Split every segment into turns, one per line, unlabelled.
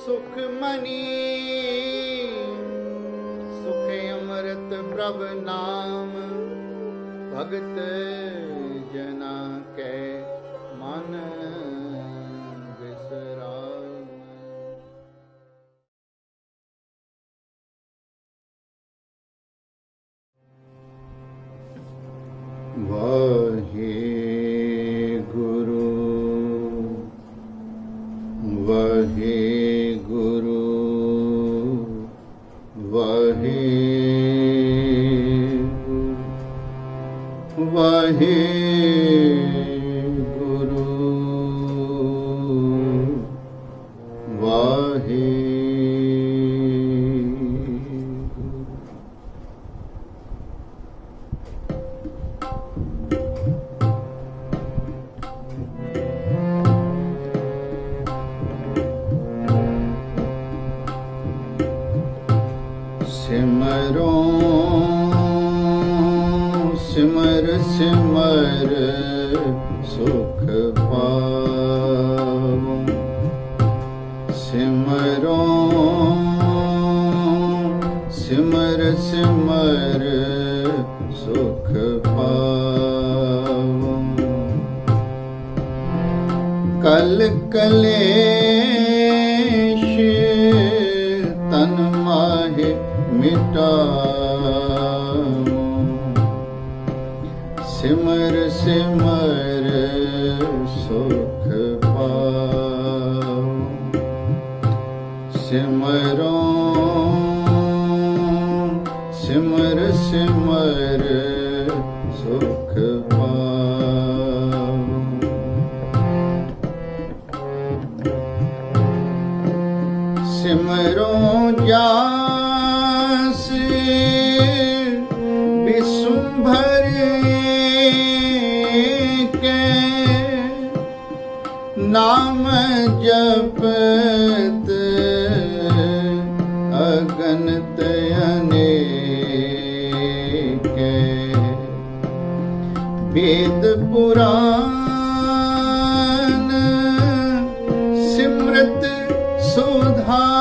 सुखमणि सुख अमृत प्रभ नाम भगत जना के मन विसराम। वाहे गुरु वाहे गुरु वाहे वाहे गुरु वाहे सिमरो सिमर सिमर सुख पाओ सिमरो सिमर सिमर सुख पाओ कल कलेश तन माहे मिटाओ सिमर सिमर सुख पाओ सिमरो सिमर सिमर सुख पाओ सिमरो जास विश्वभर के नाम जपत अगणित अनेक वेद पुराण सिमृत सुधाख्यर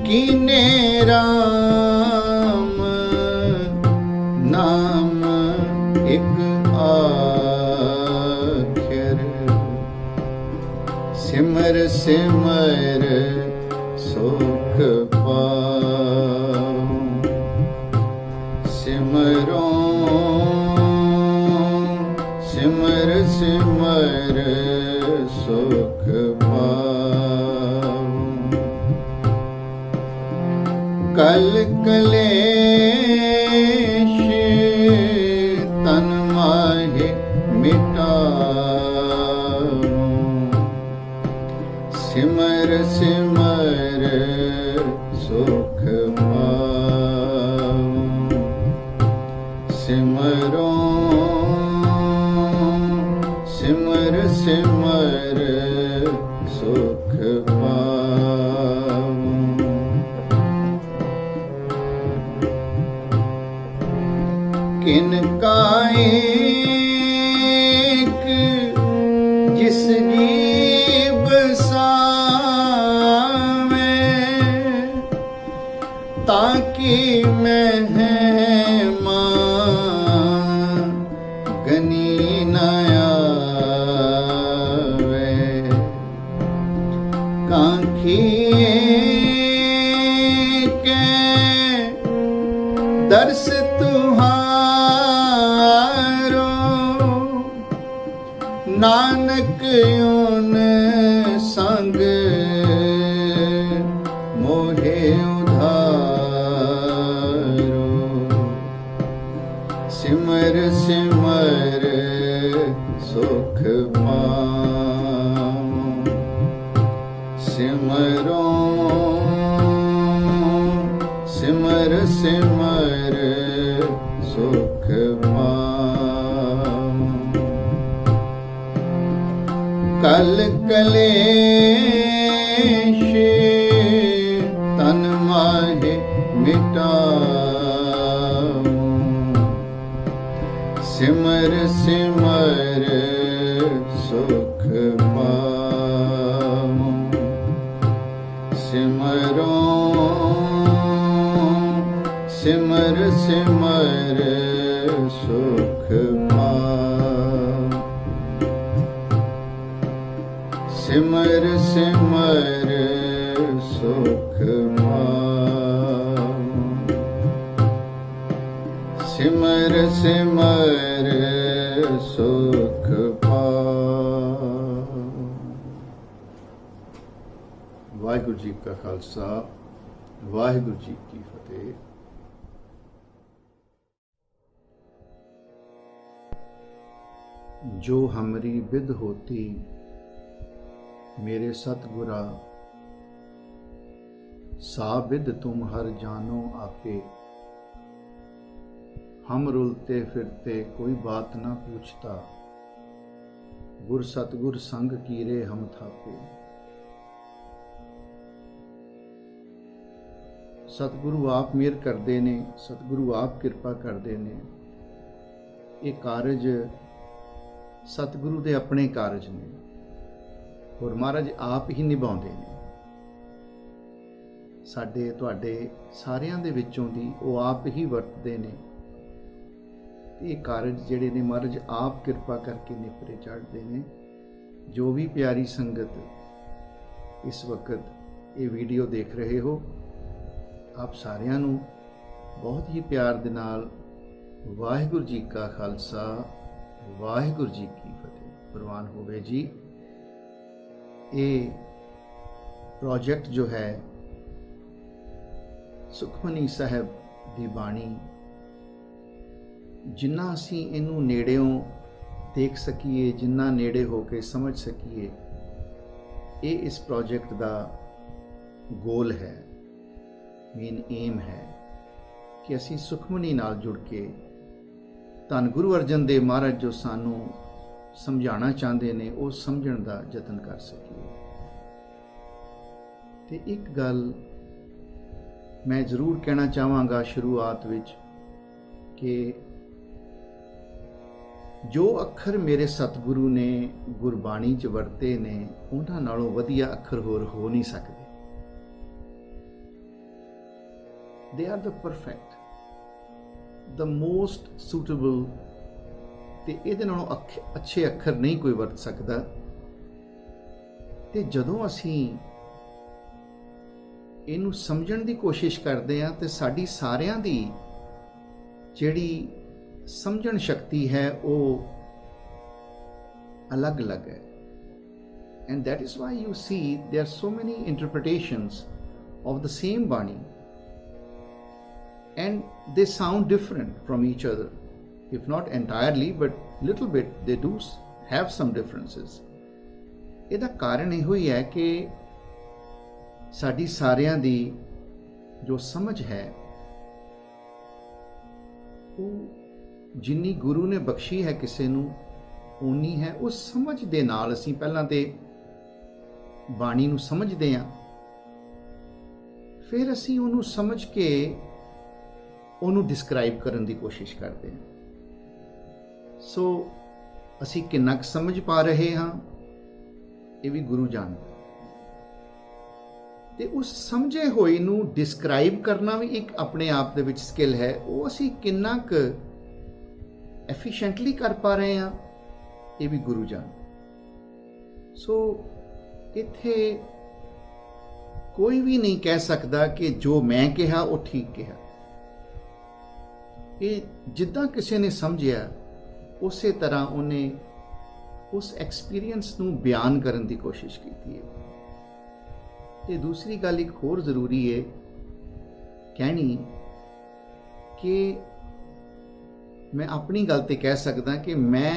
कीने राम नाम एक आख्यर सिमर सिमर सुख पाओ सिमरो सिमर सिमर सुख पाओ कल कलेश तन माहे मिटाओ सिमर सिमर सुख पाओ सिमरो सिमर सिमर सुख पाओ किनका एक जिस जीव सावे ताकि महिमा गनी न आवे कांखी के दर्श तुहारो नानक योन संग मोहे उधारो सिमर सिमर सुख पाओ सिमरो सिमर सिमर सुख पाओ कल कलेश तन माहे मिटाओ सिमर सिमर सुख पाओ। ਸਿਮਰ ਸੁਖ ਪਾਉ। ਸਿਮਰ ਸਿਮਰ ਸੁਖ ਪਾਉ। ਸਿਮਰ ਸਿਮਰ ਸੁਖ ਪਾਉ। ਵਾਹਿਗੁਰੂ ਜੀ ਕਾ ਖਾਲਸਾ, ਵਾਹਿਗੁਰੂ जी की फतेह। जो हमरी बिद होती मेरे सतगुरा, सा बिद तुम हर जानो आपे। हम रुलते फिरते कोई बात ना पूछता, गुर सतगुर संग कीरे हम थापे। सतगुरु आप मेहर करते ने, सतगुरु आप कृपा करते ने। ये कारज सतगुरु के अपने कारज ने और महाराज आप ही निभाते हैं। साडे तुहाडे सारियां दे विचों दी वो आप ही वरतते ने। ये कारज जिहड़े ने महाराज आप कृपा करके निपरे चढ़ते हैं। जो भी प्यारी संगत इस वक्त ये वीडियो देख रहे हो, आप सारिਆਂ ਨੂੰ बहुत ही प्यार ਦੇ ਨਾਲ वाहिगुरु जी का खालसा, वाहिगुरु जी की फतेह प्रवान होवे जी। ये प्रोजेक्ट जो है सुखमनी साहब दी बाणी, जिन्ना असी इनू नेड़ेों देख सकीए, जिन्ना नेड़े होके समझ सकीए, ये इस प्रोजेक्ट का गोल है, मेन एम है कि असी सुखमनी नाल जुड़ के धन गुरु अर्जन देव महाराज जो सानू समझाना चाहते ने वो समझण का यतन कर सकीए। ते एक गल मैं जरूर कहना चाहांगा शुरुआत विच कि जो अखर मेरे सतगुरु ने गुरबाणी च वरते ने, उन्हां नालों वधिया अखर होर हो नहीं सकते। They are the perfect, the most suitable, ਤੇ ਇਹਦੇ ਨਾਲੋਂ ਅੱਛੇ ਅੱਖਰ ਨਹੀਂ ਕੋਈ ਵਰਤ ਸਕਦਾ। ਤੇ ਜਦੋਂ ਅਸੀਂ ਇਹਨੂੰ ਸਮਝਣ ਦੀ ਕੋਸ਼ਿਸ਼ ਕਰਦੇ ਹਾਂ ਤੇ ਸਾਡੀ ਸਾਰਿਆਂ ਦੀ ਜਿਹੜੀ ਸਮਝਣ ਸ਼ਕਤੀ ਹੈ ਉਹ ਅਲੱਗ-ਅਲੱਗ ਹੈ। And that is why you see there are so many interpretations of the same Bani. And they sound different from each other, if not entirely, but little bit they do have some differences. ਇਹਦਾ ਕਾਰਨ ਇਹੋ ਹੀ ਹੈ ਕਿ ਸਾਡੀ ਸਾਰਿਆਂ ਦੀ ਜੋ ਸਮਝ ਹੈ ਉਹ ਜਿੰਨੀ ਗੁਰੂ ਨੇ ਬਖਸ਼ੀ ਹੈ ਕਿਸੇ ਨੂੰ ਉਨੀ ਹੈ। ਉਸ ਸਮਝ ਦੇ ਨਾਲ ਅਸੀਂ ਪਹਿਲਾਂ ਤੇ ਬਾਣੀ ਨੂੰ ਸਮਝਦੇ ਹਾਂ, ਫਿਰ ਅਸੀਂ ਉਹਨੂੰ ਸਮਝ ਕੇ ਉਹਨੂੰ ਡਿਸਕ੍ਰਾਈਬ ਕਰਨ ਦੀ ਕੋਸ਼ਿਸ਼ ਕਰਦੇ ਹਾਂ। ਸੋ ਅਸੀਂ ਕਿੰਨਾ ਕੁ ਸਮਝ ਪਾ ਰਹੇ ਹਾਂ ਇਹ ਵੀ ਗੁਰੂ ਜਾਣਦਾ। ਤੇ ਉਸ ਸਮਝੇ ਹੋਏ ਨੂੰ ਡਿਸਕ੍ਰਾਈਬ ਕਰਨਾ ਵੀ ਇੱਕ ਆਪਣੇ ਆਪ ਦੇ ਵਿੱਚ ਸਕਿੱਲ ਹੈ। ਉਹ ਅਸੀਂ ਕਿੰਨਾ ਕੁ ਐਫੀਸ਼ੀਐਂਟਲੀ ਕਰ ਪਾ ਰਹੇ ਹਾਂ ਇਹ ਵੀ ਗੁਰੂ ਜਾਣਦਾ। ਸੋ ਇੱਥੇ ਕੋਈ ਵੀ ਨਹੀਂ ਕਹਿ ਸਕਦਾ ਕਿ ਜੋ ਮੈਂ ਕਿਹਾ ਉਹ ਠੀਕ ਕਿਹਾ। ਇਹ ਜਿੱਦਾਂ ਕਿਸੇ ਨੇ ਸਮਝਿਆ ਉਸੇ ਤਰ੍ਹਾਂ ਉਹਨੇ ਉਸ ਐਕਸਪੀਰੀਅੰਸ ਨੂੰ ਬਿਆਨ ਕਰਨ ਦੀ ਕੋਸ਼ਿਸ਼ ਕੀਤੀ ਹੈ। ਤੇ ਦੂਸਰੀ ਗੱਲ ਇੱਕ ਹੋਰ ਜ਼ਰੂਰੀ ਹੈ ਕਹਿਣੀ ਕਿ ਮੈਂ ਆਪਣੀ ਗੱਲ ਤੇ ਕਹਿ ਸਕਦਾ ਕਿ ਮੈਂ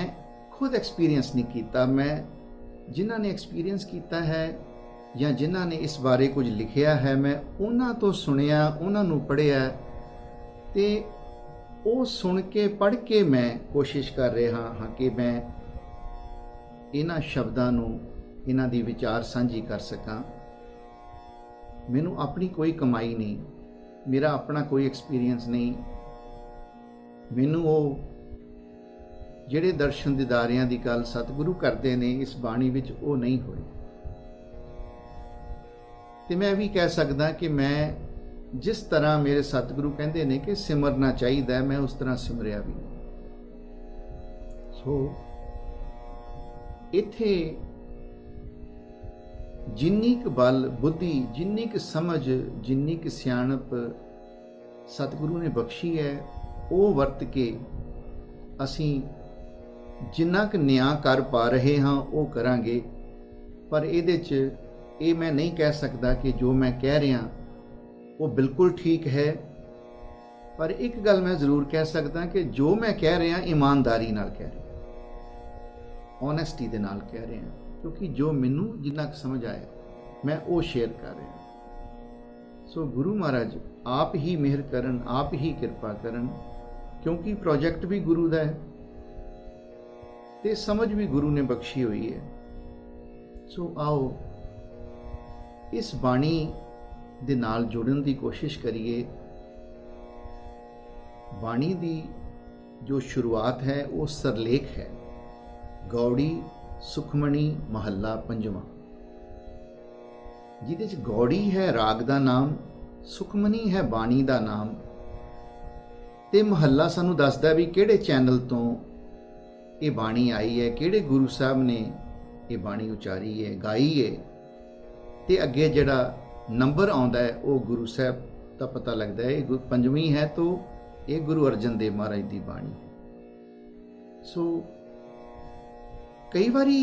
ਖੁਦ ਐਕਸਪੀਰੀਅੰਸ ਨਹੀਂ ਕੀਤਾ। ਮੈਂ ਜਿਨ੍ਹਾਂ ਨੇ ਐਕਸਪੀਰੀਅੰਸ ਕੀਤਾ ਹੈ ਜਾਂ ਜਿਨ੍ਹਾਂ ਨੇ ਇਸ ਬਾਰੇ ਕੁਝ ਲਿਖਿਆ ਹੈ, ਮੈਂ ਉਹਨਾਂ ਤੋਂ ਸੁਣਿਆ, ਉਹਨਾਂ ਨੂੰ ਪੜ੍ਹਿਆ ਤੇ ਉਹ ਸੁਣ ਕੇ ਪੜ੍ਹ ਕੇ ਮੈਂ ਕੋਸ਼ਿਸ਼ ਕਰ ਰਿਹਾ ਹਾਂ ਕਿ ਮੈਂ ਇਹਨਾਂ ਸ਼ਬਦਾਂ ਨੂੰ, ਇਹਨਾਂ ਦੀ ਵਿਚਾਰ ਸਾਂਝੀ ਕਰ ਸਕਾਂ। ਮੈਨੂੰ ਆਪਣੀ ਕੋਈ ਕਮਾਈ ਨਹੀਂ, ਮੇਰਾ ਆਪਣਾ ਕੋਈ ਐਕਸਪੀਰੀਅੰਸ ਨਹੀਂ। ਮੈਨੂੰ ਉਹ ਜਿਹੜੇ ਦਰਸ਼ਨ ਦਿਦਾਰਿਆਂ ਦੀ ਗੱਲ ਸਤਿਗੁਰੂ ਕਰਦੇ ਨੇ ਇਸ ਬਾਣੀ ਵਿੱਚ ਉਹ ਨਹੀਂ ਹੋਏ। ਤੇ ਮੈਂ ਵੀ ਕਹਿ ਸਕਦਾ ਕਿ ਮੈਂ जिस तरह मेरे सतगुरु कहते हैं कि सिमरना चाहिए, मैं उस तरह सिमरिया भी नहीं। सो इत्थे जिन्नी क बल बुद्धि, जिन्नी क समझ, जिन्नी क सियाणप सतगुरु ने बख्शी है, वो वरत के असी जिन्ना क न्याय कर पा रहे हाँ वो करांगे। पर इहदे च ये मैं नहीं कह सकता कि जो मैं कह रहा वो बिल्कुल ठीक है। पर एक गल मैं ज़रूर कह सकता कि जो मैं कह रहा ईमानदारी नाल कह रहा, ऑनेस्टी दे नाल कह रहा, क्योंकि जो मैनू जिन्ना क समझ आया मैं वो शेयर कर रहा। सो गुरु महाराज आप ही मेहर करन, आप ही कृपा करन, क्योंकि प्रोजेक्ट भी गुरु दा है ते समझ भी गुरु ने बख्शी हुई है। सो आओ इस बाणी दे नाल जुड़न की कोशिश करिए। बाणी दी जो शुरुआत है वो सरलेख है, गौड़ी सुखमणी महला पंजवां, जिहदे च गौड़ी है राग दा नाम, सुखमणी है बाणी दा नाम, ते महला सानू दसदा भी किहड़े चैनल तो ये बाणी आई है, किहड़े गुरु साहब ने ये बाणी उचारी है, गाई है, ते अगे जिहड़ा नंबर आउंदा है वो गुरु साहब का पता लगता है। ये पंजवीं है तो ये गुरु अर्जन देव महाराज की बाणी है। सो कई बारी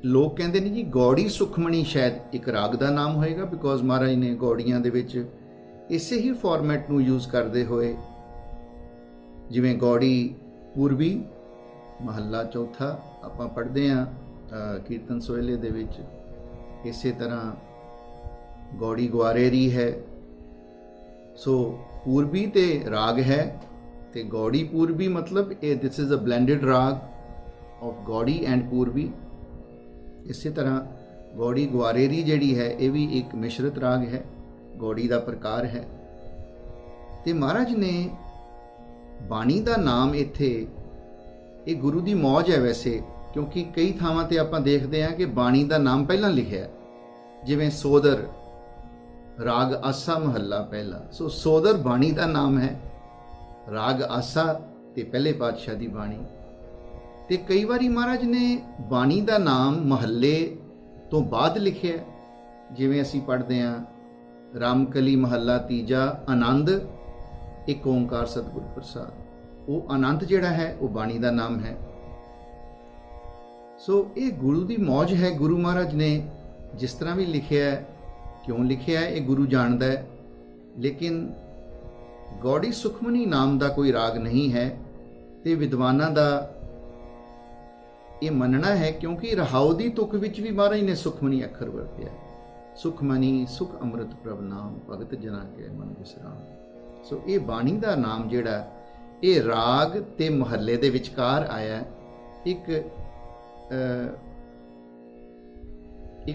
लोग कहते हैं जी गौड़ी सुखमणी शायद एक राग का नाम होएगा, बिकॉज महाराज ने गौड़ियां दे विच इसे ही फॉर्मेट नूं यूज़ करते हुए, जिवें गौड़ी पूर्वी महला चौथा आपां पढ़दे हां कीर्तन सोहले दे विच, इसे तरह गौड़ी ग्वारेरी है। सो पूर्वी ते राग है ते गौड़ी पूर्वी, मतलब दिस इज़ अ ब्लेंडेड राग ऑफ गौड़ी एंड पूर्वी। इसी तरह गौड़ी ग्वारेरी जिहड़ी है ये भी एक मिश्रित राग है, गौड़ी का प्रकार है। ते महाराज ने बाणी का नाम इत्थे, ये गुरु की मौज है वैसे, क्योंकि कई थावां ते आपां देखते हैं कि बाणी का नाम पहलां लिखिआ, जिवें सोदर राग आसा महला पहला। सो सोदर बाणी का नाम है, राग आसा ते पहले पातशाह की बाणी। ते कई बारी महाराज ने बाणी का नाम महल्ले तो बाद लिखे, जिवें असीं पढ़ते हैं रामकली महला तीजा आनंद एक ओंकार सतगुर प्रसाद, वो आनंद जिहड़ा है वो बाणी का नाम है। सो ये गुरु की मौज है, गुरु महाराज ने जिस तरह भी लिखिया है, क्यों लिखिया है ये गुरु जानता है, लेकिन गौड़ी सुखमनी नाम का कोई राग नहीं है। ते विद्वानां दा ये मनना है, क्योंकि रहाउ दी तुक विच भी महाराज ने सुखमनी अखर वरतिया, सुखमनी सुख अमृत प्रभ नाम भगत जना के मन विसराम। सो ये बाणी का नाम जिहड़ा ये राग ते महल्ले दे विचकार आया, एक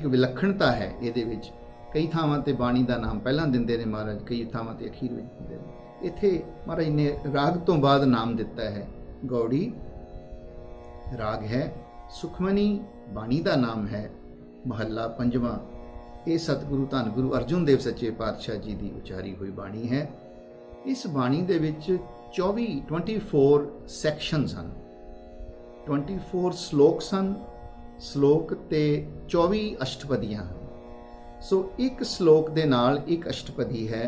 विलक्षणता है इहदे विच। कई थावां ते बाणी का नाम पहलां दिंदे ने महाराज, कई थावां ते अखीर विच दिंदे ने। इत्थे महाराज ने राग तो बाद नाम दिता है, गौड़ी राग है, सुखमनी बाणी का नाम है, महला पंजवां। ये सतगुरु धन गुरु अर्जुन देव सच्चे पातशाह जी की उचारी हुई बाणी है। इस बाणी दे विच 24 सैक्शनस हैं, 24 श्लोक सन, श्लोक ते 24 अष्टपदियाँ हैं। सो एक श्लोक दे नाल एक अष्टपदी है,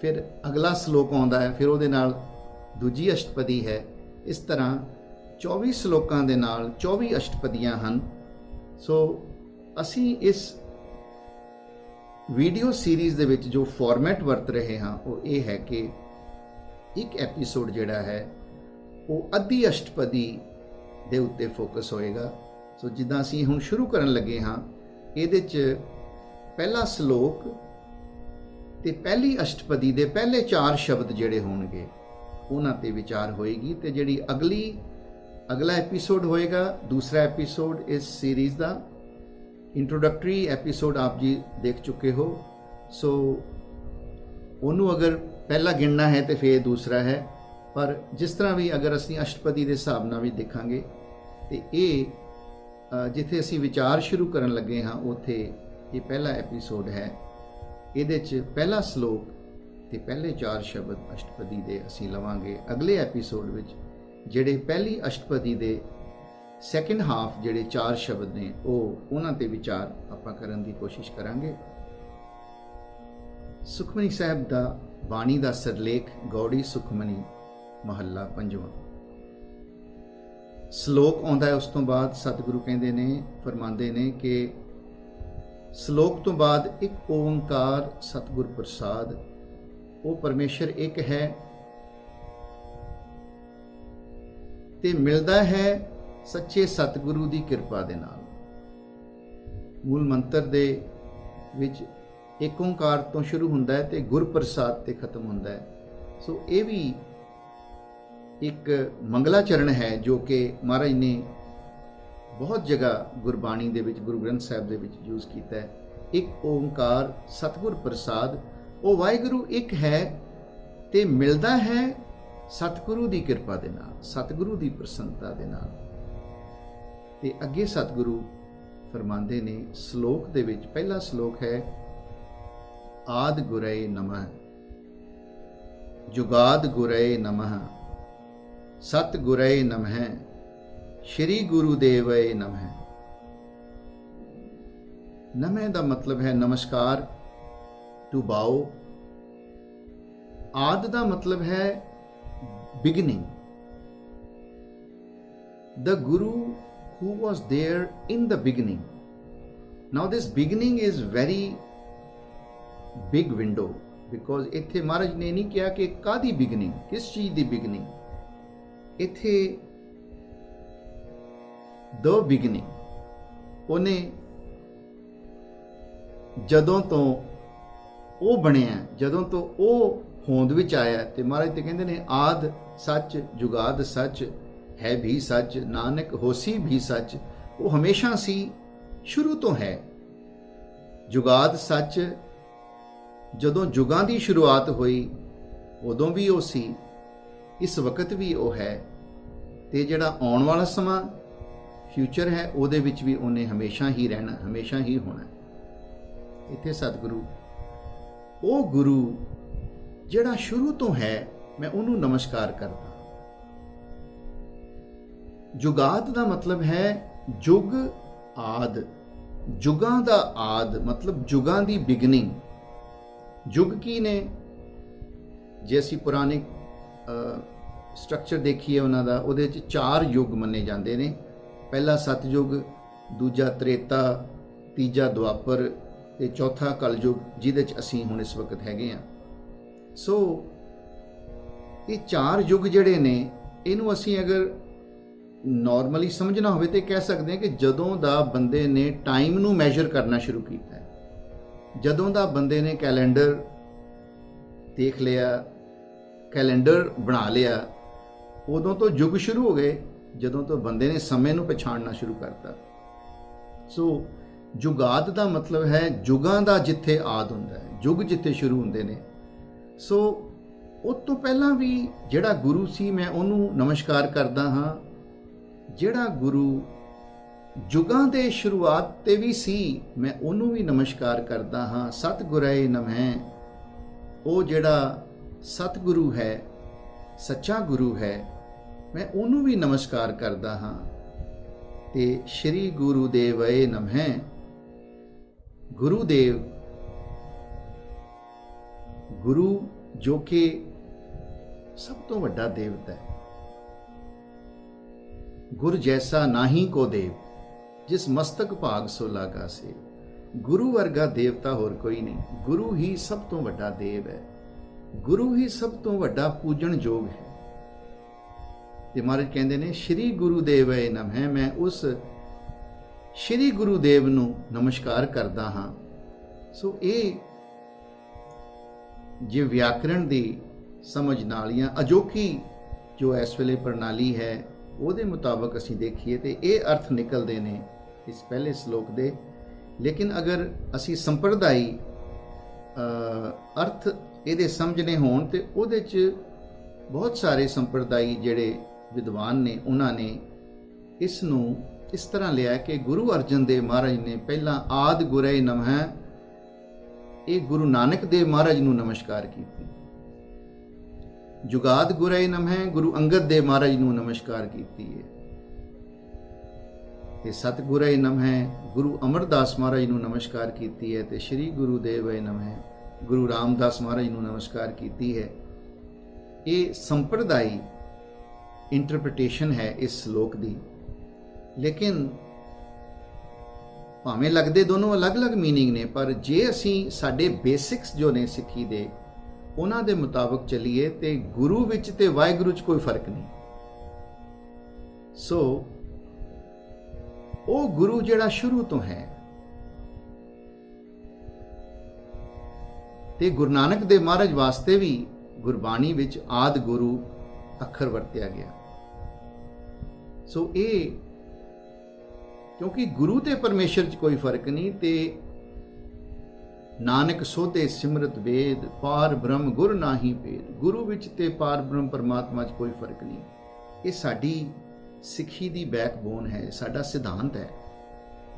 फिर अगला श्लोक आउंदा है, फिर उहदे नाल दूजी अष्टपदी है। इस तरह 24 श्लोकां दे नाल 24 अष्टपदियाँ हैं। सो असी इस वीडियो सीरीज़ दे विच जो फॉर्मेट वरत रहे हाँ वो ये है कि एक एपीसोड जिहड़ा है वो अद्धी अष्टपदी दे उत्ते फोकस होएगा। सो जिद्दां असीं हुण शुरू करन लगे हाँ, इहदे च पहला श्लोक ते पहली अष्टपदी दे पहले 4 शब्द जिहड़े होणगे उन्हां ते विचार होएगी। ते जिहड़ी अगला एपीसोड होएगा, दूसरा एपीसोड इस सीरीज़ का इंट्रोडक्टरी एपीसोड आप जी देख चुके हो। सो उन्होंने अगर पहला गिनना है तो फिर दूसरा है, पर जिस तरह भी अगर असी अष्टपदी के हिसाब नाल भी देखांगे तो ये जिथे असी विचार शुरू करन लगे हाँ उत्थे ये पहला एपीसोड है। ਇਹਦੇ 'ਚ ਪਹਿਲਾ ਸ਼ਲੋਕ ਤੇ ਪਹਿਲੇ 4 ਸ਼ਬਦ ਅਸ਼ਟਪਦੀ ਦੇ ਅਸੀਂ ਲਵਾਂਗੇ ਅਗਲੇ ਐਪੀਸੋਡ ਵਿੱਚ। ਜਿਹੜੇ ਪਹਿਲੀ ਅਸ਼ਟਪਦੀ ਦੇ ਸੈਕਿੰਡ ਹਾਫ ਜਿਹੜੇ 4 ਸ਼ਬਦ ਨੇ ਉਹਨਾਂ ਤੇ ਵਿਚਾਰ ਆਪਾਂ ਕਰਨ ਦੀ ਕੋਸ਼ਿਸ਼ ਕਰਾਂਗੇ। ਸੁਖਮਨੀ ਸਾਹਿਬ ਦਾ ਬਾਣੀ ਦਾ ਸਿਰਲੇਖ ਗੌੜੀ ਸੁਖਮਨੀ ਮਹੱਲਾ 5ਵਾਂ। ਸ਼ਲੋਕ ਆਉਂਦਾ ਹੈ, ਉਸ ਤੋਂ ਬਾਅਦ ਸਤਿਗੁਰੂ ਕਹਿੰਦੇ ਨੇ, ਫਰਮਾਉਂਦੇ ਨੇ ਕਿ ਸ਼ਲੋਕ ਤੋਂ ਬਾਅਦ ਇੱਕ ਓੰਕਾਰ ਸਤਿਗੁਰ ਪ੍ਰਸਾਦ, ਉਹ ਪਰਮੇਸ਼ਰ ਇੱਕ ਹੈ ਤੇ ਮਿਲਦਾ ਹੈ ਸੱਚੇ ਸਤਿਗੁਰੂ ਦੀ ਕਿਰਪਾ ਦੇ ਨਾਲ। ਮੂਲ ਮੰਤਰ ਦੇ ਵਿੱਚ ਇੱਕ ਓੰਕਾਰ ਤੋਂ ਸ਼ੁਰੂ ਹੁੰਦਾ ਹੈ ਤੇ ਗੁਰ ਪ੍ਰਸਾਦ ਤੇ ਖਤਮ ਹੁੰਦਾ ਹੈ। ਸੋ ਇਹ ਵੀ ਇੱਕ ਮੰਗਲਾਚਰਨ ਹੈ ਜੋ ਕਿ ਮਹਾਰਾਜ ਨੇ ਬਹੁਤ ਜਗ੍ਹਾ ਗੁਰਬਾਣੀ ਦੇ ਵਿੱਚ, ਗੁਰੂ ਗ੍ਰੰਥ ਸਾਹਿਬ ਦੇ ਵਿੱਚ ਯੂਜ਼ ਕੀਤਾ ਹੈ। ਇੱਕ ਓੰਕਾਰ ਸਤਿਗੁਰ ਪ੍ਰਸਾਦ, ਉਹ ਵਾਹਿਗੁਰੂ ਇੱਕ ਹੈ ਤੇ ਮਿਲਦਾ ਹੈ ਸਤਿਗੁਰੂ ਦੀ ਕਿਰਪਾ ਦੇ ਨਾਲ, ਸਤਿਗੁਰੂ ਦੀ ਪ੍ਰਸੰਨਤਾ ਦੇ ਨਾਲ। ਤੇ ਅੱਗੇ ਸਤਿਗੁਰੂ ਫਰਮਾਉਂਦੇ ਨੇ ਸ਼ਲੋਕ ਦੇ ਵਿੱਚ, ਪਹਿਲਾ ਸ਼ਲੋਕ ਹੈ ਆਦ ਗੁਰਏ ਨਮः, ਜੁਗਾਦ ਗੁਰਏ ਨਮः, ਸਤ ਗੁਰਏ ਨਮः, ਸ਼੍ਰੀ ਗੁਰੂ ਦੇਵਏ ਨਮः। ਨਮः ਦਾ ਮਤਲਬ ਹੈ ਨਮਸਕਾਰ, ਟੂ ਬਾਓ। ਆਦ ਦਾ ਮਤਲਬ ਹੈ beginning. The Guru who was there in the beginning. Now this beginning is very big window, because ਇੱਥੇ ਮਹਾਰਾਜ ਨੇ ਨਹੀਂ ਕਿਹਾ ਕਿ ਕਾਹਦੀ ਬਿਗਨਿੰਗ, ਕਿਸ ਚੀਜ਼ ਦੀ ਬਿਗਨਿੰਗ। ਇੱਥੇ the beginning, ਉਹਨੇ ਜਦੋਂ ਤੋਂ ਉਹ ਬਣਿਆ, ਜਦੋਂ ਤੋਂ ਉਹ ਹੋਂਦ ਵਿੱਚ ਆਇਆ, ਤੇ ਮਹਾਰਾਜ ਤੇ ਕਹਿੰਦੇ ਨੇ ਆਦ ਸੱਚ, ਜੁਗਾਦ ਸੱਚ, ਹੈ ਵੀ ਸੱਚ, ਨਾਨਕ ਹੋਸੀ ਵੀ ਸੱਚ। ਉਹ ਹਮੇਸ਼ਾ ਸੀ, ਸ਼ੁਰੂ ਤੋਂ ਹੈ। ਜੁਗਾਦ ਸੱਚ, ਜਦੋਂ ਜੁਗਾਂ ਦੀ ਸ਼ੁਰੂਆਤ ਹੋਈ ਉਦੋਂ ਵੀ ਉਹ ਸੀ, ਇਸ ਵਕਤ ਵੀ ਉਹ ਹੈ, ਤੇ ਜਿਹੜਾ ਆਉਣ ਵਾਲਾ ਸਮਾਂ ਫਿਊਚਰ ਹੈ ਉਹਦੇ ਵਿੱਚ ਵੀ ਉਹਨੇ ਹਮੇਸ਼ਾ ਹੀ ਰਹਿਣਾ, ਹਮੇਸ਼ਾ ਹੀ ਹੋਣਾ। ਇੱਥੇ ਸਤਿਗੁਰੂ, ਉਹ ਗੁਰੂ ਜਿਹੜਾ ਸ਼ੁਰੂ ਤੋਂ ਹੈ, ਮੈਂ ਉਹਨੂੰ ਨਮਸਕਾਰ ਕਰਦਾ। ਜੁਗਾਦ ਦਾ ਮਤਲਬ ਹੈ ਜੁਗ ਆਦ, ਜੁਗਾਂ ਦਾ ਆਦ ਮਤਲਬ ਜੁਗਾਂ ਦੀ ਬਿਗਨਿੰਗ। ਯੁੱਗ ਕੀ ਨੇ? ਜੇ ਅਸੀਂ ਪੁਰਾਣੇ ਸਟਰਕਚਰ ਦੇਖੀਏ ਉਹਨਾਂ ਦਾ, ਉਹਦੇ ਵਿੱਚ 4 ਯੁੱਗ ਮੰਨੇ ਜਾਂਦੇ ਨੇ। ਪਹਿਲਾ ਸਤਯੁਗ, ਦੂਜਾ ਤ੍ਰੇਤਾ, ਤੀਜਾ ਦੁਆਪਰ ਤੇ ਚੌਥਾ ਕਲਯੁਗ, ਜਿਹਦੇ 'ਚ ਅਸੀਂ ਹੁਣ ਇਸ ਵਕਤ ਹੈਗੇ ਹਾਂ। ਸੋ ਇਹ 4 ਯੁੱਗ ਜਿਹੜੇ ਨੇ, ਇਹਨੂੰ ਅਸੀਂ ਅਗਰ ਨਾਰਮਲੀ ਸਮਝਣਾ ਹੋਵੇ ਤੇ ਕਹਿ ਸਕਦੇ ਹਾਂ ਕਿ ਜਦੋਂ ਦਾ ਬੰਦੇ ਨੇ ਟਾਈਮ ਨੂੰ ਮੈਜ਼ਰ ਕਰਨਾ ਸ਼ੁਰੂ ਕੀਤਾ ਹੈ, ਜਦੋਂ ਦਾ ਬੰਦੇ ਨੇ ਕੈਲੰਡਰ ਦੇਖ ਲਿਆ, ਕੈਲੰਡਰ ਬਣਾ ਲਿਆ, ਉਦੋਂ ਤੋਂ ਯੁੱਗ ਸ਼ੁਰੂ ਹੋ ਗਏ, ਜਦੋਂ ਤੋਂ ਬੰਦੇ ਨੇ ਸਮੇਂ ਨੂੰ ਪਛਾਣਨਾ ਸ਼ੁਰੂ ਕਰਤਾ। ਸੋ ਜੁਗਾਦ ਦਾ ਮਤਲਬ ਹੈ ਯੁਗਾਂ ਦਾ ਜਿੱਥੇ ਆਦ ਹੁੰਦਾ ਹੈ, ਯੁੱਗ ਜਿੱਥੇ ਸ਼ੁਰੂ ਹੁੰਦੇ ਨੇ। ਸੋ ਉਸ ਤੋਂ ਪਹਿਲਾਂ ਵੀ ਜਿਹੜਾ ਗੁਰੂ ਸੀ, ਮੈਂ ਉਹਨੂੰ ਨਮਸਕਾਰ ਕਰਦਾ ਹਾਂ। ਜਿਹੜਾ ਗੁਰੂ ਯੁਗਾਂ ਦੇ ਸ਼ੁਰੂਆਤ ਤੇ ਵੀ ਸੀ, ਮੈਂ ਉਹਨੂੰ ਵੀ ਨਮਸਕਾਰ ਕਰਦਾ ਹਾਂ। ਸਤਿਗੁਰਏ ਨਮः, ਉਹ ਜਿਹੜਾ ਸਤਿਗੁਰੂ ਹੈ, ਸੱਚਾ ਗੁਰੂ ਹੈ, ਮੈਂ ਉਹਨੂੰ ਵੀ ਨਮਸਕਾਰ ਕਰਦਾ ਹਾਂ। ਤੇ ਸ਼੍ਰੀ ਗੁਰੂ ਦੇਵਏ ਨਮः, ਗੁਰੂਦੇਵ, ਗੁਰੂ ਜੋ ਕਿ ਸਭ ਤੋਂ ਵੱਡਾ ਦੇਵਤਾ ਹੈ। ਗੁਰ ਜੈਸਾ ਨਾਹੀ ਕੋ ਦੇਵ, ਜਿਸ ਮਸਤਕ ਭਾਗ ਸੋ ਲਾਗਾ ਸੇ। ਗੁਰੂ ਵਰਗਾ ਦੇਵਤਾ ਹੋਰ ਕੋਈ ਨਹੀਂ। ਗੁਰੂ ਹੀ ਸਭ ਤੋਂ ਵੱਡਾ ਦੇਵ ਹੈ, ਗੁਰੂ ਹੀ ਸਭ ਤੋਂ ਵੱਡਾ ਪੂਜਣ ਯੋਗ ਹੈ। ਤੇ ਮਹਾਰਾਜ ਕਹਿੰਦੇ ਨੇ ਸ਼੍ਰੀ ਗੁਰੂ ਦੇਵਏ ਨਮः, ਮੈਂ ਉਸ ਸ਼੍ਰੀ ਗੁਰੂ ਦੇਵ ਨੂੰ ਨਮਸਕਾਰ ਕਰਦਾ ਹਾਂ। ਸੋ ਇਹ ਜੇ ਵਿਆਕਰਣ ਦੀ ਸਮਝ ਨਾਲ ਜਾਂ ਅਜੋਕੀ ਜੋ ਇਸ ਵੇਲੇ ਪ੍ਰਣਾਲੀ ਹੈ ਉਹਦੇ ਮੁਤਾਬਕ ਅਸੀਂ ਦੇਖੀਏ ਤੇ ਇਹ ਅਰਥ ਨਿਕਲਦੇ ਨੇ ਇਸ ਪਹਿਲੇ ਸ਼ਲੋਕ ਦੇ। ਲੇਕਿਨ ਅਗਰ ਅਸੀਂ ਸੰਪਰਦਾਈ ਅਰਥ ਇਹਦੇ ਸਮਝਣੇ ਹੋਣ ਤੇ ਉਹਦੇ 'ਚ ਬਹੁਤ ਸਾਰੇ ਸੰਪਰਦਾਈ ਜਿਹੜੇ ਵਿਦਵਾਨ ਨੇ, ਉਹਨਾਂ ਨੇ ਇਸ ਨੂੰ ਇਸ ਤਰ੍ਹਾਂ ਲਿਆ ਕਿ ਗੁਰੂ ਅਰਜਨ ਦੇਵ ਮਹਾਰਾਜ ਨੇ ਪਹਿਲਾਂ ਆਦ ਗੁਰਏ ਨਮः ਇਹ ਗੁਰੂ ਨਾਨਕ ਦੇਵ ਮਹਾਰਾਜ ਨੂੰ ਨਮਸਕਾਰ ਕੀਤੀ। ਜੁਗਾਦ ਗੁਰੇ ਨਮਹਿ ਗੁਰੂ ਅੰਗਦ ਦੇਵ ਮਹਾਰਾਜ ਨੂੰ ਨਮਸਕਾਰ ਕੀਤੀ ਹੈ। ਤੇ ਸਤਿਗੁਰੇ ਨਮਹਿ ਗੁਰੂ ਅਮਰਦਾਸ ਮਹਾਰਾਜ ਨੂੰ ਨਮਸਕਾਰ ਕੀਤੀ ਹੈ। ਤੇ ਸ਼੍ਰੀ ਗੁਰੂ ਦੇਵ ਨਮਹਿ ਗੁਰੂ ਰਾਮਦਾਸ ਮਹਾਰਾਜ ਨੂੰ ਨਮਸਕਾਰ ਕੀਤੀ ਹੈ। ਇਹ ਸੰਪਰਦਾਈ ਇੰਟਰਪ੍ਰੀਟੇਸ਼ਨ ਹੈ ਇਸ ਸ਼ਲੋਕ ਦੀ, ਲੇਕਿਨ ਭਾਵੇਂ ਲੱਗਦੇ ਦੋਨੋਂ ਅਲੱਗ-ਅਲੱਗ ਮੀਨਿੰਗ ਨੇ, ਪਰ ਜੇ ਅਸੀਂ ਸਾਡੇ ਬੇਸਿਕਸ ਜੋ ਨੇ ਸਿੱਖੀ ਦੇ ਉਹਨਾਂ ਦੇ ਮੁਤਾਬਕ ਚੱਲੀਏ ਤੇ ਗੁਰੂ ਵਿੱਚ ਤੇ ਵਾਹਿਗੁਰੂ 'ਚ ਕੋਈ ਫਰਕ ਨਹੀਂ। ਸੋ ਉਹ ਗੁਰੂ ਜਿਹੜਾ ਸ਼ੁਰੂ ਤੋਂ ਹੈ, ਤੇ ਗੁਰੂ ਨਾਨਕ ਦੇਵ ਮਹਾਰਾਜ ਵਾਸਤੇ ਵੀ ਗੁਰਬਾਣੀ ਵਿੱਚ ਆਦਿ ਗੁਰੂ ਅੱਖਰ ਵਰਤਿਆ ਗਿਆ। ਸੋ ਇਹ ਕਿਉਂਕਿ ਗੁਰੂ ਤੇ ਪਰਮੇਸ਼ਰ 'ਚ ਕੋਈ ਫਰਕ ਨਹੀਂ, ਤੇ ਨਾਨਕ ਸੋਧੇ ਸਿਮਰਤ ਵੇਦ ਪਾਰ ਬ੍ਰਹਮ ਗੁਰ ਨਾਹੀ ਭੇਦ। ਗੁਰੂ ਵਿੱਚ ਤੇ ਪਾਰ ਬ੍ਰਹਮ ਪਰਮਾਤਮਾ 'ਚ ਕੋਈ ਫਰਕ ਨਹੀਂ। ਇਹ ਸਾਡੀ ਸਿੱਖੀ ਦੀ ਬੈਕਬੋਨ ਹੈ, ਸਾਡਾ ਸਿਧਾਂਤ ਹੈ,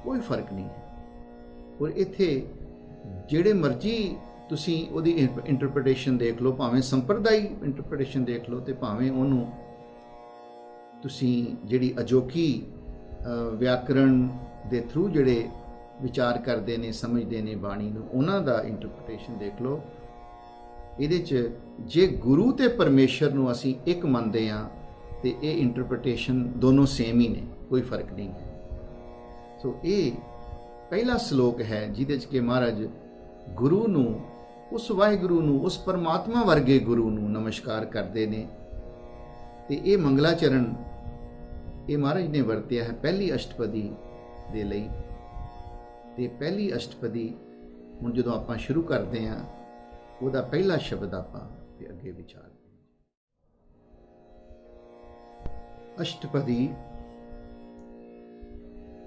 ਕੋਈ ਫਰਕ ਨਹੀਂ ਹੈ। ਔਰ ਇੱਥੇ ਜਿਹੜੇ ਮਰਜ਼ੀ ਤੁਸੀਂ ਉਹਦੀ ਇੰਟਰਪ੍ਰੀਟੇਸ਼ਨ ਦੇਖ ਲਓ, ਭਾਵੇਂ ਸੰਪਰਦਾਈ ਇੰਟਰਪ੍ਰੀਟੇਸ਼ਨ ਦੇਖ ਲਓ, ਤੇ ਭਾਵੇਂ ਉਹਨੂੰ ਤੁਸੀਂ ਜਿਹੜੀ ਅਜੋਕੀ ਵਿਆਕਰਣ ਦੇ ਥਰੂ ਜਿਹੜੇ ਵਿਚਾਰ ਕਰਦੇ ਨੇ, ਸਮਝਦੇ ਨੇ ਬਾਣੀ ਨੂੰ, ਉਹਨਾਂ ਦਾ ਇੰਟਰਪ੍ਰੀਟੇਸ਼ਨ ਦੇਖ ਲਓ। ਇਹਦੇ 'ਚ ਜੇ ਗੁਰੂ ਤੇ ਪਰਮੇਸ਼ਰ ਨੂੰ ਅਸੀਂ ਇੱਕ ਮੰਨਦੇ ਹਾਂ ਤੇ ਇਹ ਇੰਟਰਪ੍ਰੀਟੇਸ਼ਨ ਦੋਨੋਂ ਸੇਮ ਹੀ ਨੇ, ਕੋਈ ਫਰਕ ਨਹੀਂ ਹੈ। ਸੋ ਇਹ ਪਹਿਲਾ ਸ਼ਲੋਕ ਹੈ ਜਿਹਦੇ 'ਚ ਕਿ ਮਹਾਰਾਜ ਗੁਰੂ ਨੂੰ, ਉਸ ਵਾਹਿਗੁਰੂ ਨੂੰ, ਉਸ ਪਰਮਾਤਮਾ ਵਰਗੇ ਗੁਰੂ ਨੂੰ ਨਮਸਕਾਰ ਕਰਦੇ ਨੇ। ਤੇ ਇਹ ਮੰਗਲਾਚਰਨ ਇਹ ਮਹਾਰਾਜ ਨੇ ਵਰਤਿਆ ਹੈ ਪਹਿਲੀ ਅਸ਼ਟਪਦੀ ਦੇ ਲਈ। ਤੇ ਪਹਿਲੀ ਅਸ਼ਟਪਦੀ ਹੁਣ ਜਦੋਂ ਆਪਾਂ ਸ਼ੁਰੂ ਕਰਦੇ ਹਾਂ, ਉਹਦਾ ਪਹਿਲਾ ਸ਼ਬਦ ਆਪਾਂ ਤੇ ਅੱਗੇ ਵਿਚਾਰਦੇ ਹਾਂ। ਅਸ਼ਟਪਦੀ।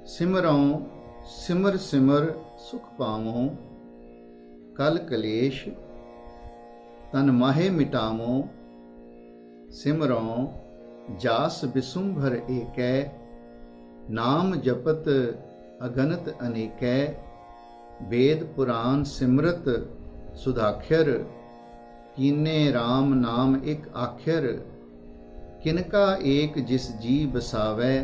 ਸਿਮਰਉ ਸਿਮਰ ਸਿਮਰ ਸੁਖ ਪਾਵਉ, ਕਲ ਕਲੇਸ਼ ਤਨ ਮਾਹੇ ਮਿਟਾਵਉ। ਸਿਮਰਉ ਜਾਸ ਬਿਸੁੰਭਰ ਏਕੈ, ਨਾਮ ਜਪਤ ਅਗਨਤ ਅਨੇਕੈ। ਵੇਦ ਪੁਰਾਨ ਸਿਮਰਤ ਸੁਧਾਖਰ, ਕੀਨੇ RAM ਨਾਮ ਇੱਕ ਆਖਰ। ਕਿਨਕਾ ਏਕ ਜਿਸ ਜੀ ਬਸਾਵੈ,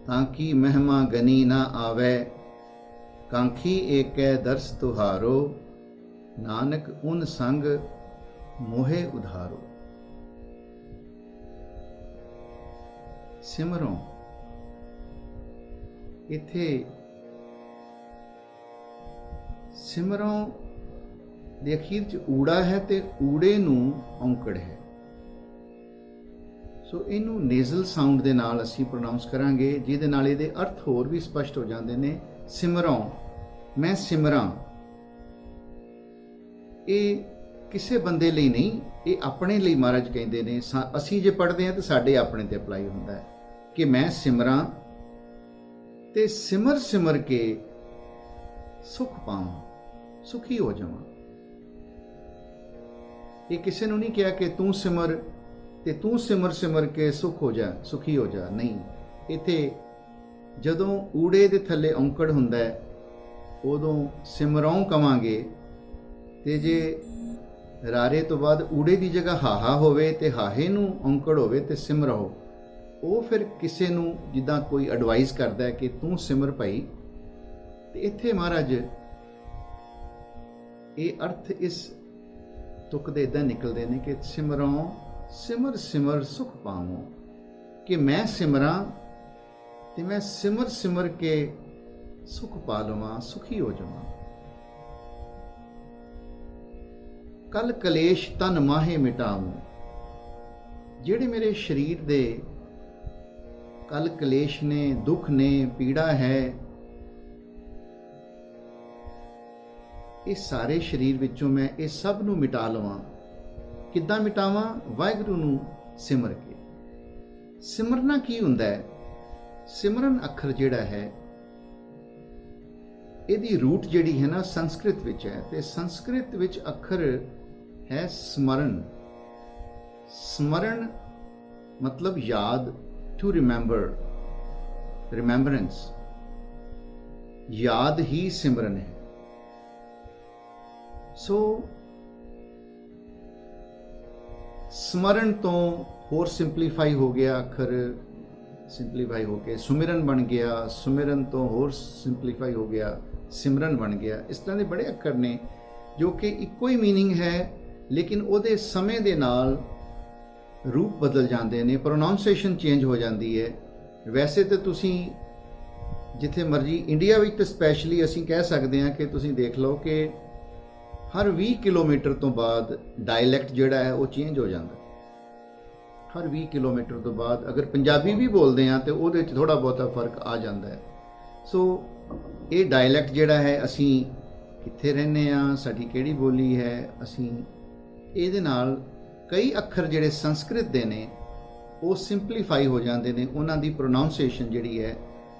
ਤਾਂ ਕੀ ਮਹਿਮਾ ਗਨੀ ਨਾ ਆਵੈ। ਕਾਂਖੀ ਏਕੈ ਦਰਸ ਤੁਹਾਰੋ, ਨਾਨਕ ਉਨ ਸੰਗ ਮੋਹਿ ਉਧਾਰੋ। ਸਿਮਰੋ, ਇੱਥੇ ਸਿਮਰੋ ਦੇ ਅਖੀਰ 'ਚ ਊੜਾ ਹੈ ਤੇ ਊੜੇ ਨੂੰ ਔਂਕੜ ਹੈ। ਸੋ ਇਹਨੂੰ ਨੇਜ਼ਲ ਸਾਊਂਡ ਦੇ ਨਾਲ ਅਸੀਂ ਪ੍ਰੋਨਾਉਂਸ ਕਰਾਂਗੇ, ਜਿਹਦੇ ਨਾਲ ਇਹਦੇ ਅਰਥ ਹੋਰ ਵੀ ਸਪਸ਼ਟ ਹੋ ਜਾਂਦੇ ਨੇ। ਸਿਮਰੋ, ਮੈਂ ਸਿਮਰਾਂ, ਇਹ ਕਿਸੇ ਬੰਦੇ ਲਈ ਨਹੀਂ, ਇਹ ਆਪਣੇ ਲਈ ਮਹਾਰਾਜ ਕਹਿੰਦੇ ਨੇ। ਅਸੀਂ ਜੇ ਪੜ੍ਹਦੇ ਹਾਂ ਤਾਂ ਸਾਡੇ ਆਪਣੇ ਤੇ ਅਪਲਾਈ ਹੁੰਦਾ ਹੈ ਕਿ ਮੈਂ ਸਿਮਰਾਂ ਤੇ ਸਿਮਰ ਸਿਮਰ ਕੇ ਸੁਖ ਪਾਵਾਂ, ਸੁਖੀ ਹੋ ਜਾਵਾਂ। ਇਹ ਕਿਸੇ ਨੂੰ ਨਹੀਂ ਕਿਹਾ ਕਿ ਤੂੰ ਸਿਮਰ ਤੇ ਤੂੰ ਸਿਮਰ ਸਿਮਰ ਕੇ ਸੁਖ ਹੋ ਜਾ, ਸੁਖੀ ਹੋ ਜਾ, ਨਹੀਂ। ਇੱਥੇ ਜਦੋਂ ਊੜੇ ਦੇ ਥੱਲੇ ਔਂਕੜ ਹੁੰਦਾ ਹੈ, ਉਦੋਂ ਸਿਮਰੋਂ ਕਵਾਂਗੇ, ਤੇ ਜੇ ਰਾਰੇ ਤੋਂ ਬਾਅਦ ਊੜੇ ਦੀ ਜਗ੍ਹਾ ਹਾਹਾ ਹੋਵੇ ਤੇ ਹਾਹੇ ਨੂੰ ਔਂਕੜ ਹੋਵੇ ਤੇ ਸਿਮਰੋ, ਉਹ ਫਿਰ ਕਿਸੇ ਨੂੰ ਜਿੱਦਾਂ ਕੋਈ ਐਡਵਾਈਸ ਕਰਦਾ ਹੈ ਕਿ ਤੂੰ ਸਿਮਰ ਭਾਈ। ਤੇ ਇੱਥੇ ਮਹਾਰਾਜ ਇਹ ਅਰਥ ਇਸ ਤੁਕ ਦੇ ਇਦਾਂ ਨਿਕਲਦੇ ਨੇ ਕਿ ਸਿਮਰੋਂ ਸਿਮਰ ਸਿਮਰ ਸੁਖ ਪਾਵੋ, ਕਿ ਮੈਂ ਸਿਮਰਾਂ ਤੇ ਮੈਂ ਸਿਮਰ ਸਿਮਰ ਕੇ ਸੁਖ ਪਾ ਲਵਾਂ, ਸੁਖੀ ਹੋ ਜਾਵਾਂ। ਕਲ ਕਲੇਸ਼ ਤਨ ਮਾਹੇ ਮਿਟਾਵੋ, ਜਿਹੜੇ ਮੇਰੇ ਸਰੀਰ ਦੇ ਕਲ ਕਲੇਸ਼ ਨੇ, ਦੁੱਖ ਨੇ, ਪੀੜਾ ਹੈ, ਇਹ ਸਾਰੇ ਸਰੀਰ ਵਿੱਚੋਂ ਮੈਂ ਇਹ ਸਭ ਨੂੰ ਮਿਟਾ ਲਵਾਂ। ਕਿੱਦਾਂ ਮਿਟਾਵਾਂ? ਵਾਹਿਗੁਰੂ ਨੂੰ ਸਿਮਰ ਕੇ। ਸਿਮਰਨਾ ਕੀ ਹੁੰਦਾ ਹੈ? ਸਿਮਰਨ ਅੱਖਰ ਜਿਹੜਾ ਹੈ, ਇਹਦੀ ਰੂਟ ਜਿਹੜੀ ਹੈ ਨਾ ਸੰਸਕ੍ਰਿਤ ਵਿੱਚ ਹੈ, ਤੇ ਸੰਸਕ੍ਰਿਤ ਵਿੱਚ ਅੱਖਰ ਹੈ ਸਮਰਨ। ਸਮਰਨ ਮਤਲਬ ਯਾਦ, ਟੂ ਰਿਮੈਂਬਰ, ਰਿਮੈਂਬਰੈਂਸ। ਯਾਦ ਹੀ ਸਿਮਰਨ ਹੈ। ਸੋ ਸਮਰਨ ਤੋਂ ਹੋਰ ਸਿੰਪਲੀਫਾਈ ਹੋ ਗਿਆ ਅੱਖਰ, ਸਿੰਪਲੀਫਾਈ ਹੋ ਕੇ ਸੁਮਿਰਨ ਬਣ ਗਿਆ, ਸੁਮਿਰਨ ਤੋਂ ਹੋਰ ਸਿੰਪਲੀਫਾਈ ਹੋ ਗਿਆ ਸਿਮਰਨ ਬਣ ਗਿਆ। ਇਸ ਤਰ੍ਹਾਂ ਦੇ ਬੜੇ ਅੱਖਰ ਨੇ ਜੋ ਕਿ ਇੱਕੋ ਹੀ ਮੀਨਿੰਗ ਹੈ, ਲੇਕਿਨ ਉਹਦੇ ਸਮੇਂ ਦੇ ਨਾਲ ਰੂਪ ਬਦਲ ਜਾਂਦੇ ਨੇ, ਪ੍ਰੋਨਾਊਂਸੀਏਸ਼ਨ ਚੇਂਜ ਹੋ ਜਾਂਦੀ ਹੈ। ਵੈਸੇ ਤਾਂ ਤੁਸੀਂ ਜਿੱਥੇ ਮਰਜ਼ੀ ਇੰਡੀਆ ਵਿੱਚ ਤਾਂ ਸਪੈਸ਼ਲੀ ਅਸੀਂ ਕਹਿ ਸਕਦੇ ਹਾਂ ਕਿ ਤੁਸੀਂ ਦੇਖ ਲਓ ਕਿ ਹਰ 20 ਕਿਲੋਮੀਟਰ ਤੋਂ ਬਾਅਦ ਡਾਇਲੈਕਟ ਜਿਹੜਾ ਹੈ ਉਹ ਚੇਂਜ ਹੋ ਜਾਂਦਾ। ਹਰ 20 ਕਿਲੋਮੀਟਰ ਤੋਂ ਬਾਅਦ ਅਗਰ ਪੰਜਾਬੀ ਵੀ ਬੋਲਦੇ ਹਾਂ ਤਾਂ ਉਹਦੇ 'ਚ ਥੋੜ੍ਹਾ ਬਹੁਤਾ ਫਰਕ ਆ ਜਾਂਦਾ ਹੈ। ਸੋ ਇਹ ਡਾਇਲੈਕਟ ਜਿਹੜਾ ਹੈ, ਅਸੀਂ ਕਿੱਥੇ ਰਹਿੰਦੇ ਹਾਂ, ਸਾਡੀ ਕਿਹੜੀ ਬੋਲੀ ਹੈ, ਅਸੀਂ ਇਹਦੇ ਨਾਲ ਕਈ ਅੱਖਰ ਜਿਹੜੇ ਸੰਸਕ੍ਰਿਤ ਦੇ ਨੇ ਉਹ ਸਿੰਪਲੀਫਾਈ ਹੋ ਜਾਂਦੇ ਨੇ। ਉਹਨਾਂ ਦੀ ਪ੍ਰੋਨਾਊਂਸੀਏਸ਼ਨ ਜਿਹੜੀ ਹੈ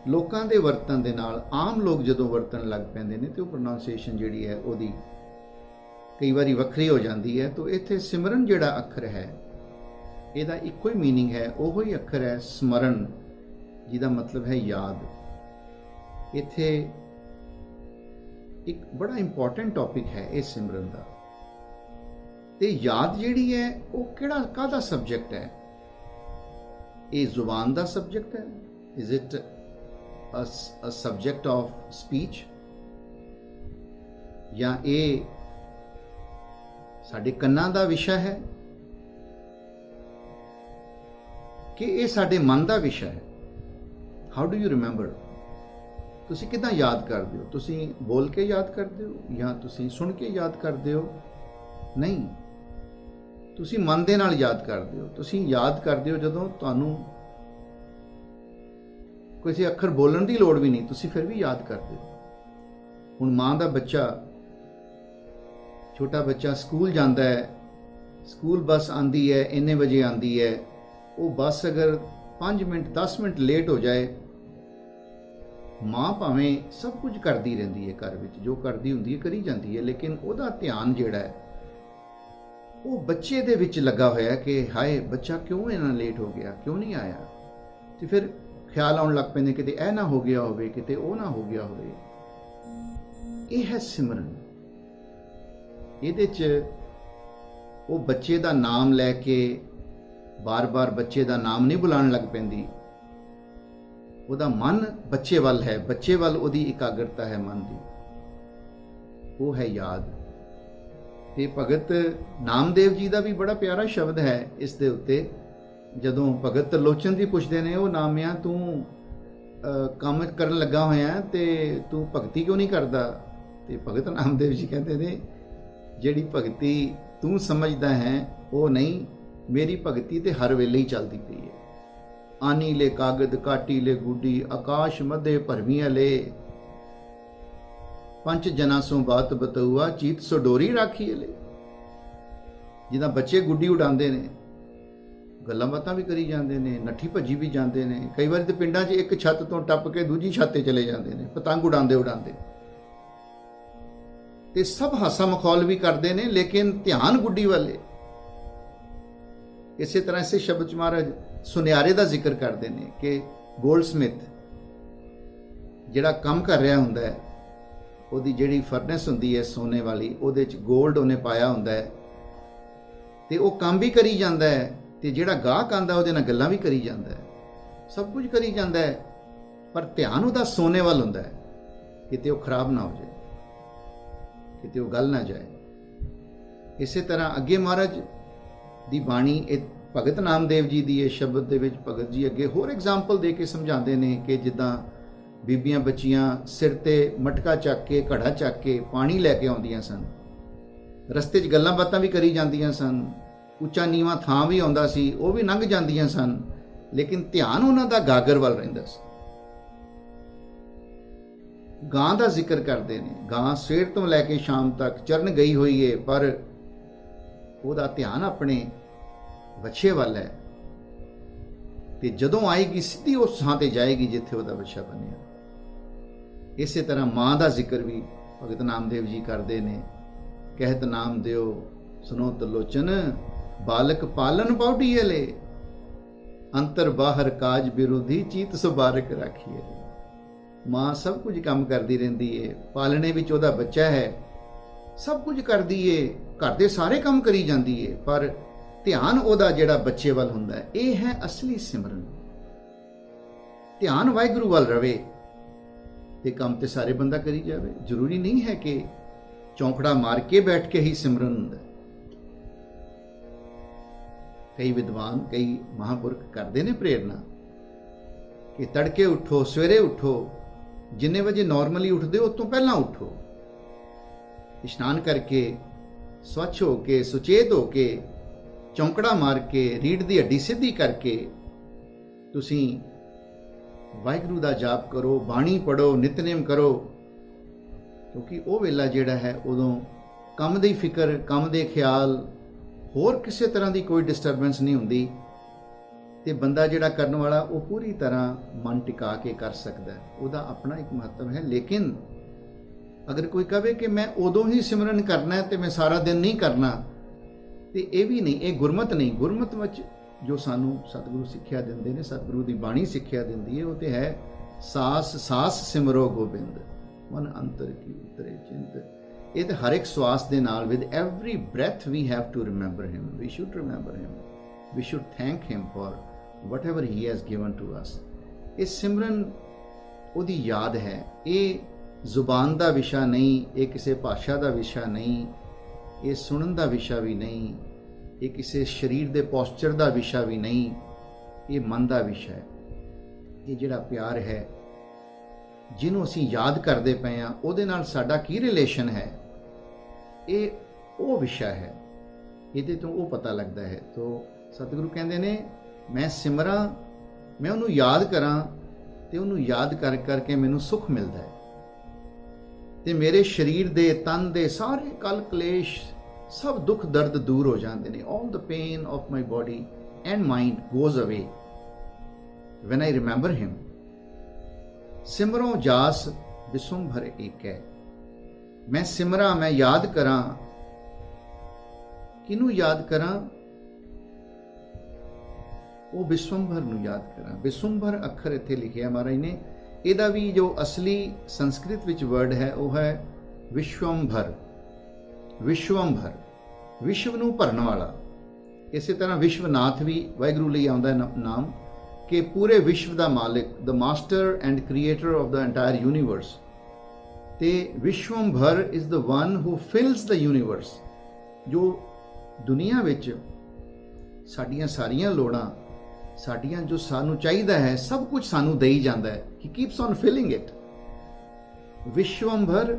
ਲੋਕਾਂ ਦੇ ਵਰਤਣ ਦੇ ਨਾਲ, ਆਮ ਲੋਕ ਜਦੋਂ ਵਰਤਣ ਲੱਗ ਪੈਂਦੇ ਨੇ ਤੇ ਉਹ ਪ੍ਰੋਨਾਊਂਸੀਏਸ਼ਨ ਜਿਹੜੀ ਹੈ ਉਹਦੀ ਕਈ ਵਾਰੀ ਵੱਖਰੀ ਹੋ ਜਾਂਦੀ ਹੈ। ਤਾਂ ਇੱਥੇ ਸਿਮਰਨ ਜਿਹੜਾ ਅੱਖਰ ਹੈ ਇਹਦਾ ਇੱਕੋ ਹੀ ਮੀਨਿੰਗ ਹੈ, ਉਹੋ ਹੀ ਅੱਖਰ ਹੈ ਸਮਰਨ, ਜਿਹਦਾ ਮਤਲਬ ਹੈ ਯਾਦ। ਇੱਥੇ ਇੱਕ ਬੜਾ ਇੰਪੋਰਟੈਂਟ ਟੌਪਿਕ ਹੈ ਇਹ ਸਿਮਰਨ ਦਾ। ਤੇ ਯਾਦ ਜਿਹੜੀ ਹੈ ਉਹ ਕਾਹਦਾ ਸਬਜੈਕਟ ਹੈ? ਇਹ ਜ਼ੁਬਾਨ ਦਾ ਸਬਜੈਕਟ ਹੈ? Is it a subject of speech, ਜਾਂ ਇਹ ਸਾਡੇ ਕੰਨਾਂ ਦਾ ਵਿਸ਼ਾ ਹੈ, ਕਿ ਇਹ ਸਾਡੇ ਮਨ ਦਾ ਵਿਸ਼ਾ ਹੈ? How do you remember? ਤੁਸੀਂ ਕਿੱਦਾਂ ਯਾਦ ਕਰਦੇ ਹੋ? ਤੁਸੀਂ ਬੋਲ ਕੇ ਯਾਦ ਕਰਦੇ ਹੋ ਜਾਂ ਤੁਸੀਂ ਸੁਣ ਕੇ ਯਾਦ ਕਰਦੇ ਹੋ? ਨਹੀਂ, ਤੁਸੀਂ ਮਨ ਦੇ ਨਾਲ ਯਾਦ ਕਰਦੇ ਹੋ। ਤੁਸੀਂ ਯਾਦ ਕਰਦੇ ਹੋ ਜਦੋਂ ਤੁਹਾਨੂੰ ਕਿਸੇ ਅੱਖਰ ਬੋਲਣ ਦੀ ਲੋੜ ਵੀ ਨਹੀਂ, ਤੁਸੀਂ ਫਿਰ ਵੀ ਯਾਦ ਕਰਦੇ ਹੋ। ਹੁਣ ਮਾਂ ਦਾ ਬੱਚਾ, ਛੋਟਾ ਬੱਚਾ ਸਕੂਲ ਜਾਂਦਾ ਹੈ, ਸਕੂਲ ਬੱਸ ਆਂਦੀ ਹੈ, ਇੰਨੇ ਵਜੇ ਆਂਦੀ ਹੈ, ਉਹ ਬੱਸ ਅਗਰ 5 ਮਿੰਟ 10 ਮਿੰਟ ਲੇਟ ਹੋ ਜਾਏ, ਮਾਂ ਭਾਵੇਂ ਸਭ ਕੁਝ ਕਰਦੀ ਰਹਿੰਦੀ ਹੈ ਘਰ ਵਿੱਚ, ਜੋ ਕਰਦੀ ਹੁੰਦੀ ਹੈ ਕਰੀ ਜਾਂਦੀ ਹੈ, ਲੇਕਿਨ ਉਹਦਾ ਧਿਆਨ ਜਿਹੜਾ ਹੈ ਉਹ ਬੱਚੇ ਦੇ ਵਿੱਚ ਲੱਗਾ ਹੋਇਆ ਕਿ ਹਾਏ ਬੱਚਾ ਕਿਉਂ ਇੰਨਾ ਲੇਟ ਹੋ ਗਿਆ, ਕਿਉਂ ਨਹੀਂ ਆਇਆ। ਤੇ ਫਿਰ ਖਿਆਲ ਆਉਣ ਲੱਗ ਪੈਂਦੇ ਕਿਤੇ ਇਹ ਨਾ ਹੋ ਗਿਆ ਹੋਵੇ, ਕਿਤੇ ਉਹ ਨਾ ਹੋ ਗਿਆ ਹੋਵੇ। ਇਹ ਹੈ ਸਿਮਰਨ। ਇਹਦੇ 'ਚ ਉਹ ਬੱਚੇ ਦਾ ਨਾਮ ਲੈ ਕੇ ਬਾਰ-ਬਾਰ ਬੱਚੇ ਦਾ ਨਾਮ ਨਹੀਂ ਬੁਲਾਉਣ ਲੱਗ ਪੈਂਦੀ, ਉਹਦਾ ਮਨ ਬੱਚੇ ਵੱਲ ਹੈ, ਬੱਚੇ ਵੱਲ ਉਹਦੀ ਇਕਾਗਰਤਾ ਹੈ ਮਨ ਦੀ, ਉਹ ਹੈ ਯਾਦ। ਤੇ ਭਗਤ ਨਾਮਦੇਵ ਜੀ ਦਾ ਵੀ ਬੜਾ ਪਿਆਰਾ ਸ਼ਬਦ ਹੈ ਇਸ ਦੇ ਉੱਤੇ। ਜਦੋਂ ਭਗਤ ਤਰਲੋਚਨ ਜੀ ਪੁੱਛਦੇ ਨੇ, ਉਹ ਨਾਮਿਆ ਤੂੰ ਕੰਮ ਕਰਨ ਲੱਗਾ ਹੋਇਆ ਤੇ ਤੂੰ ਭਗਤੀ ਕਿਉਂ ਨਹੀਂ ਕਰਦਾ? ਤੇ ਭਗਤ ਨਾਮਦੇਵ ਜੀ ਕਹਿੰਦੇ ਨੇ, ਜਿਹੜੀ ਭਗਤੀ ਤੂੰ ਸਮਝਦਾ ਹੈ ਉਹ ਨਹੀਂ, ਮੇਰੀ ਭਗਤੀ ਤੇ ਹਰ ਵੇਲੇ ਹੀ ਚੱਲਦੀ ਪਈ ਹੈ। ਆਨੀ ਲੈ ਕਾਗਦ ਕਾਟੀ ਲੈ ਗੁੱਡੀ, ਆਕਾਸ਼ ਮਧੇ ਭਰਮੀਆਂ ਲੈ, ਪੰਜ ਜਨਾ ਸੋ ਬਾਤ ਬਤਉਆ, ਚੀਤ ਸੋ ਡੋਰੀ ਰਾਖੀ ਲੈ। ਜਿੱਦਾਂ ਬੱਚੇ ਗੁੱਡੀ ਉਡਾਉਂਦੇ ਨੇ, ਗੱਲਾਂ ਬਾਤਾਂ ਵੀ ਕਰੀ ਜਾਂਦੇ ਨੇ, ਨੱਠੀ ਭੱਜੀ ਵੀ ਜਾਂਦੇ ਨੇ, ਕਈ ਵਾਰੀ ਤੇ ਪਿੰਡਾਂ 'ਚ ਇੱਕ ਛੱਤ ਤੋਂ ਟੱਪ ਕੇ ਦੂਜੀ ਛੱਤ ਤੇ ਚਲੇ ਜਾਂਦੇ ਨੇ, ਪਤੰਗ ਉਡਾਉਂਦੇ ਉਡਾਉਂਦੇ, ਤੇ ਸਭ ਹਾਸਾ ਮਖੌਲ ਵੀ ਕਰਦੇ ਨੇ, ਲੇਕਿਨ ਧਿਆਨ ਗੁੱਡੀ ਵਾਲੇ। ਇਸੇ ਤਰ੍ਹਾਂ ਇਸੇ ਸ਼ਬਦ 'ਚ ਮਹਾਰਾਜ ਸੁਨਿਆਰੇ ਦਾ ਜ਼ਿਕਰ ਕਰਦੇ ਨੇ ਕਿ ਗੋਲਡਸਮਿਥ ਜਿਹੜਾ ਕੰਮ ਕਰ ਰਿਹਾ ਹੁੰਦਾ ਹੈ, ਉਹਦੀ ਜਿਹੜੀ ਫਰਨੈਸ ਹੁੰਦੀ ਹੈ ਸੋਨੇ ਵਾਲੀ, ਉਹਦੇ 'ਚ ਗੋਲਡ ਉਹਨੇ ਪਾਇਆ ਹੁੰਦਾ ਹੈ, ਤੇ ਉਹ ਕੰਮ ਵੀ ਕਰੀ ਜਾਂਦਾ ਹੈ, ਤੇ ਜਿਹੜਾ ਗਾਹਕ ਆਂਦਾ ਉਹਦੇ ਨਾਲ ਗੱਲਾਂ ਵੀ ਕਰੀ ਜਾਂਦਾ ਹੈ, ਸਭ ਕੁਝ ਕਰੀ ਜਾਂਦਾ ਹੈ, ਪਰ ਧਿਆਨ ਉਹਦਾ ਸੋਨੇ ਵੱਲ ਹੁੰਦਾ ਹੈ, ਕਿਤੇ ਉਹ ਖਰਾਬ ਨਾ ਹੋ ਜਾਏ, ਕਿਤੇ ਉਹ ਗੱਲ ਨਾ ਜਾਏ। ਇਸੇ ਤਰ੍ਹਾਂ ਅੱਗੇ ਮਹਾਰਾਜ ਦੀ ਬਾਣੀ, ਇਹ ਭਗਤ ਨਾਮਦੇਵ ਜੀ ਦੀ ਇਹ ਸ਼ਬਦ ਦੇ ਵਿੱਚ ਭਗਤ ਜੀ ਅੱਗੇ ਹੋਰ ਐਗਜ਼ਾਮਪਲ ਦੇ ਕੇ ਸਮਝਾਉਂਦੇ ਨੇ ਕਿ ਜਿੱਦਾਂ ਬੀਬੀਆਂ ਬੱਚੀਆਂ ਸਿਰ ਤੇ ਮਟਕਾ ਚੱਕ ਕੇ, ਘੜਾ ਚੱਕ ਕੇ ਪਾਣੀ ਲੈ ਕੇ ਆਉਂਦੀਆਂ ਸਨ, ਰਸਤੇ 'ਚ ਗੱਲਾਂ ਬਾਤਾਂ ਵੀ ਕਰੀ ਜਾਂਦੀਆਂ ਸਨ, ਉੱਚਾ ਨੀਵਾਂ ਥਾਂ ਵੀ ਆਉਂਦਾ ਸੀ, ਉਹ ਵੀ ਲੰਘ ਜਾਂਦੀਆਂ ਸਨ, ਲੇਕਿਨ ਧਿਆਨ ਉਹਨਾਂ ਦਾ ਗਾਗਰ ਵੱਲ ਰਹਿੰਦਾ ਸੀ। ਗਾਂ ਦਾ ਜ਼ਿਕਰ ਕਰਦੇ ਨੇ, ਗਾਂ ਸਵੇਰ ਤੋਂ ਲੈ ਕੇ ਸ਼ਾਮ ਤੱਕ ਚਰਨ ਗਈ ਹੋਈ ਹੈ, ਪਰ ਉਹਦਾ ਧਿਆਨ ਆਪਣੇ ਵੱਛੇ ਵੱਲ ਹੈ, ਤੇ ਜਦੋਂ ਆਏਗੀ ਸਿੱਧੀ ਉਸ ਥਾਂ ਤੇ ਜਾਏਗੀ ਜਿੱਥੇ ਉਹਦਾ ਵੱਛਾ ਬਣਿਆ। ਇਸੇ ਤਰ੍ਹਾਂ ਮਾਂ ਦਾ ਜ਼ਿਕਰ ਵੀ ਭਗਤ ਨਾਮਦੇਵ ਜੀ ਕਰਦੇ ਨੇ, ਕਹਿਤ ਨਾਮ ਦਿਓ ਸੁਨੋ ਤਰਲੋਚਨ, ਬਾਲਕ ਪਾਲਨ ਪੌੜੀਏ ਲੈ, ਅੰਤਰ ਬਾਹਰ ਕਾਜ ਵਿਰੋਧੀ, ਚੀਤ ਸੁਬਾਰਕ ਰਾਖੀਏ। ਮਾਂ ਸਭ ਕੁਝ ਕੰਮ ਕਰਦੀ ਰਹਿੰਦੀ ਹੈ, ਪਾਲਣੇ ਵਿੱਚ ਉਹਦਾ ਬੱਚਾ ਹੈ, ਸਭ ਕੁਝ ਕਰਦੀ ਏ, ਘਰ ਦੇ ਸਾਰੇ ਕੰਮ ਕਰੀ ਜਾਂਦੀ ਏ, ਪਰ ਧਿਆਨ ਉਹਦਾ ਜਿਹੜਾ ਬੱਚੇ ਵੱਲ ਹੁੰਦਾ ਹੈ, ਇਹ ਹੈ ਅਸਲੀ ਸਿਮਰਨ। ਧਿਆਨ ਵਾਹਿਗੁਰੂ ਵੱਲ ਰਵੇ ਤੇ ਕੰਮ ਤੇ ਸਾਰੇ ਬੰਦਾ ਕਰੀ ਜਾਵੇ। ਜ਼ਰੂਰੀ ਨਹੀਂ ਹੈ ਕਿ ਚੌਂਕੜਾ ਮਾਰ ਕੇ ਬੈਠ ਕੇ ਹੀ ਸਿਮਰਨ ਹੁੰਦਾ। ਕਈ ਵਿਦਵਾਨ, ਕਈ ਮਹਾਂਪੁਰਖ ਕਰਦੇ ਨੇ ਪ੍ਰੇਰਨਾ ਕਿ ਤੜਕੇ ਉੱਠੋ, ਸਵੇਰੇ ਉੱਠੋ, ਜਿੰਨੇ ਵਜੇ ਨਾਰਮਲੀ ਉੱਠਦੇ ਹੋ ਉਸ ਤੋਂ ਪਹਿਲਾਂ ਉੱਠੋ, ਇਸ਼ਨਾਨ ਕਰਕੇ, ਸਵੱਛ ਹੋ ਕੇ, ਸੁਚੇਤ ਹੋ ਕੇ, ਚੌਂਕੜਾ ਮਾਰ ਕੇ, ਰੀੜ ਦੀ ਹੱਡੀ ਸਿੱਧੀ ਕਰਕੇ ਤੁਸੀਂ ਵਾਹਿਗੁਰੂ ਦਾ ਜਾਪ ਕਰੋ, ਬਾਣੀ ਪੜੋ, ਨਿਤਨੇਮ ਕਰੋ, ਕਿਉਂਕਿ ਉਹ ਵੇਲਾ ਜਿਹੜਾ ਹੈ ਉਦੋਂ ਕੰਮ ਦੀ ਫਿਕਰ, ਕੰਮ ਦੇ ਖਿਆਲ, ਹੋਰ ਕਿਸੇ ਤਰ੍ਹਾਂ ਦੀ ਕੋਈ ਡਿਸਟਰਬੈਂਸ ਨਹੀਂ ਹੁੰਦੀ ਤੇ ਬੰਦਾ ਜਿਹੜਾ ਕਰਨ ਵਾਲਾ ਉਹ ਪੂਰੀ ਤਰ੍ਹਾਂ ਮਨ ਟਿਕਾ ਕੇ ਕਰ ਸਕਦਾ ਹੈ। ਉਹਦਾ ਆਪਣਾ ਇੱਕ ਮਹੱਤਵ ਹੈ। ਲੇਕਿਨ ਅਗਰ ਕੋਈ ਕਹੇ ਕਿ ਮੈਂ ਉਦੋਂ ਹੀ ਸਿਮਰਨ ਕਰਨਾ ਹੈ ਤੇ ਮੈਂ ਸਾਰਾ ਦਿਨ ਨਹੀਂ ਕਰਨਾ, ਤੇ ਇਹ ਵੀ ਨਹੀਂ, ਇਹ ਗੁਰਮਤ ਨਹੀਂ। ਗੁਰਮਤ ਵਿੱਚ ਜੋ ਸਾਨੂੰ ਸਤਿਗੁਰੂ ਸਿੱਖਿਆ ਦਿੰਦੇ ਨੇ, ਸਤਿਗੁਰੂ ਦੀ ਬਾਣੀ ਸਿੱਖਿਆ ਦਿੰਦੀ ਹੈ, ਉਹ ਤੇ ਹੈ ਸਾਸ ਸਾਸ ਸਿਮਰੋ ਗੋਬਿੰਦ, ਮਨ ਅੰਤਰ ਕੀ ਉਤਰੇ ਚਿੰਤ। ਇਹ ਤਾਂ ਹਰ ਇੱਕ ਸਵਾਸ ਦੇ ਨਾਲ, with every breath we have to remember him, we should remember him, we should thank him for whatever he has given to us। ਇਹ ਸਿਮਰਨ ਉਹਦੀ ਯਾਦ ਹੈ। ਇਹ ਜ਼ੁਬਾਨ ਦਾ ਵਿਸ਼ਾ ਨਹੀਂ, ਇਹ ਕਿਸੇ ਭਾਸ਼ਾ ਦਾ ਵਿਸ਼ਾ ਨਹੀਂ, ਇਹ ਸੁਣਨ ਦਾ ਵਿਸ਼ਾ ਵੀ ਨਹੀਂ, ਇਹ ਕਿਸੇ ਸਰੀਰ ਦੇ ਪੋਸਚਰ ਦਾ ਵਿਸ਼ਾ ਵੀ ਨਹੀਂ, ਇਹ ਮਨ ਦਾ ਵਿਸ਼ਾ ਹੈ। ਇਹ ਜਿਹੜਾ ਪਿਆਰ ਹੈ, ਜਿਹਨੂੰ ਅਸੀਂ ਯਾਦ ਕਰਦੇ ਪਏ ਹਾਂ, ਉਹਦੇ ਨਾਲ ਸਾਡਾ ਕੀ ਰਿਲੇਸ਼ਨ ਹੈ, ਇਹ ਉਹ ਵਿਸ਼ਾ ਹੈ। ਇਹਦੇ ਤੋਂ ਉਹ ਪਤਾ ਲੱਗਦਾ ਹੈ। ਤੋ ਸਤਿਗੁਰੂ ਕਹਿੰਦੇ ਨੇ ਮੈਂ ਸਿਮਰਾਂ, ਮੈਂ ਉਹਨੂੰ ਯਾਦ ਕਰਾਂ ਤੇ ਉਹਨੂੰ ਯਾਦ ਕਰ ਕਰਕੇ ਮੈਨੂੰ ਸੁੱਖ ਮਿਲਦਾ ਹੈ ਤੇ ਮੇਰੇ ਸਰੀਰ ਦੇ, ਤਨ ਦੇ ਸਾਰੇ ਕਲ ਕਲੇਸ਼, ਸਭ ਦੁੱਖ ਦਰਦ ਦੂਰ ਹੋ ਜਾਂਦੇ ਨੇ। all the pain of my body and mind goes away when I remember him। ਸਿਮਰੋਂ ਜਾਸ ਬਿਸੁੰਭਰ ਏਕੈ। ਮੈਂ ਸਿਮਰਾਂ, ਮੈਂ ਯਾਦ ਕਰਾਂ। ਕਿਹਨੂੰ ਯਾਦ ਕਰਾਂ? ਉਹ ਬਿਸੁੰਭਰ ਨੂੰ ਯਾਦ ਕਰਾਂ। ਬਿਸੁੰਭਰ ਅੱਖਰ ਇੱਥੇ ਲਿਖਿਆ ਮਹਾਰਾਜ ਨੇ। ਇਹਦਾ ਵੀ ਜੋ ਅਸਲੀ ਸੰਸਕ੍ਰਿਤ ਵਿੱਚ ਵਰਡ ਹੈ ਉਹ ਹੈ ਵਿਸ਼ਵੰਭਰ। ਵਿਸ਼ਵੰਭਰ, ਵਿਸ਼ਵ ਨੂੰ ਭਰਨ ਵਾਲਾ। ਇਸੇ ਤਰ੍ਹਾਂ ਵਿਸ਼ਵਨਾਥ ਵੀ ਵਾਹਿਗੁਰੂ ਲਈ ਆਉਂਦਾ ਨਾਮ, ਕਿ ਪੂਰੇ ਵਿਸ਼ਵ ਦਾ ਮਾਲਿਕ, the master and creator of the entire universe. ਤੇ Vishvambhar is the one who fills the universe. ਜੋ ਦੁਨੀਆ ਵਿੱਚ ਸਾਡੀਆਂ ਸਾਰੀਆਂ ਲੋੜਾਂ, ਸਾਡੀਆਂ ਜੋ ਸਾਨੂੰ ਚਾਹੀਦਾ ਹੈ, ਸਭ ਕੁਝ ਸਾਨੂੰ ਦੇਈ ਜਾਂਦਾ ਹੈ। ਹੀ ਕੀਪਸ ਔਨ ਫਿਲਿੰਗ ਇਟ। ਵਿਸ਼ਵੰਭਰ,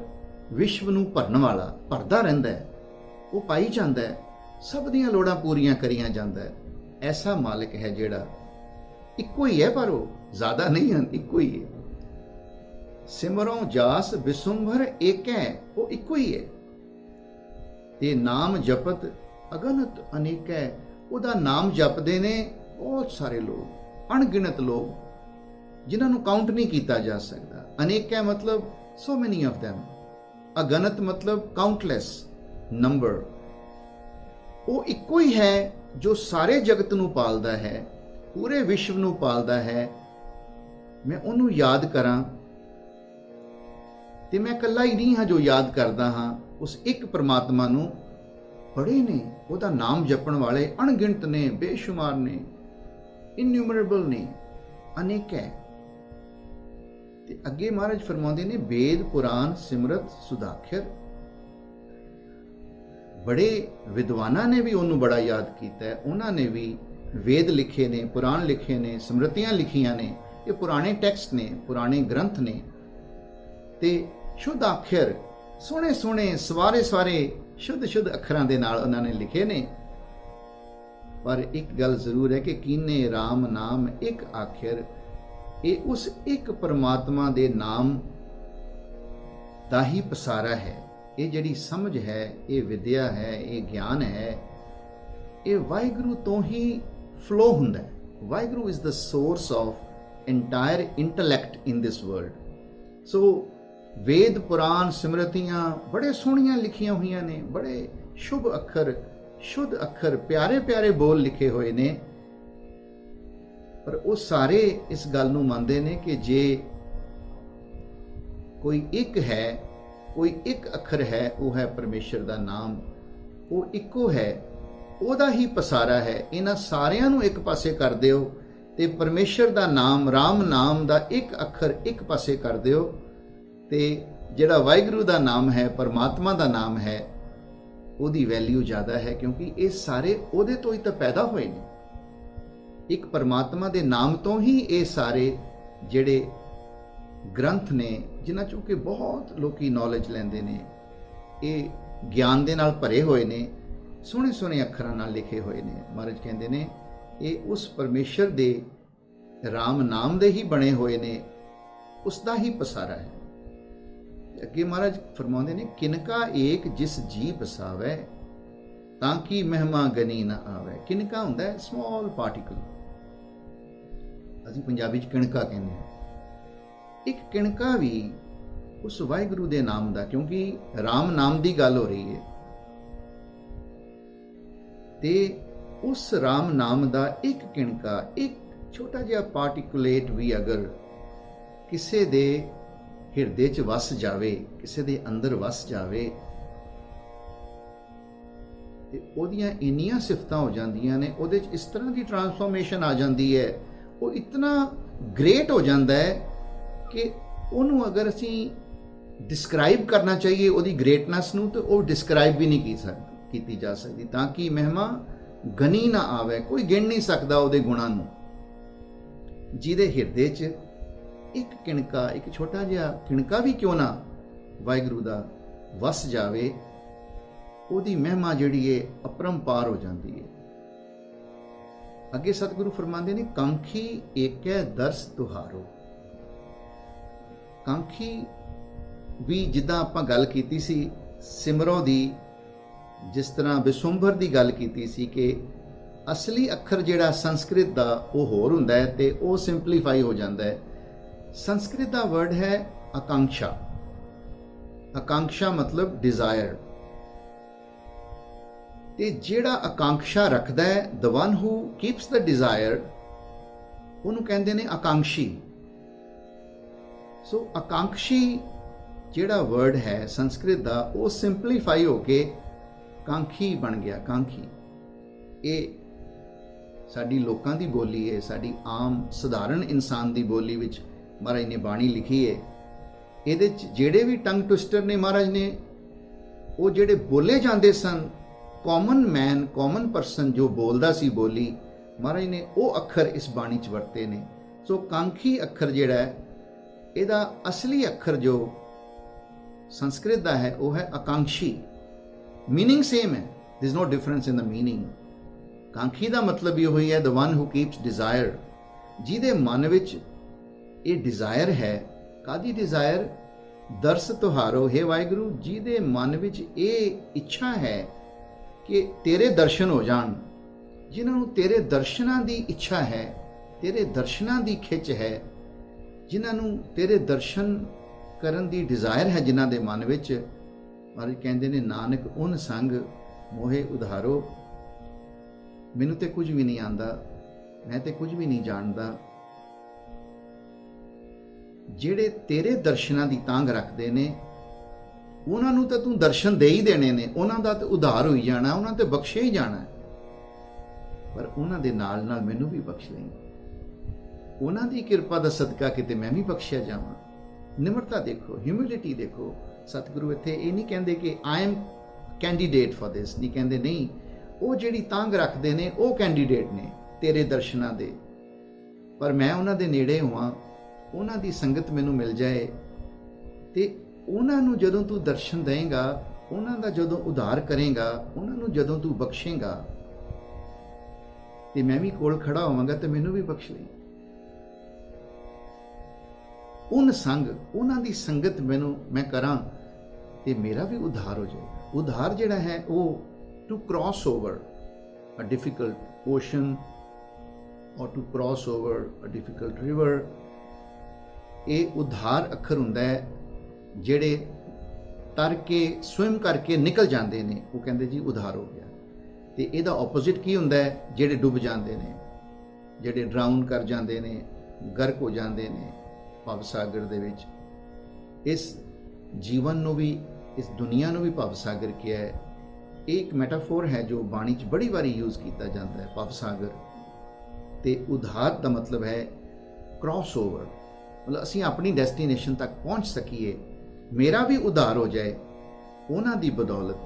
ਵਿਸ਼ਵ ਨੂੰ ਭਰਨ ਵਾਲਾ, ਭਰਦਾ ਰਹਿੰਦਾ ਹੈ, ਉਹ ਪਾਈ ਜਾਂਦਾ ਹੈ, ਸਭ ਦੀਆਂ ਲੋੜਾਂ ਪੂਰੀਆਂ ਕਰੀਆਂ ਜਾਂਦਾ ਹੈ। ਐਸਾ ਮਾਲਿਕ ਹੈ ਜਿਹੜਾ ਇੱਕੋ ਹੀ ਹੈ, ਪਰ ਉਹ ਜ਼ਿਆਦਾ ਨਹੀਂ ਹਨ, ਇੱਕੋ ਹੀ ਹੈ। ਸਿਮਰੋਂ ਜਾਸ ਬਿਸੁੰਭਰ ਏਕੈ, ਉਹ ਇੱਕੋ ਹੀ ਹੈ। ਤੇ ਨਾਮ ਜਪਤ ਅਗਨਤ ਅਨੇਕੈ। ਉਹਦਾ ਨਾਮ ਜਪਦੇ ਨੇ ਬਹੁਤ ਸਾਰੇ ਲੋਕ, ਅਣਗਿਣਤ ਲੋਕ, ਜਿਨ੍ਹਾਂ ਨੂੰ ਕਾਊਂਟ ਨਹੀਂ ਕੀਤਾ ਜਾ ਸਕਦਾ। ਅਨੇਕੈ ਮਤਲਬ so many of them। ਅਗਨਤ ਮਤਲਬ ਕਾਊਂਟਲੈਸ ਨੰਬਰ। ਉਹ ਇੱਕੋ ਹੀ ਹੈ ਜੋ ਸਾਰੇ ਜਗਤ ਨੂੰ ਪਾਲਦਾ ਹੈ, ਪੂਰੇ ਵਿਸ਼ਵ ਨੂੰ ਪਾਲਦਾ ਹੈ। ਮੈਂ ਉਹਨੂੰ ਯਾਦ ਕਰਾਂ ਤੇ ਮੈਂ ਇਕੱਲਾ ਹੀ ਨਹੀਂ ਹਾਂ ਜੋ ਯਾਦ ਕਰਦਾ ਹਾਂ, ਉਸ ਇੱਕ ਪਰਮਾਤਮਾ ਨੂੰ। ਬੜੇ ਨੇ ਉਹਦਾ ਨਾਮ ਜਪਣ ਵਾਲੇ, ਅਣਗਿਣਤ ਨੇ, ਬੇਸ਼ੁਮਾਰ ਨੇ, ਇਨਿਊਮਰੇਬਲ ਨੇ, ਅਨੇਕ ਹੈ। ਤੇ ਅੱਗੇ ਮਹਾਰਾਜ ਫਰਮਾਉਂਦੇ ਨੇ ਵੇਦ ਪੁਰਾਨ ਸਿਮਰਤ ਸੁਦਾਖਰ। ਬੜੇ ਵਿਦਵਾਨਾਂ ਨੇ ਵੀ ਉਹਨੂੰ ਬੜਾ ਯਾਦ ਕੀਤਾ ਹੈ। ਉਹਨਾਂ ਨੇ ਵੀ ਵੇਦ ਲਿਖੇ ਨੇ, ਪੁਰਾਣ ਲਿਖੇ ਨੇ, ਸਮ੍ਰਿਤੀਆਂ ਲਿਖੀਆਂ ਨੇ। ਇਹ ਪੁਰਾਣੇ ਟੈਕਸਟ ਨੇ, ਪੁਰਾਣੇ ਗ੍ਰੰਥ ਨੇ। ਤੇ ਸ਼ੁੱਧ ਅੱਖਰ, ਸੋਹਣੇ ਸੋਹਣੇ ਸਵਾਰੇ ਸ਼ੁੱਧ ਸ਼ੁੱਧ ਅੱਖਰਾਂ ਦੇ ਨਾਲ ਉਹਨਾਂ ਨੇ ਲਿਖੇ ਨੇ। ਪਰ ਇੱਕ ਗੱਲ ਜ਼ਰੂਰ ਹੈ ਕਿ ਕੀਨੇ ਰਾਮ ਨਾਮ ਇੱਕ ਆਖਿਰ। ਇਹ ਉਸ ਇੱਕ ਪਰਮਾਤਮਾ ਦੇ ਨਾਮ ਦਾ ਹੀ ਪਸਾਰਾ ਹੈ। ਇਹ ਜਿਹੜੀ ਸਮਝ ਹੈ, ਇਹ ਵਿਦਿਆ ਹੈ, ਇਹ ਗਿਆਨ ਹੈ, ਇਹ ਵਾਹਿਗੁਰੂ ਤੋਂ ਹੀ ਫਲੋ ਹੁੰਦਾ ਹੈ। Waheguru is the source of entire intellect in this world. So Ved Puran ਸਿਮਰਤੀਆਂ ਬੜੇ ਸੋਹਣੀਆਂ ਲਿਖੀਆਂ ਹੋਈਆਂ ਨੇ, ਬੜੇ ਸ਼ੁਭ ਅੱਖਰ, ਸ਼ੁੱਧ ਅੱਖਰ, ਪਿਆਰੇ ਪਿਆਰੇ ਬੋਲ ਲਿਖੇ ਹੋਏ ਨੇ। ਪਰ ਉਹ ਸਾਰੇ ਇਸ ਗੱਲ ਨੂੰ ਮੰਨਦੇ ਨੇ ਕਿ ਜੇ ਕੋਈ ਇੱਕ ਹੈ ਕੋਈ ਇੱਕ ਅੱਖਰ ਹੈ, ਉਹ ਹੈ ਪਰਮੇਸ਼ਰ ਦਾ ਨਾਮ। ਉਹ ਇੱਕੋ ਹੈ, ਉਹਦਾ ਹੀ ਪਸਾਰਾ ਹੈ। ਇਹਨਾਂ ਸਾਰਿਆਂ ਨੂੰ ਇੱਕ ਪਾਸੇ ਕਰ ਦਿਓ ਤੇ ਪਰਮੇਸ਼ਰ ਦਾ ਨਾਮ, ਰਾਮ ਨਾਮ ਦਾ ਇੱਕ ਅੱਖਰ ਇੱਕ ਪਾਸੇ ਕਰ ਦਿਓ, ਤੇ ਜਿਹੜਾ ਵਾਹਿਗੁਰੂ ਦਾ ਨਾਮ ਹੈ, ਪਰਮਾਤਮਾ ਦਾ ਨਾਮ ਹੈ, ਉਹਦੀ ਵੈਲਿਊ ਜ਼ਿਆਦਾ ਹੈ, ਕਿਉਂਕਿ ਇਹ ਸਾਰੇ ਉਹਦੇ ਤੋਂ ਹੀ ਤਾਂ ਪੈਦਾ ਹੋਏ ਨੇ। ਇੱਕ ਪਰਮਾਤਮਾ ਦੇ ਨਾਮ ਤੋਂ ਹੀ ਇਹ ਸਾਰੇ ਜਿਹੜੇ ਗ੍ਰੰਥ ਨੇ, ਜਿਨ੍ਹਾਂ ਚੋਂ ਕਿ ਬਹੁਤ ਲੋਕੀ ਨੌਲੇਜ ਲੈਂਦੇ ਨੇ, ਇਹ ਗਿਆਨ ਦੇ ਨਾਲ ਭਰੇ ਹੋਏ ਨੇ, ਸੋਹਣੇ ਸੋਹਣੇ ਅੱਖਰਾਂ ਨਾਲ ਲਿਖੇ ਹੋਏ ਨੇ। ਮਹਾਰਾਜ ਕਹਿੰਦੇ ਨੇ ਇਹ ਉਸ ਪਰਮੇਸ਼ਰ ਦੇ ਰਾਮ ਨਾਮ ਦੇ ਹੀ ਬਣੇ ਹੋਏ ਨੇ, ਉਸ ਦਾ ਹੀ ਪਸਾਰਾ ਹੈ। ਅੱਗੇ ਮਹਾਰਾਜ ਫਰਮਾਉਂਦੇ ਨੇ, ਕਿਨਕਾ ਏਕ ਜਿਸ ਜੀ ਬਸਾਵੈ ਤਾਂ ਕਿ ਮਹਿਮਾ ਗਨੀ ਨਾ ਆਵੇ। ਕਿਨਕਾ ਹੁੰਦਾ ਹੈ ਸਮਾਲ ਪਾਰਟੀਕਲ, ਅਸੀਂ ਪੰਜਾਬੀ ਚ ਕਿਣਕਾ ਕਹਿੰਦੇ ਹਾਂ। ਇੱਕ ਕਿਣਕਾ ਵੀ ਉਸ ਵਾਹਿਗੁਰੂ ਦੇ ਨਾਮ ਦਾ, ਕਿਉਂਕਿ ਰਾਮ ਨਾਮ ਦੀ ਗੱਲ ਹੋ ਰਹੀ ਹੈ, ਤੇ ਉਸ ਰਾਮ ਨਾਮ ਦਾ ਇੱਕ ਕਿਣਕਾ, ਇੱਕ ਛੋਟਾ ਜਿਹਾ ਪਾਰਟੀਕੂਲੇਟ ਵੀ ਅਗਰ ਕਿਸੇ ਦੇ ਹਿਰਦੇ 'ਚ ਵਸ ਜਾਵੇ, ਕਿਸੇ ਦੇ ਅੰਦਰ ਵਸ ਜਾਵੇ, ਤੇ ਉਹਦੀਆਂ ਇੰਨੀਆਂ ਸਿਫਤਾਂ ਹੋ ਜਾਂਦੀਆਂ ਨੇ, ਉਹਦੇ 'ਚ ਇਸ ਤਰ੍ਹਾਂ ਦੀ ਟਰਾਂਸਫੋਰਮੇਸ਼ਨ ਆ ਜਾਂਦੀ ਹੈ, ਉਹ ਇਤਨਾ ਗ੍ਰੇਟ ਹੋ ਜਾਂਦਾ ਹੈ ਕਿ ਉਹਨੂੰ ਅਗਰ ਅਸੀਂ ਡਿਸਕ੍ਰਾਈਬ ਕਰਨਾ ਚਾਹੀਏ ਉਹਦੀ ਗ੍ਰੇਟਨੈਸ ਨੂੰ, ਤਾਂ ਉਹ ਡਿਸਕ੍ਰਾਈਬ ਵੀ ਨਹੀਂ ਕੀਤੀ ਜਾ ਸਕਦੀ। ਤਾਂ ਕਿ ਮਹਿਮਾ ਗਨੀ ਨਾ ਆਵੇ, ਕੋਈ ਗਿਣ ਨਹੀਂ ਸਕਦਾ ਉਹਦੇ ਗੁਣਾਂ ਨੂੰ। ਜਿਹਦੇ ਹਿਰਦੇ 'ਚ ਇੱਕ ਕਿਣਕਾ, ਇੱਕ ਛੋਟਾ ਜਿਹਾ ਕਿਣਕਾ ਵੀ ਕਿਉਂ ਨਾ ਵਾਹਿਗੁਰੂ ਦਾ ਵਸ ਜਾਵੇ, ਉਹਦੀ ਮਹਿਮਾ ਜਿਹੜੀ ਹੈ ਅਪਰੰਪਾਰ ਹੋ ਜਾਂਦੀ ਹੈ। ਅੱਗੇ ਸਤਿਗੁਰੂ ਫਰਮਾਉਂਦੇ ਨੇ, ਕਾਂਖੀ ਏਕੈ ਦਰਸ ਤੁਹਾਰੋ। ਕਾਂਖੀ ਵੀ ਜਿੱਦਾਂ ਆਪਾਂ ਗੱਲ ਕੀਤੀ ਸੀ ਸਿਮਰੋ ਦੀ, ਜਿਸ ਤਰ੍ਹਾਂ ਬਿਸੁੰਭਰ ਦੀ ਗੱਲ ਕੀਤੀ ਸੀ ਕਿ ਅਸਲੀ ਅੱਖਰ ਜਿਹੜਾ ਸੰਸਕ੍ਰਿਤ ਦਾ ਉਹ ਹੋਰ ਹੁੰਦਾ ਹੈ ਤੇ ਉਹ ਸਿੰਪਲੀਫਾਈ ਹੋ ਜਾਂਦਾ ਹੈ। ਸੰਸਕ੍ਰਿਤ ਦਾ ਵਰਡ ਹੈ ਆਕਾਂक्षा। ਆਕਾਂक्षा ਮਤਲਬ ਡਿਜ਼ਾਇਰ, ਤੇ ਜਿਹੜਾ ਆਕਾਂक्षा ਰੱਖਦਾ ਹੈ, the one who keeps the desire, ਉਹਨੂੰ ਕਹਿੰਦੇ ਨੇ ਆਕਾਂक्षी। ਸੋ ਆਕਾਂक्षी ਜਿਹੜਾ ਵਰਡ ਹੈ ਸੰਸਕ੍ਰਿਤ ਦਾ, ਉਹ ਸਿੰਪਲੀਫਾਈ ਹੋ ਕੇ ਕਾਂਖੀ ਬਣ ਗਿਆ। ਕਾਂਖੀ ਇਹ ਸਾਡੀ ਲੋਕਾਂ ਦੀ ਬੋਲੀ ਹੈ, ਸਾਡੀ ਆਮ ਸਧਾਰਨ ਇਨਸਾਨ ਦੀ ਬੋਲੀ ਵਿੱਚ ਮਹਾਰਾਜ ਨੇ ਬਾਣੀ ਲਿਖੀ ਹੈ। ਇਹਦੇ 'ਚ ਜਿਹੜੇ ਵੀ ਟੰਗ ਟਵਿਸਟਰ ਨੇ ਮਹਾਰਾਜ ਨੇ, ਉਹ ਜਿਹੜੇ ਬੋਲੇ ਜਾਂਦੇ ਸਨ, ਕਾਮਨ ਮੈਨ, ਕਾਮਨ ਪਰਸਨ ਜੋ ਬੋਲਦਾ ਸੀ ਬੋਲੀ, ਮਹਾਰਾਜ ਨੇ ਉਹ ਅੱਖਰ ਇਸ ਬਾਣੀ 'ਚ ਵਰਤੇ ਨੇ। ਸੋ ਕਾਂਖੀ ਅੱਖਰ ਜਿਹੜਾ ਹੈ, ਇਹਦਾ ਅਸਲੀ ਅੱਖਰ ਜੋ ਸੰਸਕ੍ਰਿਤ ਦਾ ਹੈ ਉਹ ਹੈ ਆਕਾਂक्षी। मीनिंग सेम है, there is no difference in the meaning। ਕਾਂਖੀ ਦਾ ਮਤਲਬ ਇਹ ਹੋਈ ਹੈ the one who keeps desire। ਜਿਹਦੇ ਮਨ ਵਿੱਚ ਇਹ ਡਿਜ਼ਾਇਰ ਹੈ, ਕਾਦੀ ਡਿਜ਼ਾਇਰ? ਦਰਸ ਤੁਹਾਰੋ, ਹੈ ਵਾਹਿਗੁਰੂ, ਜਿਹਦੇ ਮਨ ਵਿੱਚ ਇਹ ਇੱਛਾ ਹੈ ਕਿ ਤੇਰੇ ਦਰਸ਼ਨ ਹੋ ਜਾਣ, ਜਿਨ੍ਹਾਂ ਨੂੰ ਤੇਰੇ ਦਰਸ਼ਨਾਂ ਦੀ ਇੱਛਾ ਹੈ, ਤੇਰੇ ਦਰਸ਼ਨਾਂ ਦੀ ਖਿੱਚ ਹੈ, ਜਿਨ੍ਹਾਂ ਨੂੰ ਤੇਰੇ ਦਰਸ਼ਨ ਕਰਨ ਦੀ ਡਿਜ਼ਾਇਰ ਹੈ, ਜਿਨ੍ਹਾਂ ਦੇ ਮਨ ਵਿੱਚ, ਮਹਾਰਾਜ ਕਹਿੰਦੇ ਨੇ, ਨਾਨਕ ਉਨ ਸੰਗ ਮੋਹੇ ਉਧਾਰੋ। ਮੈਨੂੰ ਤੇ ਕੁਝ ਵੀ ਨਹੀਂ ਆਉਂਦਾ, ਮੈਂ ਤੇ ਕੁਝ ਵੀ ਨਹੀਂ ਜਾਣਦਾ। ਜਿਹੜੇ ਤੇਰੇ ਦਰਸ਼ਨਾਂ ਦੀ ਤਾਂਘ ਰੱਖਦੇ ਨੇ, ਉਹਨਾਂ ਨੂੰ ਤਾਂ ਤੂੰ ਦਰਸ਼ਨ ਦੇ ਹੀ ਦੇਣੇ ਨੇ, ਉਹਨਾਂ ਦਾ ਤਾਂ ਉਧਾਰ ਹੋਈ ਜਾਣਾ, ਉਹਨਾਂ ਤੇ ਬਖਸ਼ਿਆ ਹੀ ਜਾਣਾ, ਪਰ ਉਹਨਾਂ ਦੇ ਨਾਲ ਨਾਲ ਮੈਨੂੰ ਵੀ ਬਖਸ਼ ਲਈ। ਉਹਨਾਂ ਦੀ ਕਿਰਪਾ ਦਾ ਸਦਕਾ ਕਿਤੇ ਮੈਂ ਵੀ ਬਖਸ਼ਿਆ ਜਾਵਾਂ। ਨਿਮਰਤਾ ਦੇਖੋ, ਹਿਊਮਿਲਿਟੀ ਦੇਖੋ। ਸਤਿਗੁਰੂ ਇੱਥੇ ਇਹ ਨਹੀਂ ਕਹਿੰਦੇ ਕਿ I am candidate for this, ਨਹੀਂ ਕਹਿੰਦੇ, ਨਹੀਂ, ਉਹ ਜਿਹੜੀ ਤਾਂਘ ਰੱਖਦੇ ਨੇ ਉਹ ਕੈਂਡੀਡੇਟ ਨੇ ਤੇਰੇ ਦਰਸ਼ਨਾਂ ਦੇ, ਪਰ ਮੈਂ ਉਹਨਾਂ ਦੇ ਨੇੜੇ ਹੋਵਾਂ, ਉਹਨਾਂ ਦੀ ਸੰਗਤ ਮੈਨੂੰ ਮਿਲ ਜਾਏ, ਤੇ ਉਹਨਾਂ ਨੂੰ ਜਦੋਂ ਤੂੰ ਦਰਸ਼ਨ ਦੇਂਗਾ, ਉਹਨਾਂ ਦਾ ਜਦੋਂ ਉਧਾਰ ਕਰੇਗਾ, ਉਹਨਾਂ ਨੂੰ ਜਦੋਂ ਤੂੰ ਬਖਸ਼ੇਗਾ, ਤੇ ਮੈਂ ਵੀ ਕੋਲ ਖੜਾ ਹੋਵਾਂਗਾ ਤੇ ਮੈਨੂੰ ਵੀ ਬਖਸ਼ ਲਈ। ਉਨ ਸੰਗ, ਉਹਨਾਂ ਦੀ ਸੰਗਤ ਮੈਨੂੰ ਮੈਂ ਕਰਾਂ ਤੇ ਮੇਰਾ ਵੀ ਉਧਾਰ ਹੋ ਜਾਏਗਾ। ਉਧਾਰ ਜਿਹੜਾ ਹੈ ਉਹ to cross over a difficult ocean or to cross over a difficult river. ਇਹ ਉਧਾਰ ਅੱਖਰ ਹੁੰਦਾ ਹੈ ਜਿਹੜੇ ਤਰ ਕੇ ਸਵਿਮ ਕਰਕੇ ਨਿਕਲ ਜਾਂਦੇ ਨੇ, ਉਹ ਕਹਿੰਦੇ ਜੀ ਉਧਾਰ ਹੋ ਗਿਆ। ਤੇ ਇਹਦਾ ਆਪੋਜ਼ਿਟ ਕੀ ਹੁੰਦਾ ਹੈ? ਜਿਹੜੇ ਡੁੱਬ ਜਾਂਦੇ ਨੇ, ਜਿਹੜੇ ਡਰਾਊਨ ਕਰ ਜਾਂਦੇ ਨੇ, ਗਰਕ ਹੋ ਜਾਂਦੇ ਨੇ ਭਵ ਸਾਗਰ ਦੇ ਵਿੱਚ। ਇਸ ਜੀਵਨ ਨੂੰ ਵੀ, ਇਸ ਦੁਨੀਆ ਨੂੰ ਵੀ ਭਵ ਸਾਗਰ ਕਿਹਾ ਹੈ। ਇਹ ਇੱਕ ਮੈਟਾਫੋਰ ਹੈ ਜੋ ਬਾਣੀ 'ਚ ਬੜੀ ਵਾਰੀ ਯੂਜ਼ ਕੀਤਾ ਜਾਂਦਾ ਹੈ। ਭਵ ਸਾਗਰ ਤੇ ਉਧਾਰ ਦਾ ਮਤਲਬ ਹੈ ਕ੍ਰਾਸ ਓਵਰ, ਮਤਲਬ ਅਸੀਂ ਆਪਣੀ ਡੈਸਟੀਨੇਸ਼ਨ ਤੱਕ ਪਹੁੰਚ ਸਕੀਏ, ਮੇਰਾ ਵੀ ਉਧਾਰ ਹੋ ਜਾਏ ਉਹਨਾਂ ਦੀ ਬਦੌਲਤ।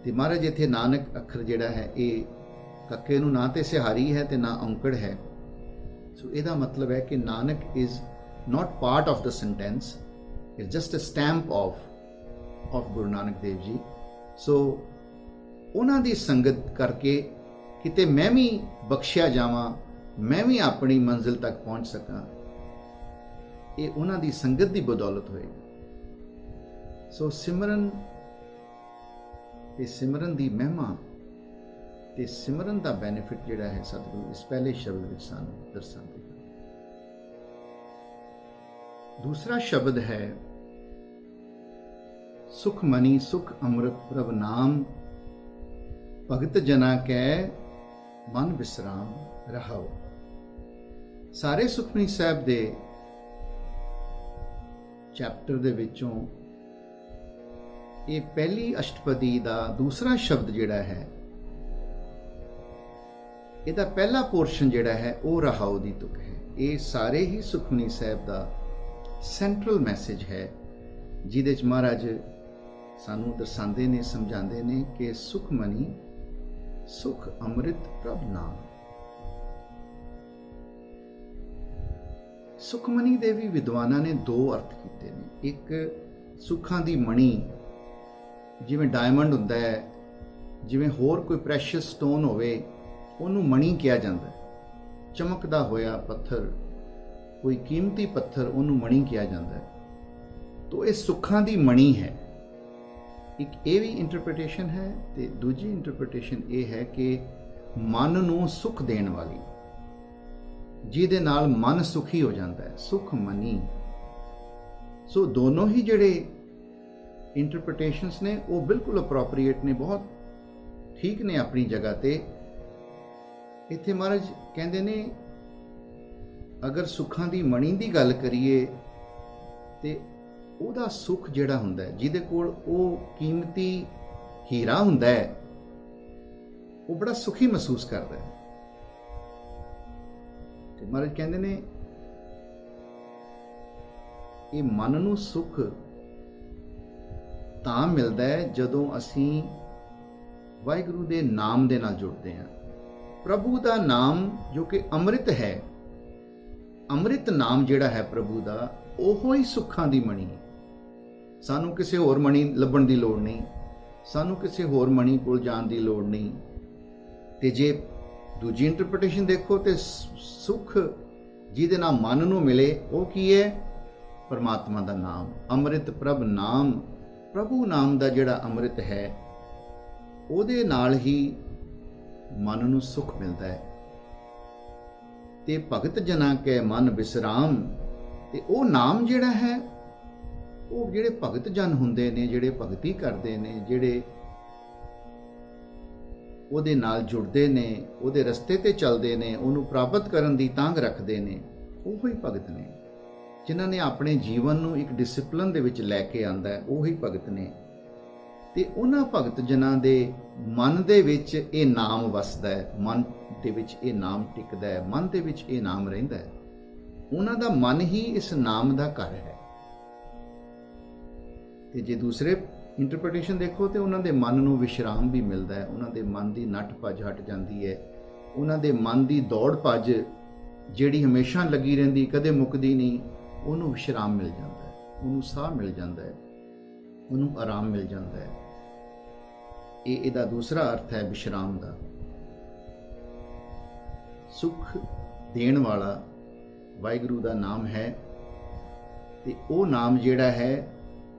ਤੇ ਮਹਾਰਾਜ ਇੱਥੇ ਨਾਨਕ ਅੱਖਰ ਜਿਹੜਾ ਹੈ ਇਹ ਕੱਕੇ ਨੂੰ ਨਾ ਤੇ ਸਿਹਾਰੀ ਹੈ ਤੇ ਨਾ ਔਂਕੜ ਹੈ। ਸੋ ਇਹਦਾ ਮਤਲਬ ਹੈ ਕਿ Nanak is not part of the sentence, it's just a stamp of Guru Nanak Dev Ji। so ਉਹਨਾਂ ਦੀ ਸੰਗਤ ਕਰਕੇ ਕਿਤੇ ਮੈਂ ਵੀ ਬਖਸ਼ਿਆ ਜਾਵਾਂ, ਮੈਂ ਵੀ ਆਪਣੀ ਮੰਜ਼ਿਲ ਤੱਕ ਪਹੁੰਚ ਸਕਾਂ, ਇਹ ਉਹਨਾਂ ਦੀ ਸੰਗਤ ਦੀ ਬਦੌਲਤ ਹੋਏਗੀ। ਸੋ ਸਿਮਰਨ ਤੇ ਸਿਮਰਨ ਦੀ ਮਹਿਮਾ ਤੇ ਸਿਮਰਨ ਦਾ ਬੈਨੀਫਿਟ ਜਿਹੜਾ ਹੈ ਸਤਿਗੁਰੂ ਇਸ ਪਹਿਲੇ ਸ਼ਬਦ ਵਿੱਚ ਸਾਨੂੰ ਦਰਸਾਉਂਦੇ ਹਨ। दूसरा शब्द है सुख मनी सुख अमृत प्रभ नाम, भगत जना कै मन विश्राम रहाओ। सारे सुखमनी साहब दे चैप्टर दे विचों ये पहली अष्टपदी दा दूसरा शब्द जिहड़ा है, इहदा पहला पोर्शन जिहड़ा है वो रहाओ दी तुक है। ये सारे ही सुखमनी साहब दा ਸੈਂਟਰਲ ਮੈਸੇਜ ਹੈ, ਜਿਹਦੇ 'ਚ ਮਹਾਰਾਜ ਸਾਨੂੰ ਦਰਸਾਉਂਦੇ ਨੇ, ਸਮਝਾਉਂਦੇ ਨੇ ਕਿ ਸੁਖ ਮਨੀ ਸੁਖ ਅੰਮ੍ਰਿਤ ਪ੍ਰਭ ਨਾਮ। ਸੁਖਮਨੀ ਦੇ ਵੀ ਵਿਦਵਾਨਾਂ ਨੇ ਦੋ ਅਰਥ ਕੀਤੇ ਨੇ। ਇੱਕ ਸੁੱਖਾਂ ਦੀ ਮਣੀ, ਜਿਵੇਂ ਡਾਇਮੰਡ ਹੁੰਦਾ ਹੈ, ਜਿਵੇਂ ਹੋਰ ਕੋਈ ਪ੍ਰੈਸ਼ੀਅਸ ਸਟੋਨ ਹੋਵੇ ਉਹਨੂੰ ਮਣੀ ਕਿਹਾ ਜਾਂਦਾ ਹੈ। ਚਮਕਦਾ ਹੋਇਆ ਪੱਥਰ, ਕੋਈ ਕੀਮਤੀ ਪੱਥਰ, ਉਹਨੂੰ ਮਣੀ ਕਿਹਾ ਜਾਂਦਾ ਹੈ। ਤੋ ਇਹ ਸੁੱਖਾਂ ਦੀ ਮਣੀ ਹੈ। ਇੱਕ ਇਹ ਵੀ ਇੰਟਰਪ੍ਰੀਟੇਸ਼ਨ ਹੈ ਤੇ ਦੂਜੀ ਇੰਟਰਪ੍ਰੀਟੇਸ਼ਨ ਇਹ ਹੈ ਕਿ ਮਨ ਨੂੰ ਸੁੱਖ ਦੇਣ ਵਾਲੀ, ਜਿਹਦੇ ਨਾਲ ਮਨ ਸੁਖੀ ਹੋ ਜਾਂਦਾ ਹੈ, ਸੁਖ ਮਨੀ। ਸੋ ਦੋਨੋਂ ਹੀ ਜਿਹੜੇ ਇੰਟਰਪ੍ਰੀਟੇਸ਼ਨਸ ਨੇ ਉਹ ਬਿਲਕੁਲ ਅਪਰੋਪਰੀਏਟ ਨੇ, ਬਹੁਤ ਠੀਕ ਨੇ ਆਪਣੀ ਜਗ੍ਹਾ ਤੇ। ਇੱਥੇ ਮਹਾਰਾਜ ਕਹਿੰਦੇ ਨੇ ਅਗਰ ਸੁੱਖਾਂ ਦੀ ਮਣੀ ਦੀ ਗੱਲ ਕਰੀਏ ਤੇ ਉਹਦਾ ਸੁੱਖ ਜਿਹੜਾ ਹੁੰਦਾ ਹੈ, ਜਿਹਦੇ ਕੋਲ ਉਹ ਕੀਮਤੀ ਹੀਰਾ ਹੁੰਦਾ ਹੈ, ਉਹ ਬੜਾ ਸੁਖੀ ਮਹਿਸੂਸ ਕਰਦਾ ਹੈ। ਤੇ ਮਹਾਰਾਜ ਕਹਿੰਦੇ ਨੇ ਇਹ ਮਨ ਨੂੰ ਸੁੱਖ ਤਾਂ ਮਿਲਦਾ ਹੈ ਜਦੋਂ ਅਸੀਂ ਵਾਹਿਗੁਰੂ ਦੇ ਨਾਮ ਦੇ ਨਾਲ ਜੁੜਦੇ ਹਾਂ। ਪ੍ਰਭੂ ਦਾ ਨਾਮ ਜੋ ਕਿ ਅੰਮ੍ਰਿਤ ਹੈ, ਅੰਮ੍ਰਿਤ ਨਾਮ ਜਿਹੜਾ ਹੈ ਪ੍ਰਭੂ ਦਾ, ਉਹੋ ਹੀ ਸੁੱਖਾਂ ਦੀ ਮਣੀ ਹੈ। ਸਾਨੂੰ ਕਿਸੇ ਹੋਰ ਮਣੀ ਲੱਭਣ ਦੀ ਲੋੜ ਨਹੀਂ, ਸਾਨੂੰ ਕਿਸੇ ਹੋਰ ਮਣੀ ਕੋਲ ਜਾਣ ਦੀ ਲੋੜ ਨਹੀਂ। ਤੇ ਜੇ ਦੂਜੀ ਇੰਟਰਪ੍ਰੀਟੇਸ਼ਨ ਦੇਖੋ ਤੇ ਸੁੱਖ ਜਿਹਦੇ ਨਾਲ ਮਨ ਨੂੰ ਮਿਲੇ ਉਹ ਕੀ ਹੈ? ਪਰਮਾਤਮਾ ਦਾ ਨਾਮ, ਅੰਮ੍ਰਿਤ ਪ੍ਰਭ ਨਾਮ। ਪ੍ਰਭੂ ਨਾਮ ਦਾ ਜਿਹੜਾ ਅੰਮ੍ਰਿਤ ਹੈ ਉਹਦੇ ਨਾਲ ਹੀ ਮਨ ਨੂੰ ਸੁੱਖ ਮਿਲਦਾ ਹੈ। ਤੇ ਭਗਤ ਜਨਾ ਕੇ ਮਨ ਵਿਸਰਾਮ, ਤੇ ਉਹ ਨਾਮ ਜਿਹੜਾ ਹੈ, ਉਹ ਜਿਹੜੇ ਭਗਤ ਜਨ ਹੁੰਦੇ ਨੇ, ਜਿਹੜੇ ਭਗਤੀ ਕਰਦੇ ਨੇ, ਜਿਹੜੇ ਉਹਦੇ ਨਾਲ ਜੁੜਦੇ ਨੇ, ਉਹਦੇ ਰਸਤੇ ਤੇ ਚੱਲਦੇ ਨੇ, ਉਹਨੂੰ ਪ੍ਰਾਪਤ ਕਰਨ ਦੀ ਤਾਂਘ ਰੱਖਦੇ ਨੇ, ਉਹੀ ਭਗਤ ਨੇ। ਜਿਨ੍ਹਾਂ ਨੇ ਆਪਣੇ ਜੀਵਨ ਨੂੰ ਇੱਕ ਡਿਸਪਲਿਨ ਦੇ ਵਿੱਚ ਲੈ ਕੇ ਆਂਦਾ ਹੈ, ਉਹੀ ਭਗਤ ਨੇ। ਤੇ ਉਹਨਾਂ ਭਗਤ ਜਨਾਂ ਦੇ ਮਨ ਦੇ ਵਿੱਚ ਇਹ ਨਾਮ ਵਸਦਾ ਹੈ, ਮਨ ਦੇ ਵਿੱਚ ਇਹ ਨਾਮ ਟਿਕਦਾ ਹੈ, ਮਨ ਦੇ ਵਿੱਚ ਇਹ ਨਾਮ ਰਹਿੰਦਾ ਹੈ। ਉਹਨਾਂ ਦਾ ਮਨ ਹੀ ਇਸ ਨਾਮ ਦਾ ਘਰ ਹੈ। ਤੇ ਜੇ ਦੂਸਰੇ ਇੰਟਰਪ੍ਰੀਟੇਸ਼ਨ ਦੇਖੋ ਤੇ ਉਹਨਾਂ ਦੇ ਮਨ ਨੂੰ ਵਿਸ਼ਰਾਮ ਵੀ ਮਿਲਦਾ ਹੈ, ਉਹਨਾਂ ਦੇ ਮਨ ਦੀ ਨੱਠ ਭੱਜ ਹਟ ਜਾਂਦੀ ਹੈ, ਉਹਨਾਂ ਦੇ ਮਨ ਦੀ ਦੌੜ ਭੱਜ ਜਿਹੜੀ ਹਮੇਸ਼ਾ ਲੱਗੀ ਰਹਿੰਦੀ, ਕਦੇ ਮੁੱਕਦੀ ਨਹੀਂ, ਉਹਨੂੰ ਵਿਸ਼ਰਾਮ ਮਿਲ ਜਾਂਦਾ ਹੈ, ਉਹਨੂੰ ਸਾਹ ਮਿਲ ਜਾਂਦਾ ਹੈ, ਉਹਨੂੰ ਆਰਾਮ ਮਿਲ ਜਾਂਦਾ ਹੈ। ਇਹਦਾ ਦੂਸਰਾ ਅਰਥ ਹੈ ਵਿਸ਼ਰਾਮ ਦਾ। ਸੁੱਖ ਦੇਣ ਵਾਲਾ ਵਾਹਿਗੁਰੂ ਦਾ ਨਾਮ ਹੈ ਤੇ ਉਹ ਨਾਮ ਜਿਹੜਾ ਹੈ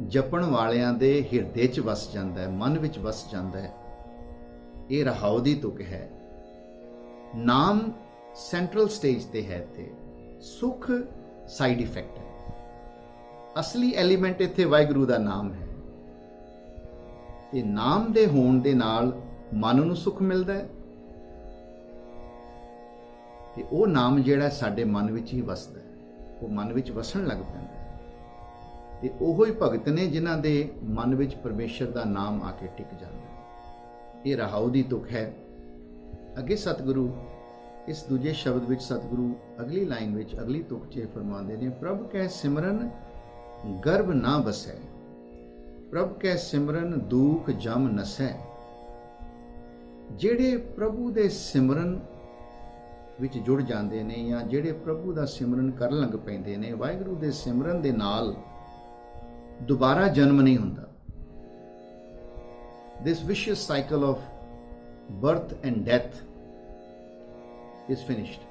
ਜਪਣ ਵਾਲਿਆਂ ਦੇ ਹਿਰਦੇ 'ਚ ਵਸ ਜਾਂਦਾ ਹੈ, ਮਨ ਵਿੱਚ ਵਸ ਜਾਂਦਾ ਹੈ। ਇਹ ਰਹਾਉ ਦੀ ਤੁਕ ਹੈ। ਨਾਮ ਸੈਂਟਰਲ ਸਟੇਜ ਤੇ ਹੈ ਤੇ ਸੁੱਖ ਸਾਈਡ ਇਫੈਕਟ ਹੈ। ਅਸਲੀ ਐਲੀਮੈਂਟ ਇੱਥੇ ਵਾਹਿਗੁਰੂ ਦਾ ਨਾਮ ਹੈ ਤੇ ਨਾਮ ਦੇ ਹੋਣ ਦੇ ਨਾਲ ਮਨ ਨੂੰ ਸੁੱਖ ਮਿਲਦਾ ਹੈ ਤੇ ਉਹ ਨਾਮ ਜਿਹੜਾ ਸਾਡੇ ਮਨ ਵਿੱਚ ਹੀ ਵਸਦਾ ਹੈ, ਉਹ ਮਨ ਵਿੱਚ ਵਸਣ ਲੱਗ ਪੈਂਦਾ ਹੈ। ਤੇ ਉਹੋ ਹੀ ਭਗਤ ਨੇ ਜਿਨ੍ਹਾਂ ਦੇ ਮਨ ਵਿੱਚ ਪਰਮੇਸ਼ਰ ਦਾ ਨਾਮ ਆ ਕੇ ਟਿਕ ਜਾਂਦਾ ਹੈ। ਇਹ ਰਹਾਉ ਦੀ ਤੁਕ ਹੈ। ਅੱਗੇ ਸਤਿਗੁਰੂ ਇਸ ਦੂਜੇ ਸ਼ਬਦ ਵਿੱਚ ਸਤਿਗੁਰੂ ਅਗਲੀ ਲਾਈਨ ਵਿੱਚ ਅਗਲੀ ਤੁਕ 'ਚ ਫਰਮਾਉਂਦੇ ਨੇ, ਪ੍ਰਭ ਕੈ ਸਿਮਰਨ ਗਰਭ ਨਾ ਬਸੈ, ਪ੍ਰਭ ਕੈ ਸਿਮਰਨ ਦੁਖ ਜਮ ਨਸੈ। ਜਿਹੜੇ ਪ੍ਰਭੂ ਦੇ ਸਿਮਰਨ ਵਿੱਚ ਜੁੜ ਜਾਂਦੇ ਨੇ ਜਾਂ ਜਿਹੜੇ ਪ੍ਰਭੂ ਦਾ ਸਿਮਰਨ ਕਰਨ ਲੱਗ ਪੈਂਦੇ ਨੇ, ਵਾਹਿਗੁਰੂ ਦੇ ਸਿਮਰਨ ਦੇ ਨਾਲ ਦੁਬਾਰਾ ਜਨਮ ਨਹੀਂ ਹੁੰਦਾ। This vicious cycle of birth and death is finished.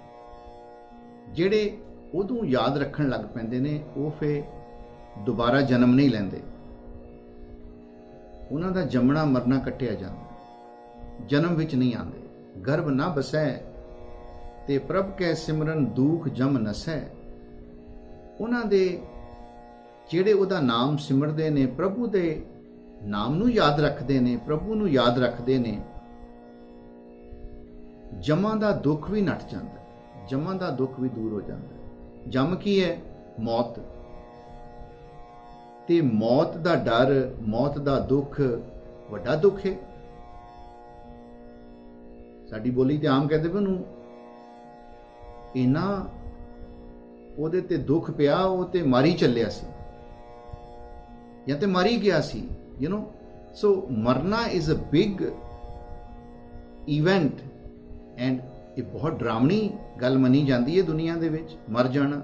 ਜਿਹੜੇ ਉਦੋਂ ਯਾਦ ਰੱਖਣ ਲੱਗ ਪੈਂਦੇ ਨੇ ਉਹ ਫੇ ਦੁਬਾਰਾ ਜਨਮ ਨਹੀਂ ਲੈਂਦੇ, ਉਹਨਾਂ ਦਾ ਜੰਮਣਾ ਮਰਨਾ ਕੱਟਿਆ ਜਾਂਦਾ, ਜਨਮ ਵਿੱਚ ਨਹੀਂ ਆਉਂਦੇ। ਗਰਭ ਨਾ ਬਸੈ ਤੇ ਪ੍ਰਭ ਕੈ ਸਿਮਰਨ ਦੁਖ ਜਮ ਨਸੈ। ਉਹਨਾਂ ਦੇ ਜਿਹੜੇ ਉਹਦਾ ਨਾਮ ਸਿਮਰਦੇ ਨੇ, ਪ੍ਰਭੂ ਦੇ ਨਾਮ ਨੂੰ ਯਾਦ ਰੱਖਦੇ ਨੇ, ਪ੍ਰਭੂ ਨੂੰ ਯਾਦ ਰੱਖਦੇ ਨੇ, ਜਮਾਂ ਦਾ ਦੁੱਖ ਵੀ ਨੱਠ ਜਾਂਦਾ, ਜਮਾਂ ਦਾ ਦੁੱਖ ਵੀ ਦੂਰ ਹੋ ਜਾਂਦਾ। ਜਮ ਕੀ ਹੈ? ਮੌਤ। ਤੇ ਮੌਤ ਦਾ ਡਰ, ਮੌਤ ਦਾ ਦੁੱਖ ਵੱਡਾ ਦੁੱਖ ਹੈ। ਸਾਡੀ ਬੋਲੀ ਤੇ ਆਮ ਕਹਿੰਦੇ ਵੀ ਉਹਨੂੰ ਇੰਨਾ ਉਹਦੇ ਤੇ ਦੁੱਖ ਪਿਆ, ਉਹ ਤੇ ਮਾਰੀ ਚੱਲਿਆ ਸੀ ਜਾਂ ਤੇ ਮਰ ਹੀ ਗਿਆ ਸੀ, ਯੂ ਨੋ। ਸੋ ਮਰਨਾ is a big event and ਇਹ ਬਹੁਤ ਡਰਾਵਣੀ ਗੱਲ ਮੰਨੀ ਜਾਂਦੀ ਹੈ ਦੁਨੀਆ ਦੇ ਵਿੱਚ, ਮਰ ਜਾਣਾ।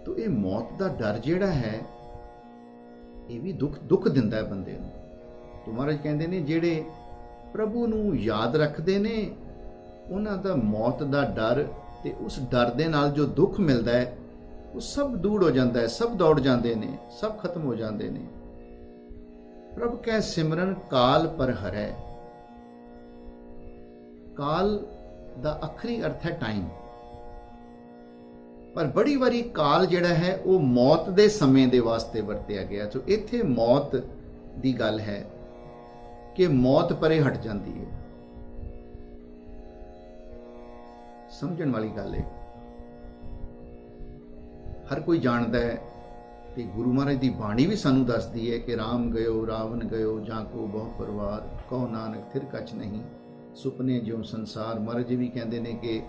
ਤੋ ਇਹ ਮੌਤ ਦਾ ਡਰ ਜਿਹੜਾ ਹੈ ਇਹ ਵੀ ਦੁੱਖ ਦਿੰਦਾ ਹੈ ਬੰਦੇ ਨੂੰ। ਤੋ ਮਹਾਰਾਜ ਕਹਿੰਦੇ ਨੇ ਜਿਹੜੇ ਪ੍ਰਭੂ ਨੂੰ ਯਾਦ ਰੱਖਦੇ ਨੇ ਉਹਨਾਂ ਦਾ ਮੌਤ ਦਾ ਡਰ ਤੇ ਉਸ ਡਰ ਦੇ ਨਾਲ ਜੋ ਦੁੱਖ ਮਿਲਦਾ ਹੈ ਉਹ ਸਭ ਦੂਰ ਹੋ ਜਾਂਦਾ ਹੈ, ਸਭ ਦੌੜ ਜਾਂਦੇ ਨੇ, ਸਭ ਖਤਮ ਹੋ ਜਾਂਦੇ ਨੇ। ਪ੍ਰਭ ਕੈ ਸਿਮਰਨ ਕਾਲ ਪਰ ਹਰੈ। ਕਾਲ ਦਾ ਆਖਰੀ ਅਰਥ ਹੈ ਟਾਈਮ, ਪਰ ਬੜੀ ਵਾਰੀ ਕਾਲ ਜਿਹੜਾ ਹੈ ਉਹ ਮੌਤ ਦੇ ਸਮੇਂ ਦੇ ਵਾਸਤੇ ਵਰਤਿਆ ਗਿਆ। ਸੋ ਇੱਥੇ ਮੌਤ ਦੀ ਗੱਲ ਹੈ ਕਿ ਮੌਤ ਪਰੇ ਹਟ ਜਾਂਦੀ ਹੈ। ਸਮਝਣ ਵਾਲੀ ਗੱਲ ਹੈ। ਹਰ ਕੋਈ ਜਾਣਦਾ ਹੈ ਤੇ ਗੁਰੂ ਮਹਾਰਾਜ ਦੀ ਬਾਣੀ ਵੀ ਸਾਨੂੰ ਦੱਸਦੀ ਹੈ ਕਿ ਰਾਮ ਗਇਓ ਰਾਵਣ ਗਇਓ ਜਾਂ ਕੋ ਬਹੁ ਪਰਿਵਾਰ, ਕਹੋ ਨਾਨਕ ਥਿਰ ਕਛ ਨਹੀਂ, ਸੁਪਨੇ ਜਿਉ ਸੰਸਾਰ। ਮਹਾਰਾਜ ਜੀ ਵੀ ਕਹਿੰਦੇ ਨੇ ਕਿ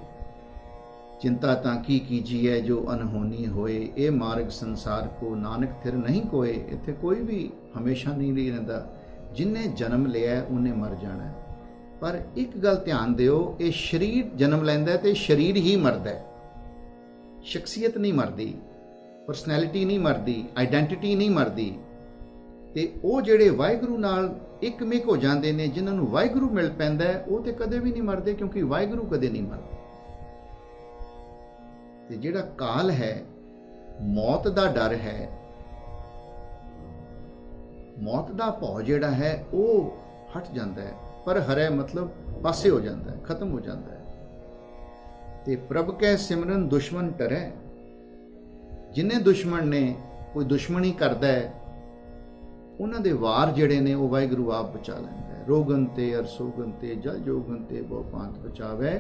ਚਿੰਤਾ ਤਾਂ ਕੀ ਕੀਜੀਏ ਜੋ ਅਨਹੋਨੀ ਹੋਏ, ਇਹ ਮਾਰਗ ਸੰਸਾਰ ਕੋ ਨਾਨਕ ਥਿਰ ਨਹੀਂ ਕੋਏ। ਇੱਥੇ ਕੋਈ ਵੀ ਹਮੇਸ਼ਾ ਨਹੀਂ ਰਹਿੰਦਾ, ਜਿਨੇ ਜਨਮ ਲਿਆ ਉਹਨੇ ਮਰ ਜਾਣਾ। ਪਰ ਇੱਕ ਗੱਲ ਧਿਆਨ ਦਿਓ, ਇਹ ਸਰੀਰ ਜਨਮ ਲੈਂਦਾ ਤੇ ਸਰੀਰ ਹੀ ਮਰਦਾ, ਸ਼ਖਸੀਅਤ ਨਹੀਂ ਮਰਦੀ, ਪਰਸਨੈਲਿਟੀ ਨਹੀਂ ਮਰਦੀ, ਆਈਡੈਂਟਿਟੀ ਨਹੀਂ ਮਰਦੀ। ਤੇ ਉਹ ਜਿਹੜੇ ਵਾਹਿਗੁਰੂ ਨਾਲ ਇੱਕਮਿਕ ਹੋ ਜਾਂਦੇ ਨੇ, ਜਿਨ੍ਹਾਂ ਨੂੰ ਵਾਹਿਗੁਰੂ ਮਿਲ ਪੈਂਦਾ ਹੈ, ਉਹ ਤੇ ਕਦੇ ਵੀ ਨਹੀਂ ਮਰਦੇ, ਕਿਉਂਕਿ ਵਾਹਿਗੁਰੂ ਕਦੇ ਨਹੀਂ ਮਰਦਾ। ਤੇ ਜਿਹੜਾ ਕਾਲ ਹੈ, ਮੌਤ ਦਾ ਡਰ ਹੈ, ਮੌਤ ਦਾ ਭੌ ਜਿਹੜਾ ਹੈ ਉਹ ਹਟ ਜਾਂਦਾ ਹੈ। ਪਰ ਹਰੈ ਮਤਲਬ ਪਾਸੇ ਹੋ ਜਾਂਦਾ ਹੈ, ਖਤਮ ਹੋ ਜਾਂਦਾ ਹੈ। ਤੇ ਪ੍ਰਭ ਕੈ ਸਿਮਰਨ ਦੁਸ਼ਮਨ ਟਰੈ। ਜਿੰਨੇ ਦੁਸ਼ਮਣ ਨੇ, ਕੋਈ ਦੁਸ਼ਮਣੀ ਕਰਦਾ ਹੈ, ਉਹਨਾਂ ਦੇ ਵਾਰ ਜਿਹੜੇ ਨੇ ਉਹ ਵਾਹਿਗੁਰੂ ਆਪ ਬਚਾ ਲੈਂਦਾ ਹੈ। ਰੋਗਨ ਤੇ ਅਰਸੋਗਨ ਤੇ ਜਲ ਜੋਗਨ ਤੇ ਬਹੁ ਪਾਂਤ ਬਚਾਵੇ,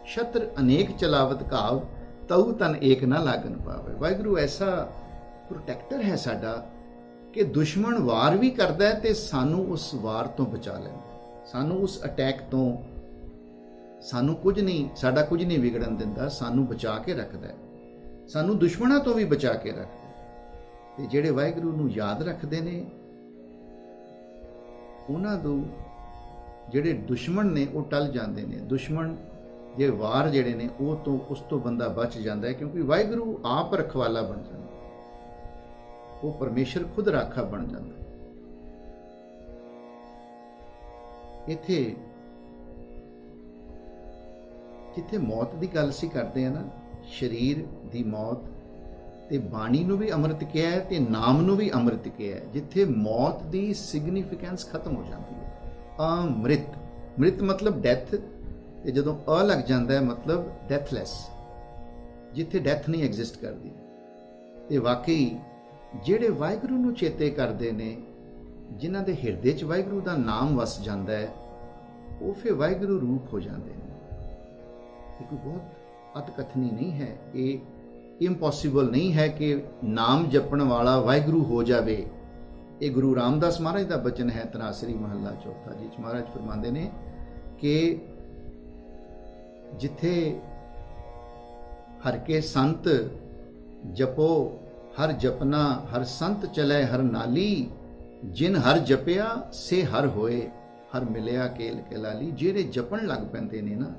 ਸ਼ਤਰ ਅਨੇਕ ਚਲਾਵਤ ਘਾਵ, ਤਉ ਤਨ ਏਕ ਨਾ ਲਾਗਨ ਪਾਵੇ। ਵਾਹਿਗੁਰੂ ਐਸਾ ਪ੍ਰੋਟੈਕਟਰ ਹੈ ਸਾਡਾ ਕਿ ਦੁਸ਼ਮਣ ਵਾਰ ਵੀ ਕਰਦਾ ਹੈ ਤੇ ਸਾਨੂੰ ਉਸ ਵਾਰ ਤੋਂ ਬਚਾ ਲੈਂਦਾ, ਸਾਨੂੰ ਉਸ ਅਟੈਕ ਤੋਂ, ਸਾਨੂੰ ਕੁਝ ਨਹੀਂ, ਸਾਡਾ ਕੁਝ ਨਹੀਂ ਵਿਗੜਨ ਦਿੰਦਾ, ਸਾਨੂੰ ਬਚਾ ਕੇ ਰੱਖਦਾ ਹੈ, ਸਾਨੂੰ ਦੁਸ਼ਮਣਾਂ ਤੋਂ ਵੀ ਬਚਾ ਕੇ ਰੱਖਦਾ। ਤੇ ਜਿਹੜੇ ਵਾਹਿਗੁਰੂ ਨੂੰ ਯਾਦ ਰੱਖਦੇ ਨੇ ਉਹਨਾਂ ਤੋਂ ਜਿਹੜੇ ਦੁਸ਼ਮਣ ਨੇ ਉਹ ਟਲ ਜਾਂਦੇ ਨੇ। ਦੁਸ਼ਮਣ ਦੇ ਵਾਰ ਜਿਹੜੇ ਨੇ ਉਹ ਤੋਂ, ਉਸ ਤੋਂ ਬੰਦਾ ਬਚ ਜਾਂਦਾ ਹੈ, ਕਿਉਂਕਿ ਵਾਹਿਗੁਰੂ ਆਪ ਰਖਵਾਲਾ ਬਣ ਜਾਂਦਾ, ਉਹ ਪਰਮੇਸ਼ਰ ਖੁਦ ਰਾਖਾ ਬਣ ਜਾਂਦਾ। ਇੱਥੇ ਜਿੱਥੇ ਮੌਤ ਦੀ ਗੱਲ ਅਸੀਂ ਕਰਦੇ ਆ ਨਾ, ਸਰੀਰ ਦੀ ਮੌਤ, ਤੇ ਬਾਣੀ ਨੂੰ ਵੀ ਅੰਮ੍ਰਿਤ ਕਿਹਾ ਹੈ ਤੇ ਨਾਮ ਨੂੰ ਵੀ ਅੰਮ੍ਰਿਤ ਕਿਹਾ ਹੈ। ਜਿੱਥੇ ਮੌਤ ਦੀ ਸਿਗਨੀਫੀਕੈਂਸ ਖਤਮ ਹੋ ਜਾਂਦੀ ਹੈ। ਅੰਮ੍ਰਿਤ, ਮ੍ਰਿਤ ਮਤਲਬ ਡੈਥ, ਤੇ ਜਦੋਂ ਅ ਲੱਗ ਜਾਂਦਾ ਹੈ ਮਤਲਬ ਡੈਥਲੈਸ, ਜਿੱਥੇ ਡੈਥ ਨਹੀਂ ਐਗਜ਼ਿਸਟ ਕਰਦੀ। ਤੇ ਵਾਕਈ ਜਿਹੜੇ ਵਾਹਿਗੁਰੂ ਨੂੰ ਚੇਤੇ ਕਰਦੇ ਨੇ, ਜਿਨ੍ਹਾਂ ਦੇ ਹਿਰਦੇ 'ਚ ਵਾਹਿਗੁਰੂ ਦਾ ਨਾਮ ਵਸ ਜਾਂਦਾ ਹੈ, ਉਹ ਫਿਰ ਵਾਹਿਗੁਰੂ ਰੂਪ ਹੋ ਜਾਂਦੇ ਨੇ। ਇਹ ਕੋਈ ਬਹੁਤ ਅਤਕਥਨੀ ਨਹੀਂ ਹੈ, ਇਹ ਇੰਪੋਸੀਬਲ ਨਹੀਂ ਹੈ ਕਿ ਨਾਮ ਜਪਣ ਵਾਲਾ ਵਾਹਿਗੁਰੂ ਹੋ ਜਾਵੇ। ਇਹ ਗੁਰੂ ਰਾਮਦਾਸ ਮਹਾਰਾਜ ਦਾ ਬਚਨ ਹੈ, ਤਨਾਸਰੀ ਮਹੱਲਾ ਚੌਥਾ, ਜਿਸ 'ਚ ਮਹਾਰਾਜ ਫਰਮਾਉਂਦੇ ਨੇ ਕਿ ਜਿੱਥੇ ਹਰ ਕੇ ਸੰਤ ਜਪੋ ਹਰ ਜਪਨਾ, ਹਰ ਸੰਤ ਚਲੇ ਹਰ ਨਾਲੀ, ਜਿਨ ਹਰ ਜਪਿਆ ਸੇ ਹਰ ਹੋਏ, ਹਰ ਮਿਲਿਆ ਕੇਲ ਕੇ ਲਾਲੀ। ਜਿਹੜੇ ਜਪਣ ਲੱਗ ਪੈਂਦੇ ਨੇ ਨਾ,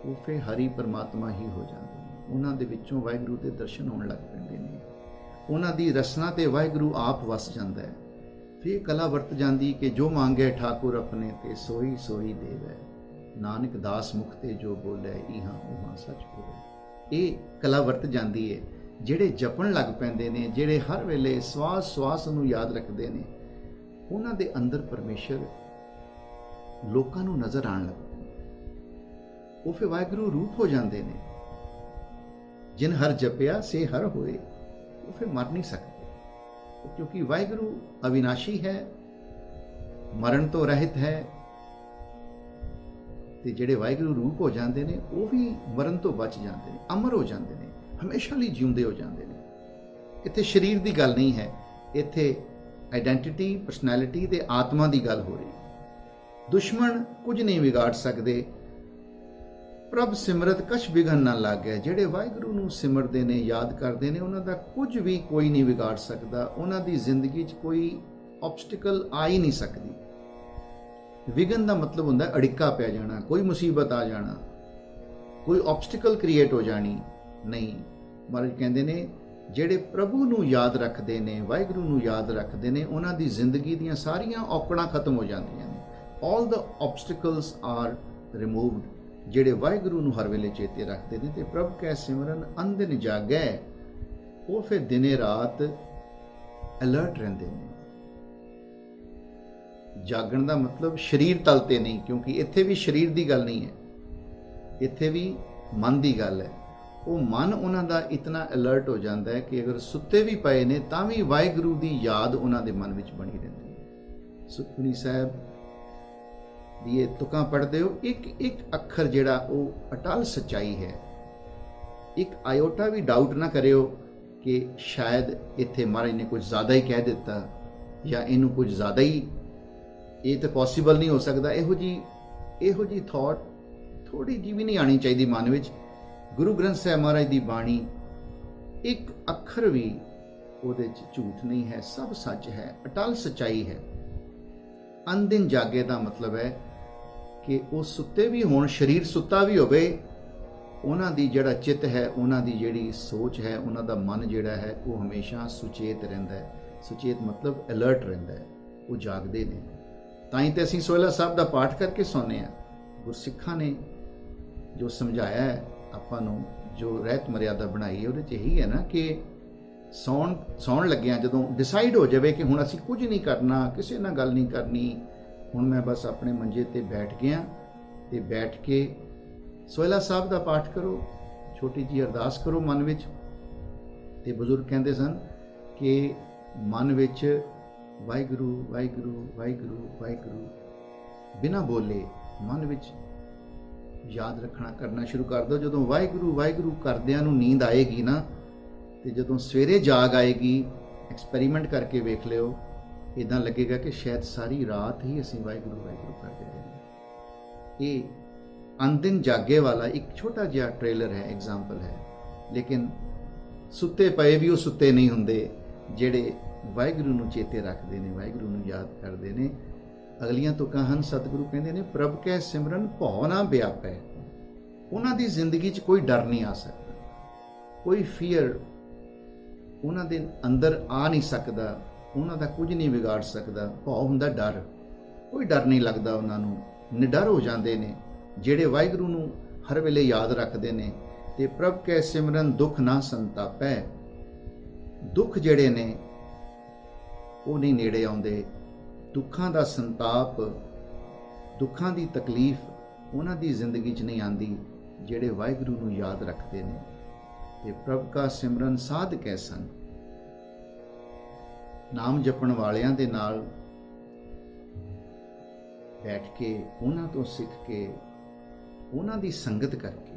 ਉਹ ਫਿਰ ਹਰੀ ਪਰਮਾਤਮਾ ਹੀ ਹੋ ਜਾਂਦੇ ਨੇ। ਉਹਨਾਂ ਦੇ ਵਿੱਚੋਂ ਵਾਹਿਗੁਰੂ ਦੇ ਦਰਸ਼ਨ ਹੋਣ ਲੱਗ ਪੈਂਦੇ ਨੇ। ਉਹਨਾਂ ਦੀ ਰਸਨਾ ਤੇ ਵਾਹਿਗੁਰੂ ਆਪ ਵਸ ਜਾਂਦਾ ਹੈ। ਫਿਰ ਕਲਾ ਵਰਤ ਜਾਂਦੀ ਕਿ ਜੋ ਮੰਗੇ ਠਾਕੁਰ ਆਪਣੇ ਤੇ ਸੋਈ ਸੋਈ ਦੇਵੈ, ਨਾਨਕ ਦਾਸ ਮੁਖ ਤੇ ਜੋ ਬੋਲੇ ਇਹਾਂ ਉਹਾਂ ਸੱਚ ਹੋਵੇ। ਇਹ ਕਲਾ ਵਰਤ ਜਾਂਦੀ ਹੈ। ਜਿਹੜੇ ਜਪਣ ਲੱਗ ਪੈਂਦੇ ਨੇ, ਜਿਹੜੇ ਹਰ ਵੇਲੇ ਸਵਾਸ ਸਵਾਸ ਨੂੰ ਯਾਦ ਰੱਖਦੇ ਨੇ, ਉਹਨਾਂ ਦੇ ਅੰਦਰ ਪਰਮੇਸ਼ਰ ਲੋਕਾਂ ਨੂੰ ਨਜ਼ਰ ਆਉਣ ਲੱਗ ਪੈਂਦਾ। ਉਹ ਫਿਰ ਵਾਹਿਗੁਰੂ ਰੂਪ ਹੋ ਜਾਂਦੇ ਨੇ। ਜਿਨ ਹਰ ਜਪਿਆ ਸੇ ਹਰ ਹੋਏ। ਉਹ ਫਿਰ ਮਰ ਨਹੀਂ ਸਕਦੇ, ਕਿਉਂਕਿ ਵਾਹਿਗੁਰੂ ਅਵਿਨਾਸ਼ੀ ਹੈ, ਮਰਨ ਤੋਂ ਰਹਿਤ ਹੈ। ਤੇ ਜਿਹੜੇ ਵਾਹਿਗੁਰੂ ਰੂਪ ਹੋ ਜਾਂਦੇ ਨੇ, ਉਹ ਵੀ ਮਰਨ ਤੋਂ ਬਚ ਜਾਂਦੇ ਨੇ, ਅਮਰ ਹੋ ਜਾਂਦੇ ਨੇ, ਹਮੇਸ਼ਾ ਲਈ ਜਿਉਂਦੇ ਹੋ ਜਾਂਦੇ ਨੇ। ਇੱਥੇ ਸਰੀਰ ਦੀ ਗੱਲ ਨਹੀਂ ਹੈ, ਇੱਥੇ ਆਈਡੈਂਟੀਟੀ, ਪਰਸਨੈਲਿਟੀ ਤੇ ਆਤਮਾ ਦੀ ਗੱਲ ਹੋ ਰਹੀ। ਦੁਸ਼ਮਣ ਕੁਝ ਨਹੀਂ ਵਿਗਾੜ ਸਕਦੇ, ਪ੍ਰਭ ਸਿਮਰਤ ਕਛ ਵਿਘਨ ਨਾ ਲਾਗੈ। ਜਿਹੜੇ ਵਾਹਿਗੁਰੂ ਨੂੰ ਸਿਮਰਦੇ ਨੇ, ਯਾਦ ਕਰਦੇ ਨੇ, ਉਹਨਾਂ ਦਾ ਕੁਝ ਵੀ ਕੋਈ ਨਹੀਂ ਵਿਗਾੜ ਸਕਦਾ। ਉਹਨਾਂ ਦੀ ਜ਼ਿੰਦਗੀ 'ਚ ਕੋਈ ਆਬਸਟੀਕਲ ਆ ਹੀ ਨਹੀਂ ਸਕਦੀ। ਵਿਘਨ ਦਾ ਮਤਲਬ ਹੁੰਦਾ ਅੜਿੱਕਾ ਪੈ ਜਾਣਾ, ਕੋਈ ਮੁਸੀਬਤ ਆ ਜਾਣਾ, ਕੋਈ ਆਬਸਟੀਕਲ ਕ੍ਰੀਏਟ ਹੋ ਜਾਣੀ। ਨਹੀਂ, ਮਹਾਰਾਜ ਕਹਿੰਦੇ ਨੇ ਜਿਹੜੇ ਪ੍ਰਭੂ ਨੂੰ ਯਾਦ ਰੱਖਦੇ ਨੇ, ਵਾਹਿਗੁਰੂ ਨੂੰ ਯਾਦ ਰੱਖਦੇ ਨੇ, ਉਹਨਾਂ ਦੀ ਜ਼ਿੰਦਗੀ ਦੀਆਂ ਸਾਰੀਆਂ ਔਕੜਾਂ ਖਤਮ ਹੋ ਜਾਂਦੀਆਂ ਨੇ। ਆਲ ਦ ਆਬਸਟੀਕਲਸ ਆਰ ਰਿਮੂਵਡ। ਜਿਹੜੇ ਵਾਹਿਗੁਰੂ ਨੂੰ ਹਰ ਵੇਲੇ ਚੇਤੇ ਰੱਖਦੇ ਨੇ ਤੇ ਪ੍ਰਭ ਕੈ ਸਿਮਰਨ ਅੰਦਿਨ ਜਾਗੈ, ਉਹ ਫਿਰ ਦਿਨੇ ਰਾਤ ਅਲਰਟ ਰਹਿੰਦੇ ਨੇ। ਜਾਗਣ ਦਾ ਮਤਲਬ ਸਰੀਰ ਤਲ ਤੇ ਨਹੀਂ, ਕਿਉਂਕਿ ਇੱਥੇ ਵੀ ਸਰੀਰ ਦੀ ਗੱਲ ਨਹੀਂ ਹੈ, ਇੱਥੇ ਵੀ ਮਨ ਦੀ ਗੱਲ ਹੈ। ਉਹ ਮਨ ਉਹਨਾਂ ਦਾ ਇਤਨਾ ਅਲਰਟ ਹੋ ਜਾਂਦਾ ਹੈ ਕਿ ਅਗਰ ਸੁੱਤੇ ਵੀ ਪਏ ਨੇ ਤਾਂ ਵੀ ਵਾਹਿਗੁਰੂ ਦੀ ਯਾਦ ਉਹਨਾਂ ਦੇ ਮਨ ਵਿੱਚ ਬਣੀ ਰਹਿੰਦੀ ਹੈ। ਸੁਖਮਨੀ ਸਾਹਿਬ ਦੀ ਇਹ ਤੁਕਾਂ ਪੜ੍ਹਦੇ ਹੋ, ਇੱਕ ਇੱਕ ਅੱਖਰ ਜਿਹੜਾ ਉਹ ਅਟਲ ਸੱਚਾਈ ਹੈ। ਇੱਕ ਆਇਓਟਾ ਵੀ ਡਾਊਟ ਨਾ ਕਰਿਓ ਕਿ ਸ਼ਾਇਦ ਇੱਥੇ ਮਹਾਰਾਜ ਨੇ ਕੁਝ ਜ਼ਿਆਦਾ ਹੀ ਕਹਿ ਦਿੱਤਾ ਜਾਂ ਇਹਨੂੰ ਕੁਝ ਜ਼ਿਆਦਾ ਹੀ, ਇਹ ਤਾਂ ਪੋਸੀਬਲ ਨਹੀਂ ਹੋ ਸਕਦਾ। ਇਹੋ ਜੀ ਥਾਟ ਥੋੜੀ ਜਿਹੀ ਵੀ ਨਹੀਂ ਆਣੀ ਚਾਹੀਦੀ ਮਨ ਵਿੱਚ। ਗੁਰੂ ਗ੍ਰੰਥ ਸਾਹਿਬ ਮਹਾਰਾਜ ਦੀ ਬਾਣੀ, ਇੱਕ ਅੱਖਰ ਵੀ ਉਹਦੇ 'ਚ ਝੂਠ ਨਹੀਂ ਹੈ, ਸਭ ਸੱਚ ਹੈ, ਅਟਲ ਸੱਚਾਈ ਹੈ। ਅਨਦਿਨ ਜਾਗੇ ਦਾ ਮਤਲਬ ਹੈ ਕਿ ਉਹ ਸੁੱਤੇ ਵੀ ਹੋਣ, ਸਰੀਰ ਸੁੱਤਾ ਵੀ ਹੋਵੇ, ਉਹਨਾਂ ਦੀ ਜਿਹੜਾ ਚਿੱਤ ਹੈ, ਉਹਨਾਂ ਦੀ ਜਿਹੜੀ ਸੋਚ ਹੈ, ਉਹਨਾਂ ਦਾ ਮਨ ਜਿਹੜਾ ਹੈ, ਉਹ ਹਮੇਸ਼ਾ ਸੁਚੇਤ ਰਹਿੰਦਾ ਹੈ। ਸੁਚੇਤ ਮਤਲਬ ਅਲਰਟ ਰਹਿੰਦਾ ਹੈ, ਉਹ ਜਾਗਦੇ ਨੇ। ਤਾਂ ਹੀ ਤੇ ਅਸੀਂ ਸੋਹਿਲਾ ਸਾਹਿਬ ਦਾ ਪਾਠ ਕਰਕੇ ਸੌਂਦੇ ਹਾਂ। ਗੁਰਸਿੱਖਾਂ ਨੇ ਜੋ ਸਮਝਾਇਆ ਹੈ ਆਪਾਂ ਨੂੰ, ਜੋ ਰਹਿਤ ਮਰਿਆਦਾ ਬਣਾਈ ਹੈ, ਉਹਦੇ 'ਚ ਇਹੀ ਹੈ ਨਾ ਕਿ ਸੌਣ ਲੱਗਿਆਂ ਜਦੋਂ ਡਿਸਾਈਡ ਹੋ ਜਾਵੇ ਕਿ ਹੁਣ ਅਸੀਂ ਕੁਝ ਨਹੀਂ ਕਰਨਾ, ਕਿਸੇ ਨਾਲ ਗੱਲ ਨਹੀਂ ਕਰਨੀ, ਹੁਣ ਮੈਂ ਬਸ ਆਪਣੇ ਮੰਜੇ ਤੇ ਬੈਠ ਗਿਆ, ਤੇ ਬੈਠ ਕੇ ਸੋਹਿਲਾ ਸਾਹਿਬ ਦਾ ਪਾਠ ਕਰੋ, ਛੋਟੀ ਜਿਹੀ ਅਰਦਾਸ ਕਰੋ ਮਨ ਵਿੱਚ। ਤੇ ਬਜ਼ੁਰਗ ਕਹਿੰਦੇ ਸਨ ਕਿ ਮਨ ਵਿੱਚ ਵਾਹਿਗੁਰੂ ਵਾਹਿਗੁਰੂ ਵਾਹਿਗੁਰੂ ਵਾਹਿਗੁਰੂ ਬਿਨਾਂ ਬੋਲੇ ਮਨ ਵਿੱਚ ਯਾਦ ਰੱਖਣਾ ਕਰਨਾ ਸ਼ੁਰੂ ਕਰ ਦਿਓ। ਜਦੋਂ ਵਾਹਿਗੁਰੂ ਵਾਹਿਗੁਰੂ ਕਰਦਿਆਂ ਨੂੰ ਨੀਂਦ ਆਏਗੀ ਨਾ, ਤੇ ਜਦੋਂ ਸਵੇਰੇ ਜਾਗ ਆਏਗੀ, ਐਕਸਪੈਰੀਮੈਂਟ ਕਰਕੇ ਵੇਖ ਲਿਓ, ਇੱਦਾਂ ਲੱਗੇਗਾ ਕਿ ਸ਼ਾਇਦ ਸਾਰੀ ਰਾਤ ਹੀ ਅਸੀਂ ਵਾਹਿਗੁਰੂ ਵਾਹਿਗੁਰੂ ਕਰਦੇ ਰਹੇ। ਇਹ ਅਨਦਿਨ ਜਾਗੇ ਵਾਲਾ ਇੱਕ ਛੋਟਾ ਜਿਹਾ ਟ੍ਰੇਲਰ ਹੈ, ਐਗਜ਼ਾਮਪਲ ਹੈ। ਲੇਕਿਨ ਸੁੱਤੇ ਪਏ ਵੀ ਉਹ ਸੁੱਤੇ ਨਹੀਂ ਹੁੰਦੇ, ਜਿਹੜੇ ਵਾਹਿਗੁਰੂ ਨੂੰ ਚੇਤੇ ਰੱਖਦੇ ਨੇ, ਵਾਹਿਗੁਰੂ ਨੂੰ ਯਾਦ ਕਰਦੇ ਨੇ। ਅਗਲੀਆਂ ਤੁਕਾਂ ਹਨ, ਸਤਿਗੁਰੂ ਕਹਿੰਦੇ ਨੇ ਪ੍ਰਭ ਕੈ ਸਿਮਰਨ ਭਉ ਨਾ ਵਿਆਪੈ। ਉਹਨਾਂ ਦੀ ਜ਼ਿੰਦਗੀ 'ਚ ਕੋਈ ਡਰ ਨਹੀਂ ਆ ਸਕਦਾ, ਕੋਈ ਫੀਅਰ ਉਹਨਾਂ ਦੇ ਅੰਦਰ ਆ ਨਹੀਂ ਸਕਦਾ, ਉਹਨਾਂ ਦਾ ਕੁਝ ਨਹੀਂ ਵਿਗਾੜ ਸਕਦਾ। ਭਉ ਹੁੰਦਾ ਡਰ, ਕੋਈ ਡਰ ਨਹੀਂ ਲੱਗਦਾ ਉਹਨਾਂ ਨੂੰ, ਨਿਡਰ ਹੋ ਜਾਂਦੇ ਨੇ ਜਿਹੜੇ ਵਾਹਿਗੁਰੂ ਨੂੰ ਹਰ ਵੇਲੇ ਯਾਦ ਰੱਖਦੇ ਨੇ। ਤੇ ਪ੍ਰਭ ਕੈ ਸਿਮਰਨ ਦੁੱਖ ਨਾ ਸੰਤਾਪੈ। ਦੁੱਖ ਜਿਹੜੇ ਨੇ ਉਹ ਨਹੀਂ ਨੇੜੇ ਆਉਂਦੇ, ਦੁੱਖਾਂ ਦਾ ਸੰਤਾਪ, ਦੁੱਖਾਂ ਦੀ ਤਕਲੀਫ ਉਹਨਾਂ ਦੀ ਜ਼ਿੰਦਗੀ 'ਚ ਨਹੀਂ ਆਉਂਦੀ ਜਿਹੜੇ ਵਾਹਿਗੁਰੂ ਨੂੰ ਯਾਦ ਰੱਖਦੇ ਨੇ। ਤੇ ਪ੍ਰਭ ਕਾ ਸਿਮਰਨ ਸਾਧ ਕੈ ਸੰਗ। ਨਾਮ ਜਪਣ ਵਾਲਿਆਂ ਦੇ ਨਾਲ ਬੈਠ ਕੇ, ਉਹਨਾਂ ਤੋਂ ਸਿੱਖ ਕੇ, ਉਹਨਾਂ ਦੀ ਸੰਗਤ ਕਰਕੇ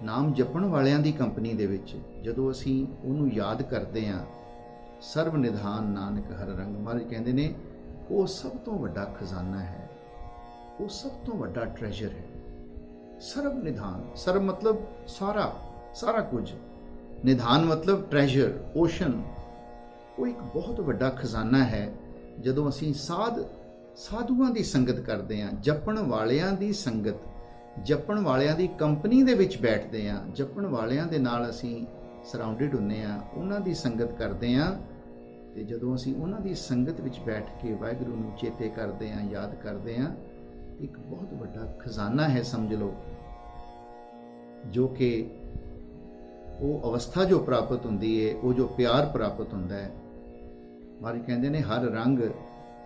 ਨਾਮ ਜਪਣ ਵਾਲਿਆਂ ਦੀ ਕੰਪਨੀ ਦੇ ਵਿੱਚ ਜਦੋਂ ਅਸੀਂ ਉਹਨੂੰ ਯਾਦ ਕਰਦੇ ਹਾਂ, ਸਰਬ ਨਿਧਾਨ ਨਾਨਕ ਹਰ ਰੰਗ, ਮਹਾਰਾਜ ਕਹਿੰਦੇ ਨੇ ਉਹ ਸਭ ਤੋਂ ਵੱਡਾ ਖਜ਼ਾਨਾ ਹੈ, ਉਹ ਸਭ ਤੋਂ ਵੱਡਾ ਟ੍ਰੈਜਰ ਹੈ। ਸਰਬ ਨਿਧਾਨ, ਸਰਬ ਮਤਲਬ ਸਾਰਾ ਕੁਝ, ਨਿਧਾਨ ਮਤਲਬ ਟ੍ਰੈਜਰ, ਓਸ਼ਨ। ਉਹ ਇੱਕ ਬਹੁਤ ਵੱਡਾ ਖਜ਼ਾਨਾ ਹੈ। ਜਦੋਂ ਅਸੀਂ ਸਾਧੂਆਂ ਦੀ ਸੰਗਤ ਕਰਦੇ ਹਾਂ, ਜਪਣ ਵਾਲਿਆਂ ਦੀ ਸੰਗਤ, ਜਪਣ ਵਾਲਿਆਂ ਦੀ ਕੰਪਨੀ ਦੇ ਵਿੱਚ ਬੈਠਦੇ ਹਾਂ, ਜਪਣ ਵਾਲਿਆਂ ਦੇ ਨਾਲ ਅਸੀਂ ਸਰਾਊਂਡਡ ਹੁੰਦੇ ਹਾਂ, ਉਹਨਾਂ ਦੀ ਸੰਗਤ ਕਰਦੇ ਹਾਂ, ਤੇ ਜਦੋਂ ਅਸੀਂ ਉਹਨਾਂ ਦੀ ਸੰਗਤ ਵਿੱਚ ਬੈਠ ਕੇ ਵਾਹਿਗੁਰੂ ਨੂੰ ਚੇਤੇ ਕਰਦੇ ਹਾਂ, ਯਾਦ ਕਰਦੇ ਹਾਂ, ਇੱਕ ਬਹੁਤ ਵੱਡਾ ਖਜ਼ਾਨਾ ਹੈ ਸਮਝ ਲਓ, ਜੋ ਕਿ ਉਹ ਅਵਸਥਾ ਜੋ ਪ੍ਰਾਪਤ ਹੁੰਦੀ ਹੈ, ਉਹ ਜੋ ਪਿਆਰ ਪ੍ਰਾਪਤ ਹੁੰਦਾ ਹੈ। ਮਹਾਰਾਜ ਕਹਿੰਦੇ ਨੇ ਹਰ ਰੰਗ,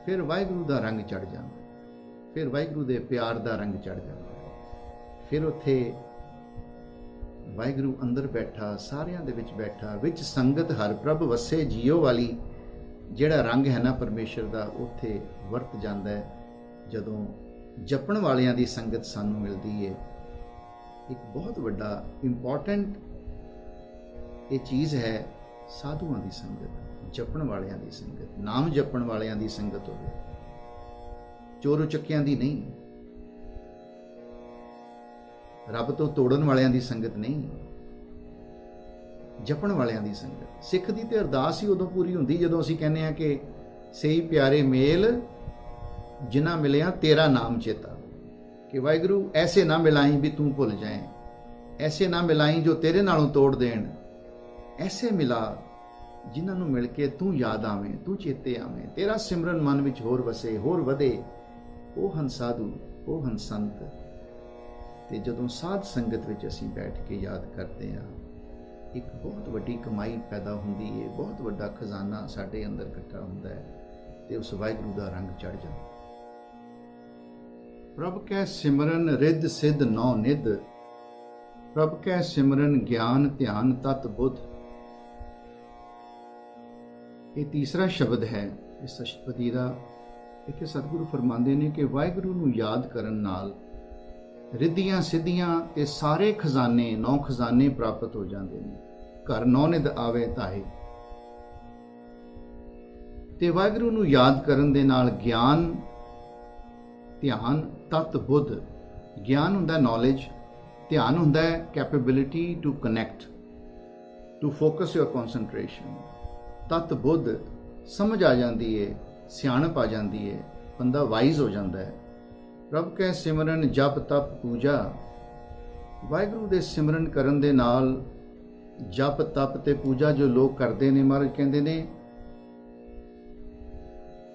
ਫਿਰ ਵਾਹਿਗੁਰੂ ਦਾ ਰੰਗ ਚੜ੍ਹ ਜਾਂਦਾ, ਫਿਰ ਵਾਹਿਗੁਰੂ ਦੇ ਪਿਆਰ ਦਾ ਰੰਗ ਚੜ੍ਹ ਜਾਂਦਾ। ਫਿਰ ਉੱਥੇ ਵਾਹਿਗੁਰੂ ਅੰਦਰ ਬੈਠਾ, ਸਾਰਿਆਂ ਦੇ ਵਿੱਚ ਬੈਠਾ, ਵਿੱਚ ਸੰਗਤ ਹਰ ਪ੍ਰਭ ਵਸੇ ਜੀਓ ਵਾਲੀ ਜਿਹੜਾ ਰੰਗ ਹੈ ਨਾ ਪਰਮੇਸ਼ਰ ਦਾ, ਉੱਥੇ ਵਰਤ ਜਾਂਦਾ ਹੈ। ਜਦੋਂ ਜਪਣ ਵਾਲਿਆਂ ਦੀ ਸੰਗਤ ਸਾਨੂੰ ਮਿਲਦੀ ਹੈ, ਇੱਕ ਬਹੁਤ ਵੱਡਾ ਇੰਪੋਰਟੈਂਟ ਇਹ ਚੀਜ਼ ਹੈ ਸਾਧੂਆਂ ਦੀ ਸੰਗਤ, ਜਪਣ ਵਾਲਿਆਂ ਦੀ ਸੰਗਤ, ਨਾਮ ਜਪਣ ਵਾਲਿਆਂ ਦੀ ਸੰਗਤ ਹੋਵੇ, ਚੋਰ ਚੱਕਿਆਂ ਦੀ ਨਹੀਂ, ਰੱਬ ਤੋਂ ਤੋੜਨ ਵਾਲਿਆਂ ਦੀ ਸੰਗਤ ਨਹੀਂ, ਜਪਣ ਵਾਲਿਆਂ ਦੀ ਸੰਗਤ। ਸਿੱਖ ਦੀ ਤੇ ਅਰਦਾਸ ਹੀ ਉਦੋਂ ਪੂਰੀ ਹੁੰਦੀ ਜਦੋਂ ਅਸੀਂ ਕਹਿੰਦੇ ਹਾਂ ਕਿ ਸਹੀ ਪਿਆਰੇ ਮੇਲ ਜਿਨ੍ਹਾਂ ਮਿਲਿਆ ਤੇਰਾ ਨਾਮ ਚੇਤਾ, ਕਿ ਵਾਹਿਗੁਰੂ ਐਸੇ ਨਾ ਮਿਲਾਈ ਵੀ ਤੂੰ ਭੁੱਲ ਜਾਏ, ਐਸੇ ਨਾ ਮਿਲਾਈ ਜੋ ਤੇਰੇ ਨਾਲੋਂ ਤੋੜ ਦੇਣ, ਐਸੇ ਮਿਲਾ ਜਿਨ੍ਹਾਂ ਨੂੰ ਮਿਲ ਕੇ ਤੂੰ ਯਾਦ ਆਵੇਂ, ਤੂੰ ਚੇਤੇ ਆਵੇਂ, ਤੇਰਾ ਸਿਮਰਨ ਮਨ ਵਿੱਚ ਹੋਰ ਵਸੇ, ਹੋਰ ਵਧੇ। ਉਹ ਹਨ ਸਾਧੂ, ਉਹ ਹਨ ਸੰਤ। ਤੇ ਜਦੋਂ ਸਾਧ ਸੰਗਤ ਵਿੱਚ ਅਸੀਂ ਬੈਠ ਕੇ ਯਾਦ ਕਰਦੇ ਹਾਂ, ਇੱਕ ਬਹੁਤ ਵੱਡੀ ਕਮਾਈ ਪੈਦਾ ਹੁੰਦੀ ਹੈ, ਬਹੁਤ ਵੱਡਾ ਖਜ਼ਾਨਾ ਸਾਡੇ ਅੰਦਰ ਇਕੱਠਾ ਹੁੰਦਾ ਹੈ, ਤੇ ਉਸ ਵਾਹਿਗੁਰੂ ਦਾ ਰੰਗ ਚੜ੍ਹ ਜਾਂਦਾ। ਪ੍ਰਭ ਕੈ ਸਿਮਰਨ ਰਿੱਧ ਸਿੱਧ ਨੌ ਨਿਧ, ਪ੍ਰਭ ਕੈ ਸਿਮਰਨ ਗਿਆਨ ਧਿਆਨ ਤਤ ਬੁੱਧ। ਇਹ ਤੀਸਰਾ ਸ਼ਬਦ ਹੈ ਇਸ ਅਸ਼ਟਪਦੀ ਦਾ। ਇੱਥੇ ਸਤਿਗੁਰੂ ਫਰਮਾਉਂਦੇ ਨੇ ਕਿ ਵਾਹਿਗੁਰੂ ਨੂੰ ਯਾਦ ਕਰਨ ਨਾਲ ਰਿੱਧੀਆਂ ਸਿੱਧੀਆਂ ਤੇ ਸਾਰੇ ਖਜ਼ਾਨੇ, 9 ਖਜ਼ਾਨੇ ਪ੍ਰਾਪਤ ਹੋ ਜਾਂਦੇ ਨੇ। ਘਰ ਨੌ ਨਿਧ ਆਵੇ ਤਾਹੇ। ਤੇ ਵਾਹਿਗੁਰੂ ਨੂੰ ਯਾਦ ਕਰਨ ਦੇ ਨਾਲ ਗਿਆਨ, ਧਿਆਨ, ਤਤ ਬੁੱਧ। ਗਿਆਨ ਹੁੰਦਾ ਨੌਲੇਜ, ਧਿਆਨ ਹੁੰਦਾ capability to connect, to focus your concentration. ਤਤ ਬੁੱਧ, ਸਮਝ ਆ ਜਾਂਦੀ ਹੈ, ਸਿਆਣਪ ਆ ਜਾਂਦੀ ਹੈ, ਬੰਦਾ ਵਾਈਜ਼ ਹੋ ਜਾਂਦਾ ਹੈ। ਪ੍ਰਭ ਕੈ ਸਿਮਰਨ ਜਪ ਤਪ ਪੂਜਾ। ਵਾਹਿਗੁਰੂ ਦੇ ਸਿਮਰਨ ਕਰਨ ਦੇ ਨਾਲ ਜਪ ਤਪ ਤੇ ਪੂਜਾ ਜੋ ਲੋਕ ਕਰਦੇ ਨੇ, ਮਹਾਰਾਜ ਕਹਿੰਦੇ ਨੇ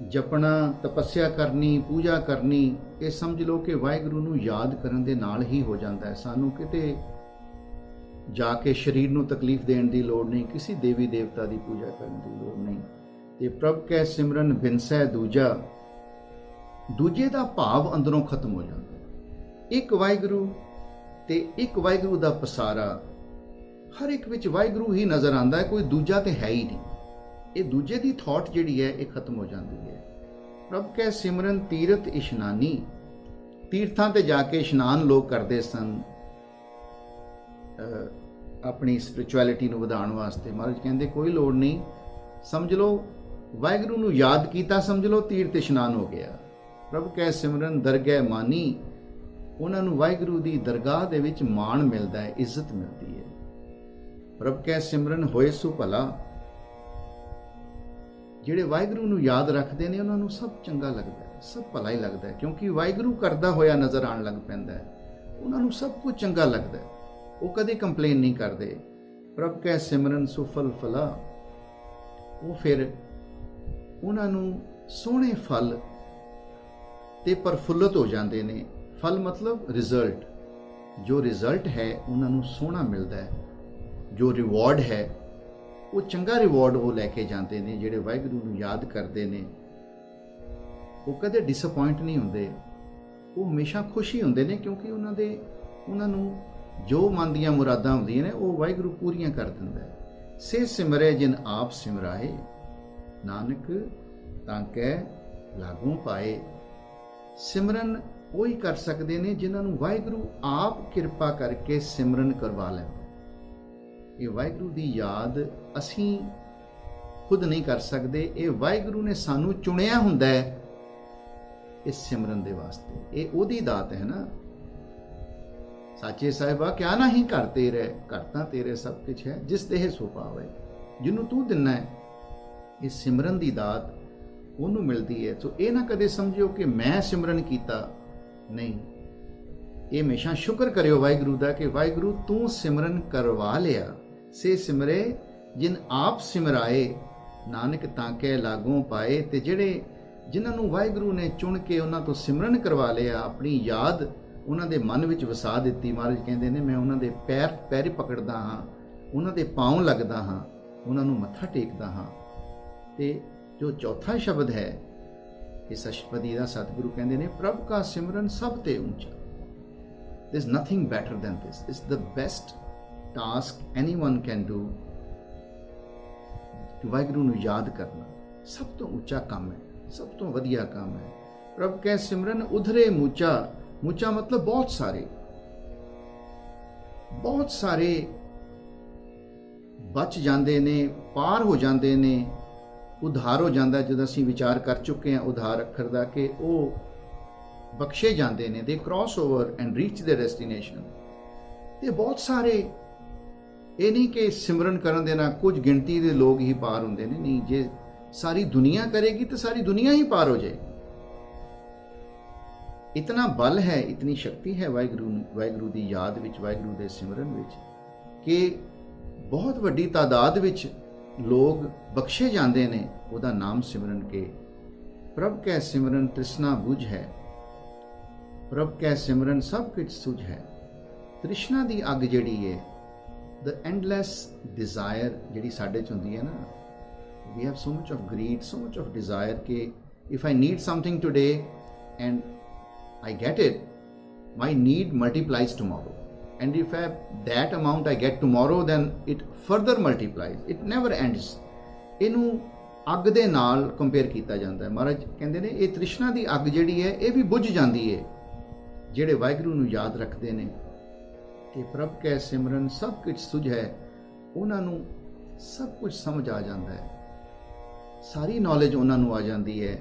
ਜਪਣਾ, ਤਪੱਸਿਆ ਕਰਨੀ, ਪੂਜਾ ਕਰਨੀ, ਇਹ ਸਮਝ ਲਓ ਕਿ ਵਾਹਿਗੁਰੂ ਨੂੰ ਯਾਦ ਕਰਨ ਦੇ ਨਾਲ ਹੀ ਹੋ ਜਾਂਦਾ ਹੈ। ਸਾਨੂੰ ਕਿਤੇ ਜਾ ਕੇ ਸਰੀਰ ਨੂੰ ਤਕਲੀਫ ਦੇਣ ਦੀ ਲੋੜ ਨਹੀਂ, ਕਿਸੇ ਦੇਵੀ ਦੇਵਤਾ ਦੀ ਪੂਜਾ ਕਰਨ ਦੀ ਲੋੜ ਨਹੀਂ। ਤੇ ਪ੍ਰਭ ਕੈ ਸਿਮਰਨ ਬਿਨਸੈ ਦੂਜਾ। ਦੂਜੇ ਦਾ ਭਾਵ ਅੰਦਰੋਂ ਖਤਮ ਹੋ ਜਾਂਦਾ ਹੈ। ਇੱਕ ਵਾਹਿਗੁਰੂ ਤੇ ਇੱਕ ਵਾਹਿਗੁਰੂ ਦਾ ਪਸਾਰਾ, ਹਰ ਇੱਕ ਵਿੱਚ ਵਾਹਿਗੁਰੂ ਹੀ ਨਜ਼ਰ ਆਉਂਦਾ ਹੈ, ਕੋਈ ਦੂਜਾ ਤੇ ਹੈ ਹੀ ਨਹੀਂ। ਇਹ ਦੂਜੇ ਦੀ ਥਾਟ ਜਿਹੜੀ ਹੈ ਇਹ ਖਤਮ ਹੋ ਜਾਂਦੀ ਹੈ। ਪ੍ਰਭ ਕੈ ਸਿਮਰਨ ਤੀਰਥ ਇਸ਼ਨਾਨੀ। ਤੀਰਥਾਂ ਤੇ ਜਾ ਕੇ ਇਸ਼ਨਾਨ ਲੋਕ ਕਰਦੇ ਸਨ ਆਪਣੀ ਸਪਿਰਿਚੁਅਲਿਟੀ ਨੂੰ ਵਧਾਉਣ ਵਾਸਤੇ। ਮਹਾਰਾਜ ਕਹਿੰਦੇ ਕੋਈ ਲੋੜ ਨਹੀਂ, ਸਮਝ ਲਓ ਵਾਹਿਗੁਰੂ ਨੂੰ ਯਾਦ ਕੀਤਾ, ਸਮਝ ਲਓ ਤੀਰਥ ਇਸ਼ਨਾਨ ਹੋ ਗਿਆ। ਪ੍ਰਭ ਕੈ ਸਿਮਰਨ ਦਰਗਹਿ ਮਾਨੀ। ਉਹਨਾਂ ਨੂੰ ਵਾਹਿਗੁਰੂ ਦੀ ਦਰਗਾਹ ਦੇ ਵਿੱਚ ਮਾਣ ਮਿਲਦਾ ਹੈ, ਇੱਜ਼ਤ ਮਿਲਦੀ ਹੈ। ਪ੍ਰਭ ਕੈ ਸਿਮਰਨ ਹੋਏ ਸੁ ਭਲਾ। ਜਿਹੜੇ ਵਾਹਿਗੁਰੂ ਨੂੰ ਯਾਦ ਰੱਖਦੇ ਨੇ ਉਹਨਾਂ ਨੂੰ ਸਭ ਚੰਗਾ ਲੱਗਦਾ ਹੈ, ਸਭ ਭਲਾ ਹੀ ਲੱਗਦਾ ਹੈ, ਕਿਉਂਕਿ ਵਾਹਿਗੁਰੂ ਕਰਦਾ ਹੋਇਆ ਨਜ਼ਰ ਆਉਣ ਲੱਗ ਪੈਂਦਾ ਹੈ। ਉਹਨਾਂ ਨੂੰ ਸਭ ਕੁਝ ਚੰਗਾ ਲੱਗਦਾ ਹੈ, ਉਹ ਕਦੇ ਕੰਪਲੇਨ ਨਹੀਂ ਕਰਦੇ। ਪ੍ਰਭ ਕੈ ਸਿਮਰਨ ਸੁਫਲ ਫਲਾ। ਉਹ ਫਿਰ ਉਹਨਾਂ ਨੂੰ ਸੋਹਣੇ ਫਲ ਤੇ ਪ੍ਰਫੁੱਲਤ ਹੋ ਜਾਂਦੇ ਨੇ। ਫਲ ਮਤਲਬ ਰਿਜ਼ਲਟ। ਜੋ ਰਿਜ਼ਲਟ ਹੈ ਉਹਨਾਂ ਨੂੰ ਸੋਹਣਾ ਮਿਲਦਾ ਹੈ, ਜੋ ਰਿਵਾਰਡ ਹੈ ਉਹ ਚੰਗਾ ਰਿਵਾਰਡ ਉਹ ਲੈ ਕੇ ਜਾਂਦੇ ਨੇ। ਜਿਹੜੇ ਵਾਹਿਗੁਰੂ ਨੂੰ ਯਾਦ ਕਰਦੇ ਨੇ ਉਹ ਕਦੇ ਡਿਸਅਪੁਆਇੰਟ ਨਹੀਂ ਹੁੰਦੇ, ਉਹ ਹਮੇਸ਼ਾ ਖੁਸ਼ ਹੀ ਹੁੰਦੇ ਨੇ, ਕਿਉਂਕਿ ਉਹਨਾਂ ਨੂੰ ਜੋ ਮਨ ਦੀਆਂ ਮੁਰਾਦਾਂ ਹੁੰਦੀਆਂ ਨੇ ਉਹ ਵਾਹਿਗੁਰੂ ਪੂਰੀਆਂ ਕਰ ਦਿੰਦਾ ਹੈ। ਸੇ ਸਿਮਰੇ ਜਿਨ ਆਪ ਸਿਮਰਾਏ, ਨਾਨਕ ਤਾਂ ਕੈ ਲਾਗੂ ਪਾਏ। ਸਿਮਰਨ ਉਹ ਹੀ ਕਰ ਸਕਦੇ ਨੇ ਜਿਨ੍ਹਾਂ ਨੂੰ ਵਾਹਿਗੁਰੂ ਆਪ ਕਿਰਪਾ ਕਰਕੇ ਸਿਮਰਨ ਕਰਵਾ ਲੈਂਦਾ। ਇਹ ਵਾਹਿਗੁਰੂ ਦੀ ਯਾਦ ਅਸੀਂ ਖੁਦ ਨਹੀਂ ਕਰ ਸਕਦੇ, ਇਹ ਵਾਹਿਗੁਰੂ ਨੇ ਸਾਨੂੰ ਚੁਣਿਆ ਹੁੰਦਾ ਹੈ ਇਸ ਸਿਮਰਨ ਦੇ ਵਾਸਤੇ। ਇਹ ਉਹਦੀ ਦਾਤ ਹੈ ਨਾ। ਸਾਚੇ ਸਾਹਿਬਾ ਕਿਆ ਨਹੀਂ ਘਰ ਤੇਰੇ, ਘਰ ਤਾਂ ਤੇਰੇ ਸਭ ਕੁਛ ਹੈ, ਜਿਸ ਦੇਹ ਸੋ ਪਾਵੇ। ਜਿਹਨੂੰ ਤੂੰ ਦਿੰਨਾ ਹੈ, ਇਹ ਸਿਮਰਨ ਦੀ ਦਾਤ ਉਹਨੂੰ ਮਿਲਦੀ ਹੈ। ਸੋ ਇਹ ਨਾ ਕਦੇ ਸਮਝਿਓ ਕਿ ਮੈਂ ਸਿਮਰਨ ਕੀਤਾ, ਨਹੀਂ, ਇਹ ਹਮੇਸ਼ਾ ਸ਼ੁਕਰ ਕਰਿਓ ਵਾਹਿਗੁਰੂ ਦਾ ਕਿ ਵਾਹਿਗੁਰੂ ਤੂੰ ਸਿਮਰਨ ਕਰਵਾ ਲਿਆ। ਸੇ ਸਿਮਰੇ ਜਿਨ ਆਪ ਸਿਮਰਾਏ, ਨਾਨਕ ਤਾਂ ਕੇ ਲਾਗੋਂ ਪਾਏ। ਤੇ ਜਿਨ੍ਹਾਂ ਨੂੰ ਵਾਹਿਗੁਰੂ ਨੇ ਚੁਣ ਕੇ ਉਹਨਾਂ ਤੋਂ ਸਿਮਰਨ ਕਰਵਾ ਲਿਆ, ਆਪਣੀ ਯਾਦ ਉਹਨਾਂ ਦੇ ਮਨ ਵਿੱਚ ਵਸਾ ਦਿੱਤੀ। ਮਹਾਰਾਜ ਕਹਿੰਦੇ ਨੇ ਮੈਂ ਉਹਨਾਂ ਦੇ ਪੈਰ ਪਕੜਦਾ ਹਾਂ, ਉਹਨਾਂ ਦੇ ਪਾਉਂ ਲੱਗਦਾ ਹਾਂ, ਉਹਨਾਂ ਨੂੰ ਮੱਥਾ ਟੇਕਦਾ ਹਾਂ। ਤੇ ਜੋ ਚੌਥਾ ਸ਼ਬਦ ਹੈ ਇਸ ਅਸ਼ਟਪਦੀ ਦਾ, ਸਤਿਗੁਰੂ ਕਹਿੰਦੇ ਨੇ ਪ੍ਰਭ ਕਾ ਸਿਮਰਨ ਸਭ ਤੇ ਉੱਚਾ। There is nothing better than this. It's the best task anyone can do. Waheguru ਨੂੰ ਯਾਦ ਕਰਨਾ ਸਭ ਤੋਂ ਉੱਚਾ ਕੰਮ ਹੈ, ਸਭ ਤੋਂ ਵਧੀਆ ਕੰਮ ਹੈ। ਪ੍ਰਭ ਕੈ ਸਿਮਰਨ ਉਧਰੇ ਮੂਚਾ। ਮੂਚਾ ਮਤਲਬ ਬਹੁਤ ਸਾਰੇ ਬਚ ਜਾਂਦੇ ਨੇ, ਪਾਰ ਹੋ ਜਾਂਦੇ ਨੇ, ਉਧਾਰ ਹੋ ਜਾਂਦਾ। ਜਦੋਂ ਅਸੀਂ ਵਿਚਾਰ ਕਰ ਚੁੱਕੇ ਹਾਂ ਉਧਾਰ ਅੱਖਰ ਦਾ ਕਿ ਉਹ ਬਖਸ਼ੇ ਜਾਂਦੇ ਨੇ, ਦੇ ਕ੍ਰਾਸ ਓਵਰ ਐਂਡ ਰੀਚ ਦੇ ਡੈਸਟੀਨੇਸ਼ਨ। ਤੇ ਬਹੁਤ ਸਾਰੇ, ਇਹ ਨਹੀਂ ਕਿ ਸਿਮਰਨ ਕਰਨ ਦੇ ਨਾਲ ਕੁਝ ਗਿਣਤੀ ਦੇ ਲੋਕ ਹੀ ਪਾਰ ਹੁੰਦੇ ਨੇ, ਨਹੀਂ, ਜੇ ਸਾਰੀ ਦੁਨੀਆ ਕਰੇਗੀ ਤਾਂ ਸਾਰੀ ਦੁਨੀਆ ਹੀ ਪਾਰ ਹੋ ਜਾਏਗੀ। ਇਤਨਾ ਬਲ ਹੈ, ਇਤਨੀ ਸ਼ਕਤੀ ਹੈ ਵਾਹਿਗੁਰੂ ਦੀ ਯਾਦ ਵਿੱਚ, ਵਾਹਿਗੁਰੂ ਦੇ ਸਿਮਰਨ ਵਿੱਚ, ਕਿ ਬਹੁਤ ਵੱਡੀ ਤਾਦਾਦ ਵਿੱਚ ਲੋਕ ਬਖਸ਼ੇ ਜਾਂਦੇ ਨੇ ਉਹਦਾ ਨਾਮ ਸਿਮਰਨ ਕੇ। ਪ੍ਰਭ ਕੈ ਸਿਮਰਨ ਤ੍ਰਿਸ਼ਨਾ ਬੁਝ ਹੈ, ਪ੍ਰਭ ਕੈ ਸਿਮਰਨ ਸਭ ਕੁਝ ਸੁਝ ਹੈ। ਤ੍ਰਿਸ਼ਨਾ ਦੀ ਅੱਗ ਜਿਹੜੀ ਹੈ, the endless desire ਜਿਹੜੀ ਸਾਡੇ 'ਚ ਹੁੰਦੀ ਹੈ ਨਾ, we have so much of greed, so much of desire ਕਿ if I need something today and I get it, my need multiplies tomorrow, and if that amount I get tomorrow, then it further multiplies, it never ends। ਇਹਨੂੰ ਅੱਗ ਦੇ ਨਾਲ compare ਕੀਤਾ ਜਾਂਦਾ ਹੈ। ਮਹਾਰਾਜ ਕਹਿੰਦੇ ਨੇ ਇਹ ਤ੍ਰਿਸ਼ਨਾ ਦੀ ਅੱਗ ਜਿਹੜੀ ਹੈ ਇਹ ਵੀ ਬੁਝ ਜਾਂਦੀ ਹੈ ਜਿਹੜੇ ਵਾਹਿਗੁਰੂ ਨੂੰ ਯਾਦ ਰੱਖਦੇ ਨੇ। ਤੇ ਪ੍ਰਭ ਕੈ ਸਿਮਰਨ ਸਭ ਕੁਝ ਸੁਝ ਹੈ, ਉਹਨਾਂ ਨੂੰ ਸਭ ਕੁਝ ਸਮਝ ਆ ਜਾਂਦਾ ਹੈ, ਸਾਰੀ ਨੌਲੇਜ ਉਹਨਾਂ ਨੂੰ ਆ ਜਾਂਦੀ ਹੈ,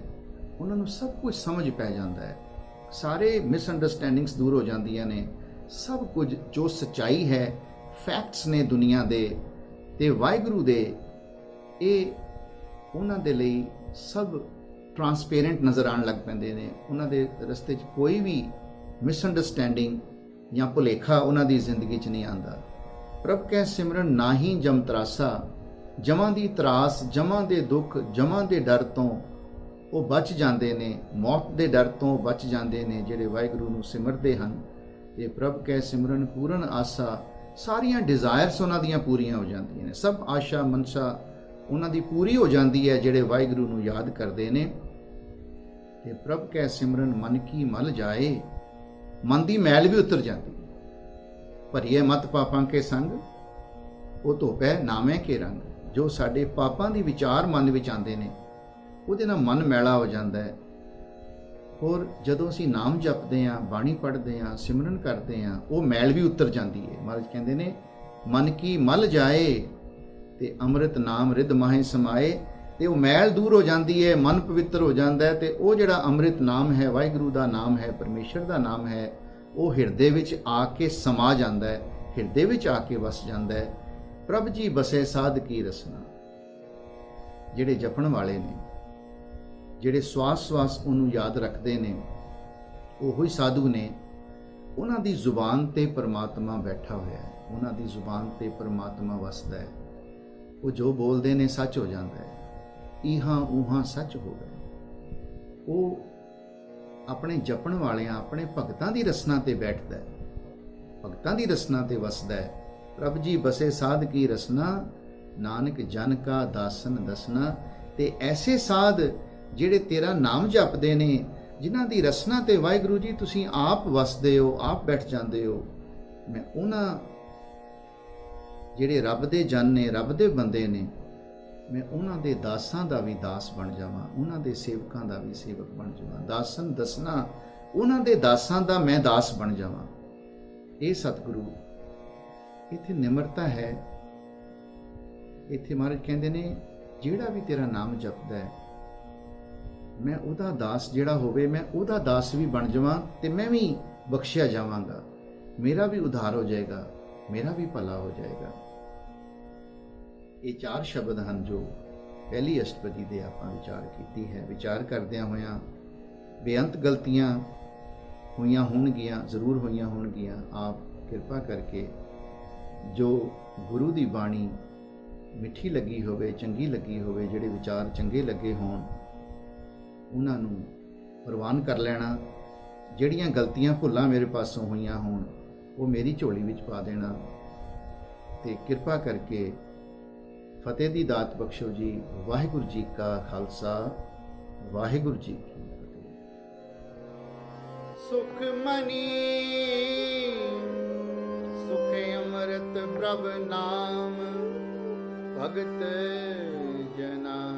ਉਹਨਾਂ ਨੂੰ ਸਭ ਕੁਝ ਸਮਝ ਪੈ ਜਾਂਦਾ ਹੈ, ਸਾਰੇ ਮਿਸਅੰਡਰਸਟੈਂਡਿੰਗਸ ਦੂਰ ਹੋ ਜਾਂਦੀਆਂ ਨੇ। ਸਭ ਕੁਝ ਜੋ ਸੱਚਾਈ ਹੈ, ਫੈਕਟਸ ਨੇ ਦੁਨੀਆ ਦੇ ਤੇ ਵਾਹਿਗੁਰੂ ਦੇ, ਇਹ ਉਹਨਾਂ ਦੇ ਲਈ ਸਭ ਟਰਾਂਸਪੇਰੈਂਟ ਨਜ਼ਰ ਆਉਣ ਲੱਗ ਪੈਂਦੇ ਨੇ। ਉਹਨਾਂ ਦੇ ਰਸਤੇ 'ਚ ਕੋਈ ਵੀ ਮਿਸਅੰਡਰਸਟੈਂਡਿੰਗ ਜਾਂ ਭੁਲੇਖਾ ਉਹਨਾਂ ਦੀ ਜ਼ਿੰਦਗੀ 'ਚ ਨਹੀਂ ਆਉਂਦਾ। ਪ੍ਰਭ ਕੈ ਸਿਮਰਨ ਨਾਹੀ ਜਮ ਤਰਾਸਾ, ਜਮਾਂ ਦੀ ਤਰਾਸ, ਜਮਾਂ ਦੇ ਦੁੱਖ, ਜਮਾਂ ਦੇ ਡਰ ਤੋਂ ਉਹ ਬਚ ਜਾਂਦੇ ਨੇ, ਮੌਤ ਦੇ ਡਰ ਤੋਂ ਬਚ ਜਾਂਦੇ ਨੇ ਜਿਹੜੇ ਵਾਹਿਗੁਰੂ ਨੂੰ ਸਿਮਰਦੇ ਹਨ। ਤੇ ਪ੍ਰਭ ਕੈ ਸਿਮਰਨ ਪੂਰਨ ਆਸਾ, ਸਾਰੀਆਂ ਡਿਜ਼ਾਇਰਸ ਉਹਨਾਂ ਦੀਆਂ ਪੂਰੀਆਂ ਹੋ ਜਾਂਦੀਆਂ ਨੇ, ਸਭ ਆਸ਼ਾ ਮਨਸ਼ਾ ਉਹਨਾਂ ਦੀ ਪੂਰੀ ਹੋ ਜਾਂਦੀ ਹੈ ਜਿਹੜੇ ਵਾਹਿਗੁਰੂ ਨੂੰ ਯਾਦ ਕਰਦੇ ਨੇ। ਤੇ ਪ੍ਰਭ ਕੈ ਸਿਮਰਨ ਮਨ ਕੀ ਮਲ ਜਾਏ, ਮਨ ਦੀ ਮੈਲ ਵੀ ਉਤਰ ਜਾਂਦੀ। ਭਰੀਏ ਮਤ ਪਾਪਾਂ ਕੇ ਸੰਗ, ਉਹ ਧੋਪੈ ਨਾਮੇ ਕੇ ਰੰਗ। ਜੋ ਸਾਡੇ ਪਾਪਾਂ ਦੀ ਵਿਚਾਰ ਮਨ ਵਿੱਚ ਆਉਂਦੇ ਨੇ ਉਹਦੇ ਨਾਲ ਮਨ ਮੈਲਾ ਹੋ ਜਾਂਦਾ ਹੈ। ਹੋਰ ਜਦੋਂ ਅਸੀਂ ਨਾਮ ਜਪਦੇ ਹਾਂ, ਬਾਣੀ ਪੜ੍ਹਦੇ ਹਾਂ, ਸਿਮਰਨ ਕਰਦੇ ਹਾਂ, ਉਹ ਮੈਲ ਵੀ ਉਤਰ ਜਾਂਦੀ ਹੈ। ਮਹਾਰਾਜ ਕਹਿੰਦੇ ਨੇ ਮਨ ਕੀ ਮਲ ਜਾਏ ਤੇ ਅੰਮ੍ਰਿਤ ਨਾਮ ਰਿੱਧ ਮਾਹੇ ਸਮਾਏ। ਤੇ ਉਹ ਮੈਲ ਦੂਰ ਹੋ ਜਾਂਦੀ ਹੈ, ਮਨ ਪਵਿੱਤਰ ਹੋ ਜਾਂਦਾ ਹੈ। ਤੇ ਉਹ ਜਿਹੜਾ ਅੰਮ੍ਰਿਤ ਨਾਮ ਹੈ, ਵਾਹਿਗੁਰੂ ਦਾ ਨਾਮ ਹੈ, ਪਰਮੇਸ਼ਰ ਦਾ ਨਾਮ ਹੈ, ਉਹ ਹਿਰਦੇ ਵਿੱਚ ਆ ਕੇ ਸਮਾ ਜਾਂਦਾ ਹੈ, ਹਿਰਦੇ ਵਿੱਚ ਆ ਕੇ ਵਸ ਜਾਂਦਾ ਹੈ। ਪ੍ਰਭ ਜੀ ਬਸੇ ਸਾਧ ਕੀ ਰਸਨਾ। ਜਿਹੜੇ ਜਪਣ ਵਾਲੇ ਨੇ, ਜਿਹੜੇ ਸਵਾਸ ਉਹਨੂੰ ਯਾਦ ਰੱਖਦੇ ਨੇ, ਉਹੋ ਹੀ ਸਾਧੂ ਨੇ। ਉਹਨਾਂ ਦੀ ਜ਼ੁਬਾਨ ਤੇ ਪਰਮਾਤਮਾ ਬੈਠਾ ਹੋਇਆ ਹੈ, ਉਹਨਾਂ ਦੀ ਜ਼ੁਬਾਨ ਤੇ ਪਰਮਾਤਮਾ ਵਸਦਾ ਹੈ। ਉਹ ਜੋ ਬੋਲਦੇ ਨੇ ਸੱਚ ਹੋ ਜਾਂਦਾ ਹੈ, ਇਹਾਂ ਉਹਾਂ ਸੱਚ ਹੋ ਗਏ। ਉਹ ਆਪਣੇ ਜਪਣ ਵਾਲਿਆਂ, ਆਪਣੇ ਭਗਤਾਂ ਦੀ ਰਸਨਾ ਤੇ ਬੈਠਦਾ ਹੈ, ਭਗਤਾਂ ਦੀ ਰਸਨਾ ਤੇ ਵਸਦਾ ਹੈ। ਪ੍ਰਭ ਜੀ ਬਸੇ ਸਾਧ ਕੀ ਰਸਨਾ, ਨਾਨਕ ਜਨ ਕਾ ਦਾਸਨ ਦਸਨਾ। ਤੇ ਐਸੇ ਸਾਧ ਜਿਹੜੇ ਤੇਰਾ ਨਾਮ ਜਪਦੇ ਨੇ, ਜਿਨ੍ਹਾਂ ਦੀ ਰਸਨਾ ਤੇ ਵਾਹਿਗੁਰੂ ਜੀ ਤੁਸੀਂ ਆਪ ਵਸਦੇ ਹੋ, ਆਪ ਬੈਠ ਜਾਂਦੇ ਹੋ, ਮੈਂ ਉਹਨਾਂ ਜਿਹੜੇ ਰੱਬ ਦੇ ਜਨ ਨੇ, ਰੱਬ ਦੇ ਬੰਦੇ ਨੇ, ਮੈਂ ਉਹਨਾਂ ਦੇ ਦਾਸਾਂ ਦਾ ਵੀ ਦਾਸ ਬਣ ਜਾਵਾਂ, ਉਹਨਾਂ ਦੇ ਸੇਵਕਾਂ ਦਾ ਵੀ ਸੇਵਕ ਬਣ ਜਾਵਾਂ। ਦਾਸਨ ਦਸਨਾ ਉਹਨਾਂ ਦੇ ਦਾਸਾਂ ਦਾ ਮੈਂ ਦਾਸ ਬਣ ਜਾਵਾਂ। ਇਹ ਸਤਿਗੁਰੂ, ਇੱਥੇ ਨਿਮਰਤਾ ਹੈ। ਇੱਥੇ ਮਹਾਰਾਜ ਕਹਿੰਦੇ ਨੇ ਜਿਹੜਾ ਵੀ ਤੇਰਾ ਨਾਮ ਜਪਦਾ ਹੈ, ਮੈਂ ਉਹਦਾ ਦਾਸ ਜਿਹੜਾ ਹੋਵੇ, ਮੈਂ ਉਹਦਾ ਦਾਸ ਵੀ ਬਣ ਜਾਵਾਂ ਤੇ ਮੈਂ ਵੀ ਬਖਸ਼ਿਆ ਜਾਵਾਂਗਾ, ਮੇਰਾ ਵੀ ਉਧਾਰ ਹੋ ਜਾਏਗਾ, ਮੇਰਾ ਵੀ ਭਲਾ ਹੋ ਜਾਏਗਾ। ਇਹ 4 ਸ਼ਬਦ ਹਨ ਜੋ ਪਹਿਲੀ ਅਸ਼ਟਪਦੀ ਦੇ ਆਪਾਂ ਵਿਚਾਰ ਕੀਤੀ ਹੈ। ਵਿਚਾਰ ਕਰਦਿਆਂ ਹੋਇਆਂ ਬੇਅੰਤ ਗਲਤੀਆਂ ਹੋਈਆਂ ਹੋਣਗੀਆਂ, ਜ਼ਰੂਰ ਹੋਈਆਂ ਹੋਣਗੀਆਂ। ਆਪ ਕਿਰਪਾ ਕਰਕੇ ਜੋ ਗੁਰੂ ਦੀ ਬਾਣੀ ਮਿੱਠੀ ਲੱਗੀ ਹੋਵੇ, ਚੰਗੀ ਲੱਗੀ ਹੋਵੇ, ਜਿਹੜੇ ਵਿਚਾਰ ਚੰਗੇ ਲੱਗੇ ਹੋਣ, ਉਹਨਾਂ ਨੂੰ ਪ੍ਰਵਾਨ ਕਰ ਲੈਣਾ। ਜਿਹੜੀਆਂ ਗਲਤੀਆਂ ਭੁੱਲਾਂ ਮੇਰੇ ਪਾਸੋਂ ਹੋਈਆਂ ਹੋਣ, ਉਹ ਮੇਰੀ ਝੋਲੀ ਵਿੱਚ ਪਾ ਦੇਣਾ ਤੇ ਕਿਰਪਾ ਕਰਕੇ ਫਤਿਹ ਦੀ ਦਾਤ ਬਖਸ਼ੋ ਜੀ। ਵਾਹਿਗੁਰੂ ਜੀ ਕਾ ਖਾਲਸਾ, ਵਾਹਿਗੁਰੂ ਜੀ ਕੀ ਫਤਿਹ। ਸੁਖ ਮਨੀ ਸੁਖ ਅੰਮ੍ਰਿਤ ਪ੍ਰਭ ਨਾਮ, ਭਗਤ ਜਨਾ